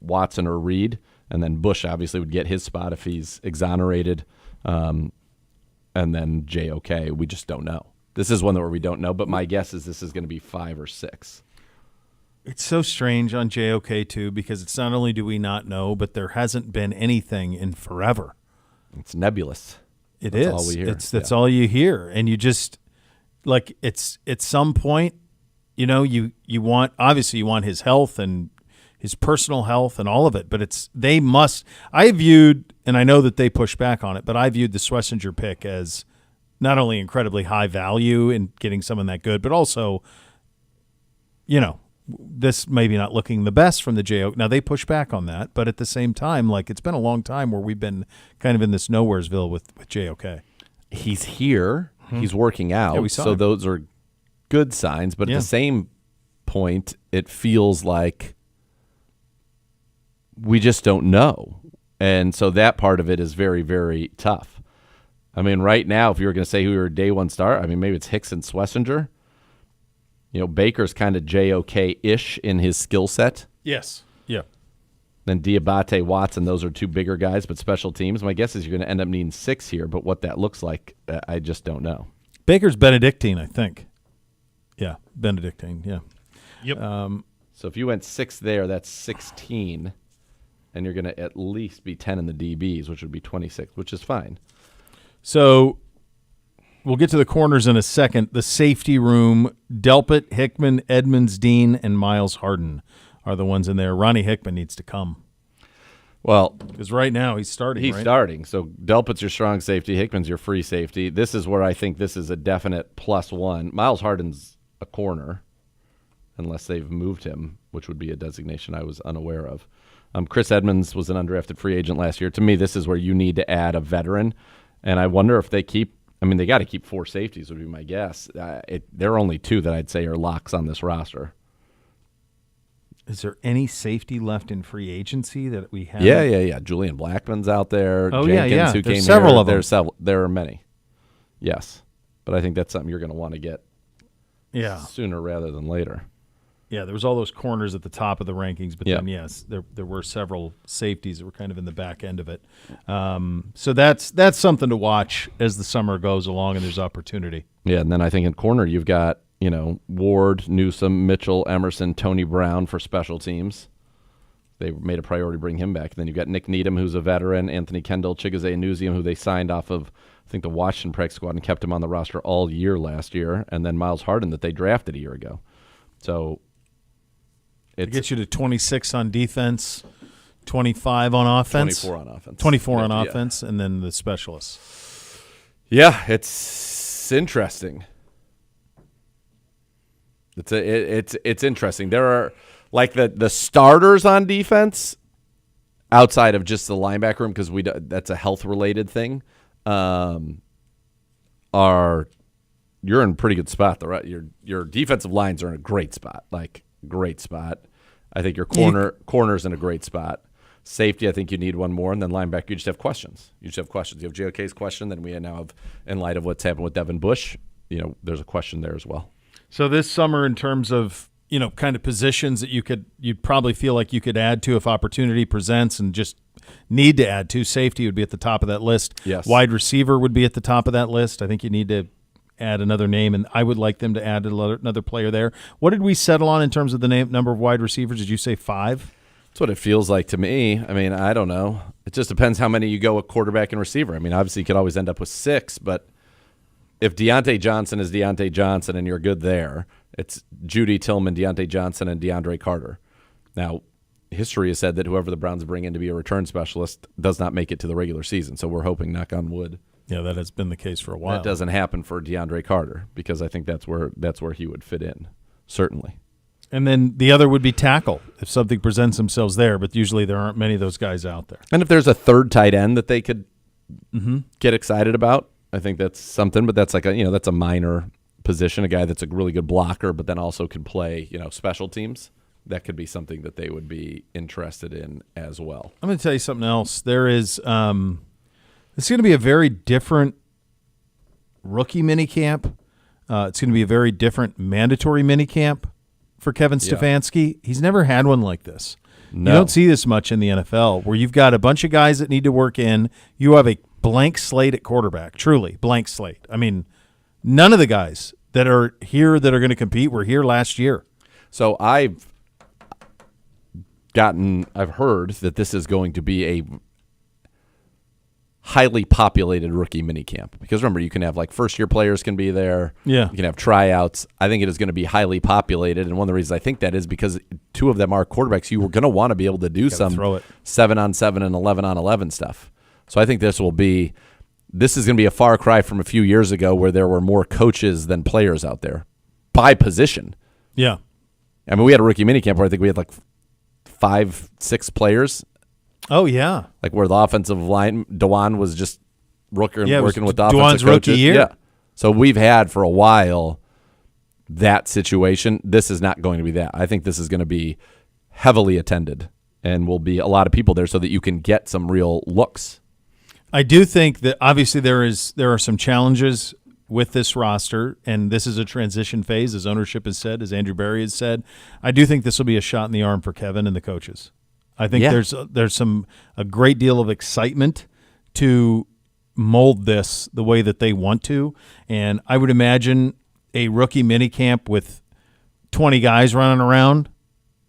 [SPEAKER 2] Watson or Reed. And then Bush obviously would get his spot if he's exonerated. And then JOK, we just don't know. This is one where we don't know, but my guess is this is going to be 5 or 6.
[SPEAKER 1] It's so strange on JOK, too, because it's not only do we not know, but there hasn't been anything in forever.
[SPEAKER 2] It's nebulous.
[SPEAKER 1] That's
[SPEAKER 2] all we hear.
[SPEAKER 1] That's all you hear. And you just, like, it's at some point, you want, obviously you want his health and his personal health and all of it, but I viewed, and I know that they push back on it, but I viewed the Schlesinger pick as not only incredibly high value in getting someone that good, but also, this maybe not looking the best from the JOK. Now, they push back on that, but at the same time, like, it's been a long time where we've been kind of in this nowheresville with JOK.
[SPEAKER 2] He's here. He's working out.
[SPEAKER 1] Yeah, we saw
[SPEAKER 2] so
[SPEAKER 1] him.
[SPEAKER 2] those are good signs, but at the same point, it feels like we just don't know. And so that part of it is very, very tough. I mean, right now, if you were going to say who your day one start, I mean, maybe it's Hicks and Schlesinger. Baker's kind of JOK-ish in his skill set.
[SPEAKER 1] Yes. Yeah.
[SPEAKER 2] Then Diabate, Watson, those are 2 bigger guys, but special teams. My guess is you're going to end up needing 6 here, but what that looks like, I just don't know.
[SPEAKER 1] Baker's Benedictine, I think. Yeah, Benedictine, yeah.
[SPEAKER 4] Yep.
[SPEAKER 2] So if you went 6 there, that's 16, and you're going to at least be 10 in the DBs, which would be 26, which is fine.
[SPEAKER 1] So we'll get to the corners in a second. The safety room, Delpit, Hickman, Edmonds, Dean, and Miles Harden are the ones in there. Ronnie Hickman needs to come.
[SPEAKER 2] Well,
[SPEAKER 1] because right now he's starting,
[SPEAKER 2] He's starting. So Delpit's your strong safety. Hickman's your free safety. This is where I think this is a definite +1. Miles Harden's a corner, unless they've moved him, which would be a designation I was unaware of. Chris Edmonds was an undrafted free agent last year. To me, this is where you need to add a veteran, and I wonder if they keep – I mean, they got to keep 4 safeties would be my guess. There are only 2 that I'd say are locks on this roster.
[SPEAKER 1] Is there any safety left in free agency that we have?
[SPEAKER 2] Yeah. Julian Blackman's out there.
[SPEAKER 1] Oh,
[SPEAKER 2] Jenkins, who
[SPEAKER 1] There's
[SPEAKER 2] came
[SPEAKER 1] several
[SPEAKER 2] here.
[SPEAKER 1] of them.
[SPEAKER 2] There are many. Yes. But I think that's something you're going to want to get sooner rather than later.
[SPEAKER 1] Yeah, there was all those corners at the top of the rankings, but
[SPEAKER 2] Yeah.
[SPEAKER 1] then, yes, there were several safeties that were kind of in the back end of it. So that's something to watch as the summer goes along and there's opportunity.
[SPEAKER 2] Yeah, and then I think in corner you've got, Ward, Newsome, Mitchell, Emerson, Tony Brown for special teams. They made a priority to bring him back. And then you've got Nick Needham, who's a veteran, Anthony Kendall, Chigozie Newsium, who they signed off of, I think, the Washington practice squad and kept him on the roster all year last year. And then Miles Harden that they drafted a year ago. So
[SPEAKER 1] It gets you to 26 on defense, 25 on offense.
[SPEAKER 2] 24 on offense.
[SPEAKER 1] 24 on
[SPEAKER 2] Yeah.
[SPEAKER 1] offense, and then the specialists.
[SPEAKER 2] Yeah, it's interesting. It's interesting. There are like the starters on defense outside of just the linebacker room because that's a health related thing. You're in a pretty good spot. Your defensive lines are in a great spot, like great spot. I think your corner's in a great spot. Safety, I think you need one more, and then linebacker, you just have questions. You have JOK's question, then we now have, in light of what's happened with Devin Bush, there's a question there as well.
[SPEAKER 1] So this summer, in terms of kind of positions that you'd probably feel like you could add to if opportunity presents, and just need to add to, safety would be at the top of that list.
[SPEAKER 2] Yes.
[SPEAKER 1] Wide receiver would be at the top of that list. I think you need to add another name, and I would like them to add another player there. What did we settle on in terms of the number of wide receivers? Did you say 5?
[SPEAKER 2] That's what it feels like to me. I mean, I don't know. It just depends how many you go with quarterback and receiver. I mean, obviously you could always end up with 6, but if Deontay Johnson is Deontay Johnson and you're good there, it's Judy Tillman, Deontay Johnson, and DeAndre Carter. Now, history has said that whoever the Browns bring in to be a return specialist does not make it to the regular season, so we're hoping, knock on wood,
[SPEAKER 1] Yeah, that has been the case for a while.
[SPEAKER 2] that doesn't happen for DeAndre Carter, because I think that's where he would fit in, certainly.
[SPEAKER 1] And then the other would be tackle if something presents themselves there, but usually there aren't many of those guys out there.
[SPEAKER 2] And if there's a third tight end that they could get excited about, I think that's something. But that's like that's a minor position, a guy that's a really good blocker, but then also can play special teams. That could be something that they would be interested in as well.
[SPEAKER 1] I'm going to tell you something else. There is it's going to be a very different rookie minicamp. It's going to be a very different mandatory minicamp for Kevin Stefanski. He's never had one like this.
[SPEAKER 2] No.
[SPEAKER 1] You don't see this much in the NFL, where you've got a bunch of guys that need to work in. You have a blank slate at quarterback, truly blank slate. I mean, none of the guys that are here that are going to compete were here last year.
[SPEAKER 2] So I've heard that this is going to be a highly populated rookie minicamp, because remember, you can have like first-year players can be there.
[SPEAKER 1] Yeah.
[SPEAKER 2] You can have tryouts. I think it is going to be highly populated, and one of the reasons I think that is because 2 of them are quarterbacks. You were going to want to be able to do some
[SPEAKER 1] throw it.
[SPEAKER 2] 7-on-7 and 11-on-11 stuff. So I think this is going to be a far cry from a few years ago where there were more coaches than players out there by position.
[SPEAKER 1] Yeah.
[SPEAKER 2] I mean, we had a rookie minicamp where I think we had like 5-6 players.
[SPEAKER 1] Oh, yeah.
[SPEAKER 2] Like where the offensive line, Dewan was just working
[SPEAKER 1] Yeah, it was
[SPEAKER 2] with
[SPEAKER 1] Dewan's
[SPEAKER 2] offensive
[SPEAKER 1] rookie
[SPEAKER 2] coaches.
[SPEAKER 1] year.
[SPEAKER 2] Yeah. So we've had for a while that situation. This is not going to be that. I think this is going to be heavily attended and will be a lot of people there so that you can get some real looks.
[SPEAKER 1] I do think that obviously there are some challenges with this roster, and this is a transition phase, as ownership has said, as Andrew Berry has said. I do think this will be a shot in the arm for Kevin and the coaches. I think there's a great deal of excitement to mold this the way that they want to, and I would imagine a rookie minicamp with 20 guys running around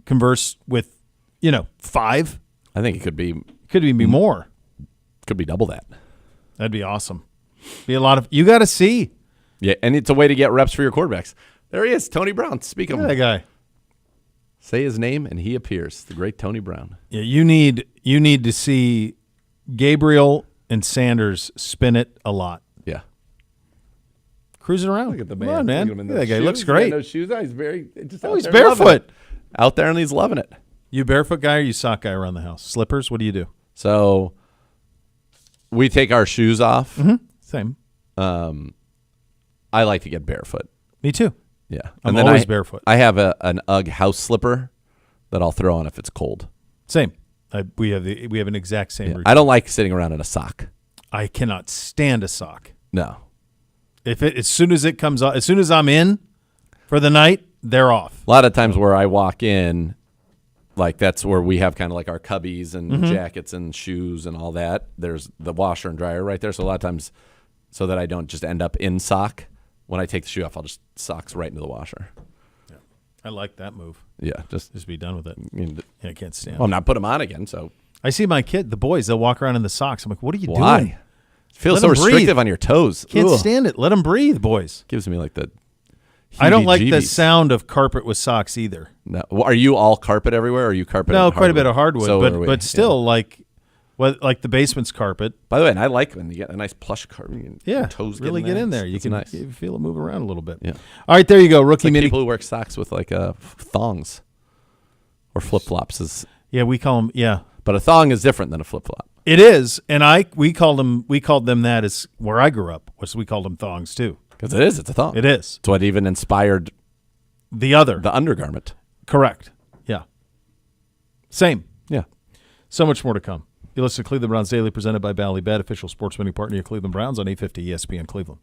[SPEAKER 1] converse with 5.
[SPEAKER 2] I think it could be
[SPEAKER 1] more.
[SPEAKER 2] Could be double that.
[SPEAKER 1] That'd be awesome. Be a lot of you got to see.
[SPEAKER 2] Yeah, and it's a way to get reps for your quarterbacks. There he is, Tony Brown. Speak of
[SPEAKER 1] Look at
[SPEAKER 2] him.
[SPEAKER 1] that guy.
[SPEAKER 2] Say his name, and he appears. The great Tony Brown.
[SPEAKER 1] Yeah, you need to see Gabriel and Sanders spin it a lot.
[SPEAKER 2] Yeah.
[SPEAKER 1] Cruising around.
[SPEAKER 2] Look at the
[SPEAKER 1] Come
[SPEAKER 2] man.
[SPEAKER 1] on, man.
[SPEAKER 2] Look at him in
[SPEAKER 1] Look at
[SPEAKER 2] those
[SPEAKER 1] that guy. He looks
[SPEAKER 2] shoes.
[SPEAKER 1] great.
[SPEAKER 2] No shoes. He's very just
[SPEAKER 1] Oh,
[SPEAKER 2] out
[SPEAKER 1] he's
[SPEAKER 2] there loving
[SPEAKER 1] barefoot.
[SPEAKER 2] it. Out there, and he's loving it.
[SPEAKER 1] You barefoot guy or you sock guy around the house? Slippers? What do you do?
[SPEAKER 2] So we take our shoes off.
[SPEAKER 1] Same.
[SPEAKER 2] I like to get barefoot.
[SPEAKER 1] Me too.
[SPEAKER 2] Yeah,
[SPEAKER 1] I'm
[SPEAKER 2] and then
[SPEAKER 1] always barefoot.
[SPEAKER 2] I have an UGG house slipper that I'll throw on if it's cold.
[SPEAKER 1] Same. We have an exact same routine.
[SPEAKER 2] I don't like sitting around in a sock.
[SPEAKER 1] I cannot stand a sock.
[SPEAKER 2] No.
[SPEAKER 1] As soon as it comes off, as soon as I'm in for the night, they're off.
[SPEAKER 2] A lot of times where I walk in, like that's where we have kind of like our cubbies and jackets and shoes and all that. There's the washer and dryer right there. So a lot of times, so that I don't just end up in sock, when I take the shoe off, I'll just socks right into the washer.
[SPEAKER 1] I like that move.
[SPEAKER 2] Yeah, just
[SPEAKER 1] Just be done with it.
[SPEAKER 2] I mean,
[SPEAKER 1] Yeah, I can't stand
[SPEAKER 2] well, I'm
[SPEAKER 1] it.
[SPEAKER 2] not putting them on again. So
[SPEAKER 1] I see my kid, the boys, they'll walk around in the socks. I'm like, what are you
[SPEAKER 2] why?
[SPEAKER 1] doing?
[SPEAKER 2] Feels
[SPEAKER 1] Let
[SPEAKER 2] so
[SPEAKER 1] 'em breathe.
[SPEAKER 2] restrictive on your toes.
[SPEAKER 1] Can't
[SPEAKER 2] Ugh.
[SPEAKER 1] stand it. Let them breathe, boys.
[SPEAKER 2] Gives me like the.
[SPEAKER 1] I don't like the
[SPEAKER 2] heebie-jeebies.
[SPEAKER 1] sound of carpet with socks either.
[SPEAKER 2] No. Well, are you all carpet everywhere? Or are you carpet?
[SPEAKER 1] No,
[SPEAKER 2] and
[SPEAKER 1] quite a bit of hardwood,
[SPEAKER 2] So are we.
[SPEAKER 1] but still, like the basement's carpet.
[SPEAKER 2] By the way, and I like when you get a nice plush carpet.
[SPEAKER 1] Yeah,
[SPEAKER 2] your toes
[SPEAKER 1] really
[SPEAKER 2] get
[SPEAKER 1] get in there.
[SPEAKER 2] It's
[SPEAKER 1] You can
[SPEAKER 2] nice.
[SPEAKER 1] you feel it move around a little bit.
[SPEAKER 2] Yeah.
[SPEAKER 1] All right, there you go.
[SPEAKER 2] It's
[SPEAKER 1] Rookie
[SPEAKER 2] like
[SPEAKER 1] mini.
[SPEAKER 2] people who wear socks with like thongs or flip flops is,
[SPEAKER 1] Yeah, we call them. Yeah,
[SPEAKER 2] but a thong is different than a flip flop
[SPEAKER 1] it is. And we called them that as where I grew up. Was we called them thongs too.
[SPEAKER 2] because it's a thong.
[SPEAKER 1] It is
[SPEAKER 2] It's what even inspired
[SPEAKER 1] the other.
[SPEAKER 2] the undergarment.
[SPEAKER 1] Correct. Yeah. Same.
[SPEAKER 2] Yeah.
[SPEAKER 1] So much more to come. You listen to Cleveland Browns Daily, presented by Bally Bet, official sports betting partner of Cleveland Browns on 850 ESPN Cleveland.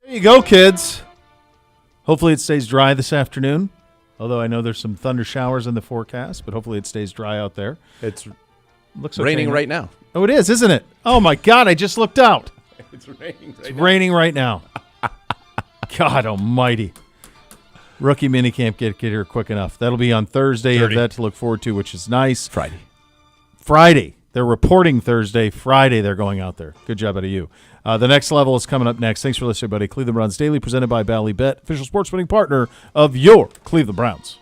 [SPEAKER 1] There you go, kids. Hopefully it stays dry this afternoon. Although I know there's some thunder showers in the forecast, but hopefully it stays dry out there.
[SPEAKER 2] It's
[SPEAKER 1] Looks okay
[SPEAKER 2] raining
[SPEAKER 1] now.
[SPEAKER 2] right now.
[SPEAKER 1] Oh, it is, isn't it? Oh my God! I just looked out.
[SPEAKER 2] It's raining
[SPEAKER 1] It's raining right now. God Almighty! Rookie minicamp get here quick enough. That'll be on Thursday. You have
[SPEAKER 4] 30.
[SPEAKER 1] that to look forward to, which is nice.
[SPEAKER 2] Friday.
[SPEAKER 1] They're reporting Thursday. Friday, they're going out there. Good job out of you. The next level is coming up next. Thanks for listening, buddy. Cleveland Browns Daily, presented by Bally Bet, official sports betting partner of your Cleveland Browns.